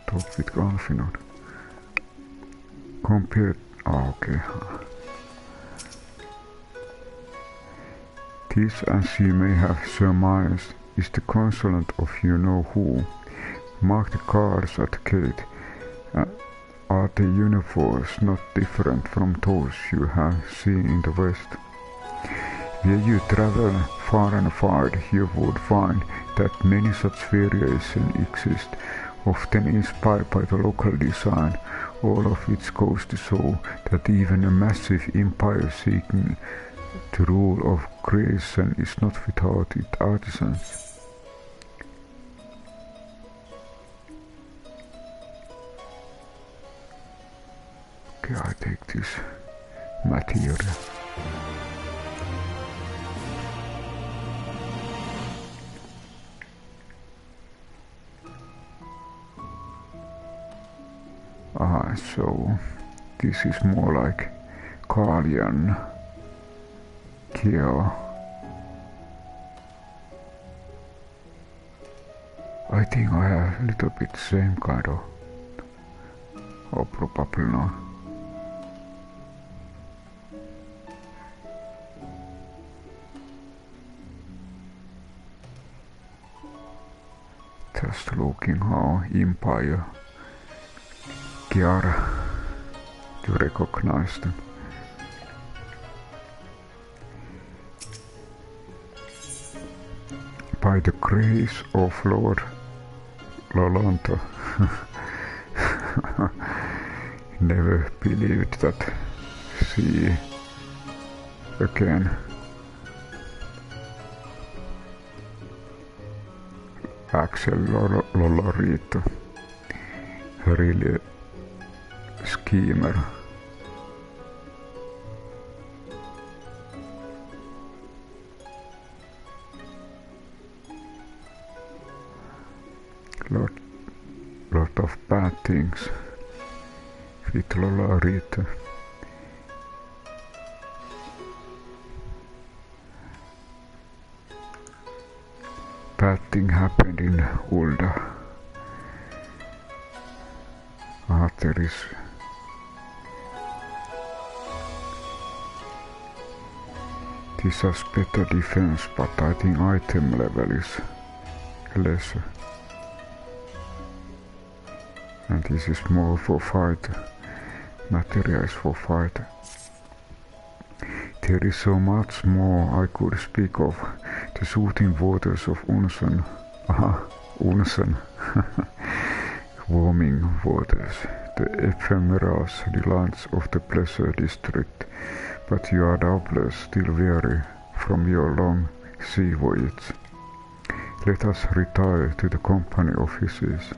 S1: talk with Galfinod? Compared... okay. This, as you may have surmised, is the consulate of you-know-who. Mark the guards at the gate. Are the uniforms not different from those you have seen in the West? Where you travel far and wide, you would find that many such variations exist, often inspired by the local design, all of which goes to show that even a massive empire seeking the rule of creation is not without its artisans. Okay, I take this material. So this is more like Guardian gear. I think I have a little bit same kind of, or probably not. Just looking how Empire gear to recognize them. By the grace of Lord Lolorito. Never believed that. See again. Lolorito. Really schemer. Lot of bad things with Lolorito. Bad thing happened in Ul'dah. There is this has better defense, but I think item level is lesser. And this is more for fight. Materials for fight. There is so much more I could speak of. The shooting waters of Unsen. Unsen. Warming waters. The ephemeral delights of the pleasure district. But you are doubtless still weary from your long sea voyage. Let us retire to the company offices.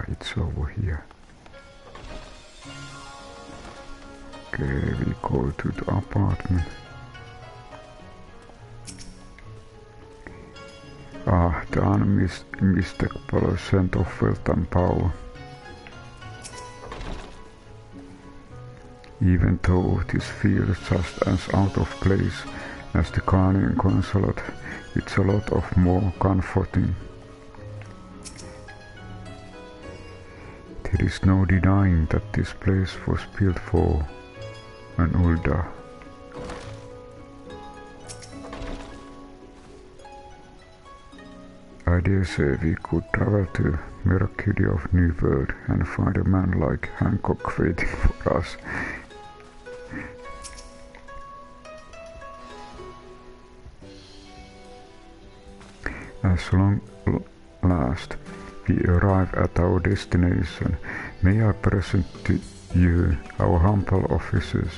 S1: It's over here. Okay, we go to the apartment. The unmistakable scent of wealth and power. Even though this feels just as out of place as the Guardian consulate, it's a lot of more comforting. There is no denying that this place was built for an Ul'dah. I dare say we could travel to Mercury of New World and find a man like Hancock waiting for us. As long last we arrive at our destination, may I present to you our humble officers.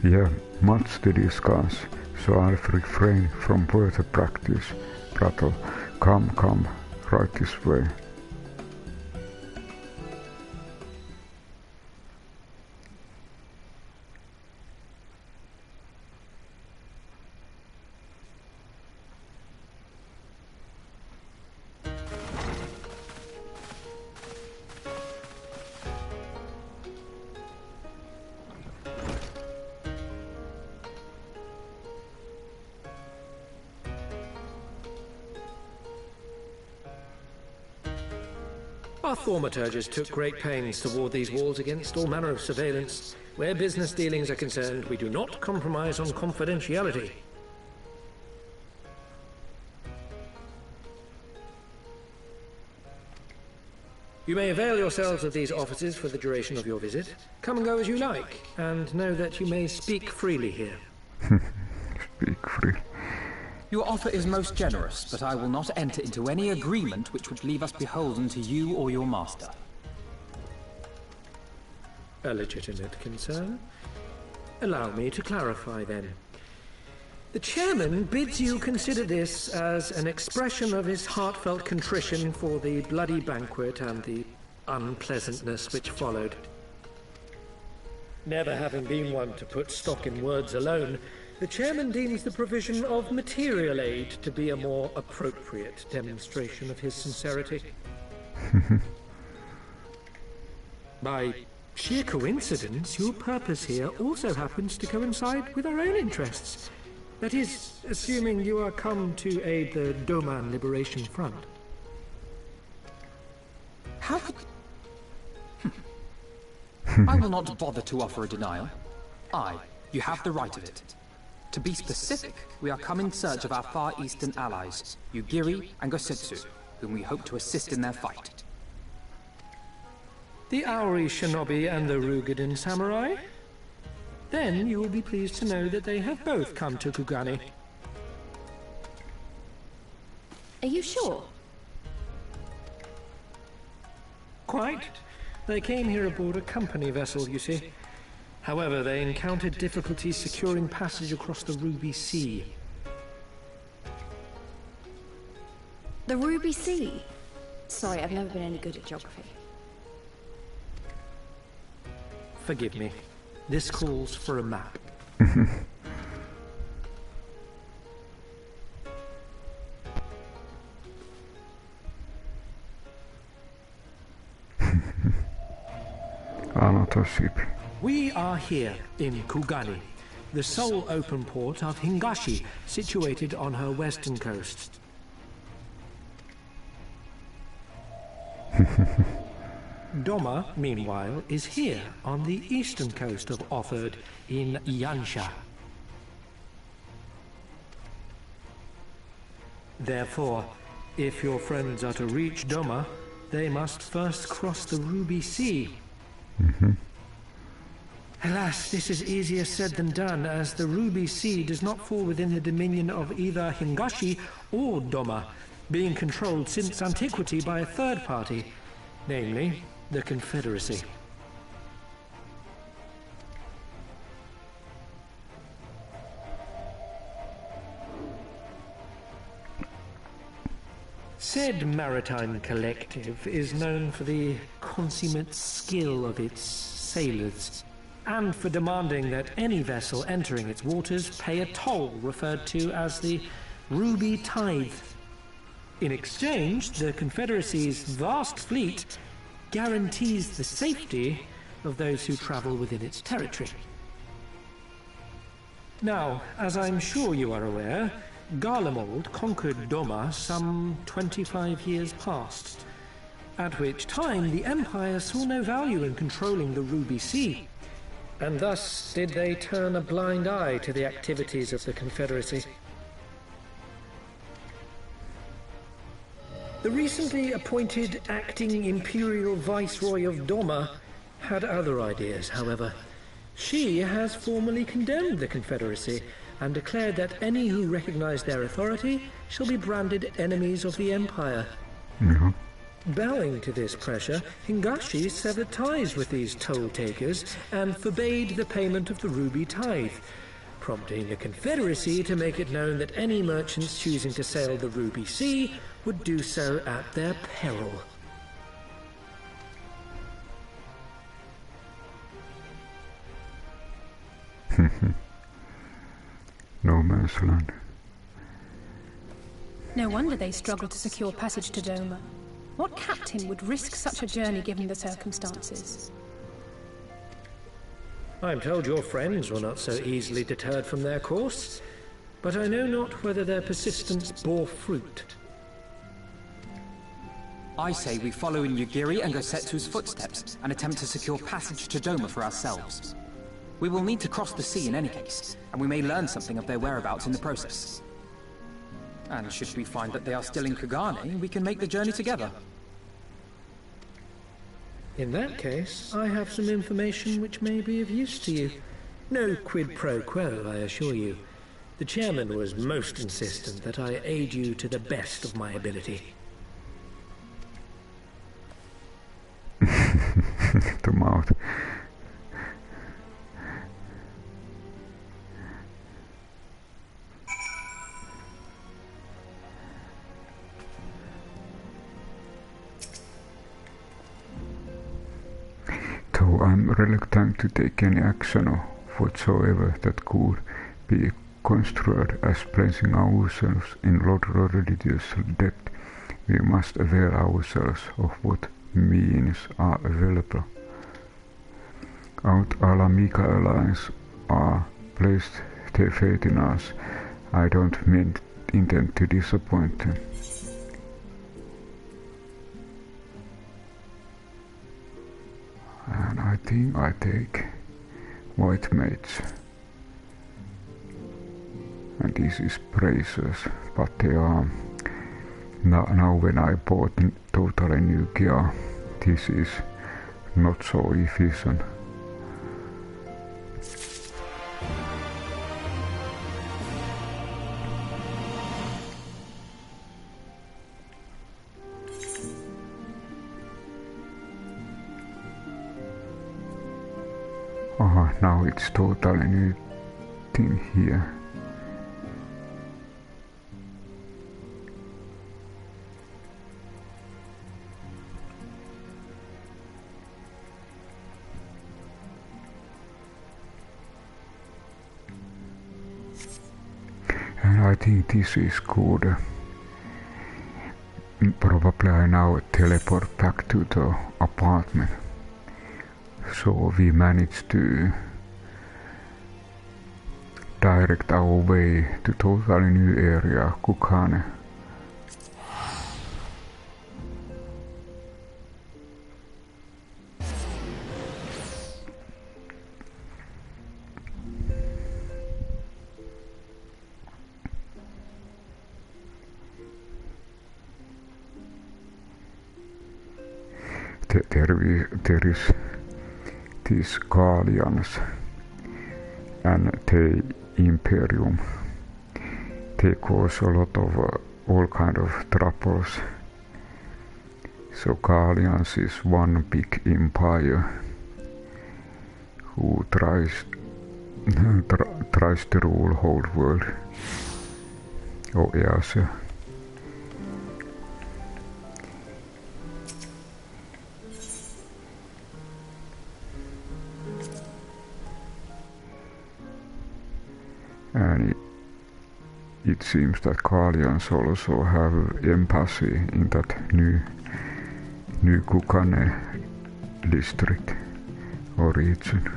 S1: Yeah, much to discuss, so I'll refrain from further practice. Prattle, come, right this way.
S8: Our thaumaturges took great pains to ward these walls against all manner of surveillance. Where business dealings are concerned, we do not compromise on confidentiality. You may avail yourselves of these offices for the duration of your visit. Come and go as you like, and know that you may speak freely here.
S1: Speak free.
S3: Your offer is most generous, but I will not enter into any agreement which would leave us beholden to you or your master.
S8: A legitimate concern. Allow me to clarify then. The chairman bids you consider this as an expression of his heartfelt contrition for the bloody banquet and the unpleasantness which followed. Never having been one to put stock in words alone, the chairman deems the provision of material aid to be a more appropriate demonstration of his sincerity. By sheer coincidence, your purpose here also happens to coincide with our own interests. That is, assuming you are come to aid the Doman Liberation Front.
S3: How could... I will not bother to offer a denial. You have the right of it. To be specific, we are come in search of our Far Eastern allies, Yugiri and Gosetsu, whom we hope to assist in their fight.
S8: The Auri Shinobi and the Rugadan Samurai? Then you will be pleased to know that they have both come to Kugane.
S5: Are you sure?
S8: Quite. They came here aboard a company vessel, you see. However, they encountered difficulties securing passage across the Ruby Sea.
S5: The Ruby Sea? Sorry, I've never been any good at geography.
S8: Forgive me. This calls for a map.
S1: Another ship.
S8: We are here in Kugane, the sole open port of Hingashi, situated on her western coast. Doma, meanwhile, is here on the eastern coast of Otherd in Yansha. Therefore, if your friends are to reach Doma, they must first cross the Ruby Sea. Alas, this is easier said than done, as the Ruby Sea does not fall within the dominion of either Hingashi or Doma, being controlled since antiquity by a third party, namely the Confederacy. Said maritime collective is known for the consummate skill of its sailors, and for demanding that any vessel entering its waters pay a toll referred to as the Ruby Tithe. In exchange, the Confederacy's vast fleet guarantees the safety of those who travel within its territory. Now, as I'm sure you are aware, Garlemald conquered Doma some 25 years past, at which time the Empire saw no value in controlling the Ruby Sea, and thus did they turn a blind eye to the activities of the Confederacy. The recently appointed acting Imperial Viceroy of Doma had other ideas, however. She has formally condemned the Confederacy and declared that any who recognize their authority shall be branded enemies of the Empire. Bowing to this pressure, Hingashi severed ties with these toll-takers and forbade the payment of the ruby tithe, prompting the Confederacy to make it known that any merchants choosing to sail the Ruby Sea would do so at their peril.
S1: No man's land.
S10: No wonder they struggled to secure passage to Doma. What captain would risk such a journey given the circumstances?
S8: I'm told your friends were not so easily deterred from their course, but I know not whether their persistence bore fruit.
S3: I say we follow in Yugiri and Gosetsu's footsteps and attempt to secure passage to Doma for ourselves. We will need to cross the sea in any case, and we may learn something of their whereabouts in the process. And should we find that they are still in Kugane, we can make the journey together.
S8: In that case, I have some information which may be of use to you. No quid pro quo, I assure you. The chairman was most insistent that I aid you to the best of my ability.
S1: The mouth. Though I'm reluctant to take any action or whatsoever that could be construed as placing ourselves in Lolorito's debt, we must avail ourselves of what means are available. Ul'dah Alliance are placed their faith in us. I don't intend to disappoint them. And I think I take white mates. And this is precious, but they are now when I bought totally new gear, this is not so efficient. Now it's totally new thing here. And I think this is good. Probably I now teleport back to the apartment. So we managed to direct our way to totally new area, Kugane. There is these Guardians and the Imperium. They cause a lot of all kind of troubles. So Guardians is one big empire who tries to rule whole world. Oh yes. And it seems that Guardians also have embassy in that new Kugane district or region.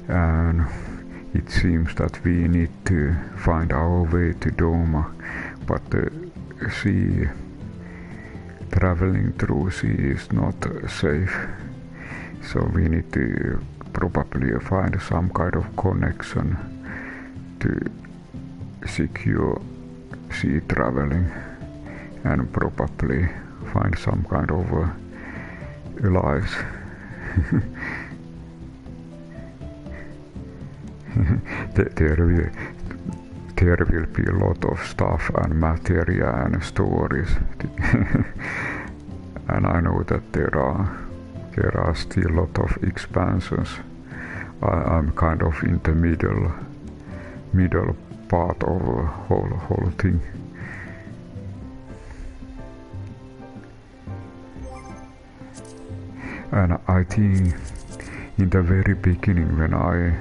S1: And it seems that we need to find our way to Doma, but the sea, traveling through sea is not safe. So we need to probably find some kind of connection to secure sea traveling and probably find some kind of allies. there will be a lot of stuff and material and stories. And I know that there are still a lot of expansions. I'm kind of in the middle part of the whole thing. And I think in the very beginning, when I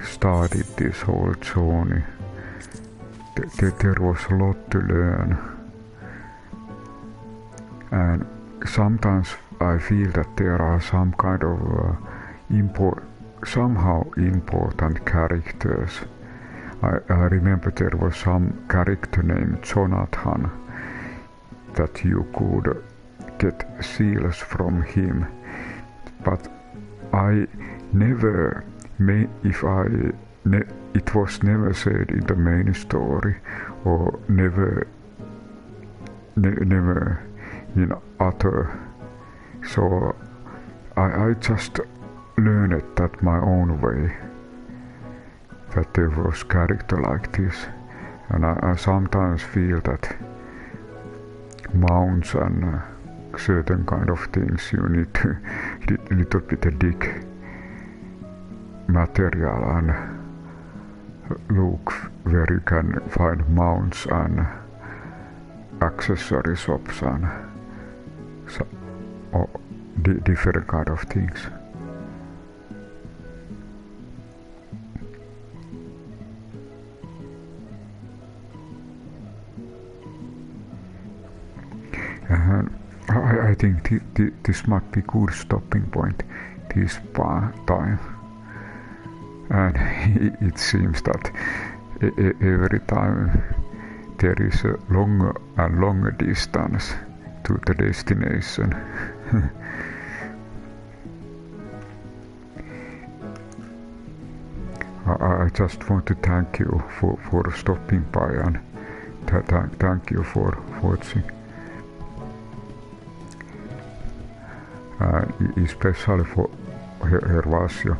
S1: started this whole journey, there was a lot to learn. And sometimes I feel that there are some kind of somehow important characters. I remember there was some character named Jonathan that you could get seals from him, but I never it was never said in the main story, or never in other. So I just learned that my own way, that there was character like this. And I sometimes feel that mounts and certain kind of things you need to little bit dig material and look where you can find mounts and accessory shops and different kind of things. And I think this might be good stopping point this time. And it seems that every time there is a longer and longer distance to the destination. I just want to thank you for stopping by, and thank you for watching. Especially for Hervasio.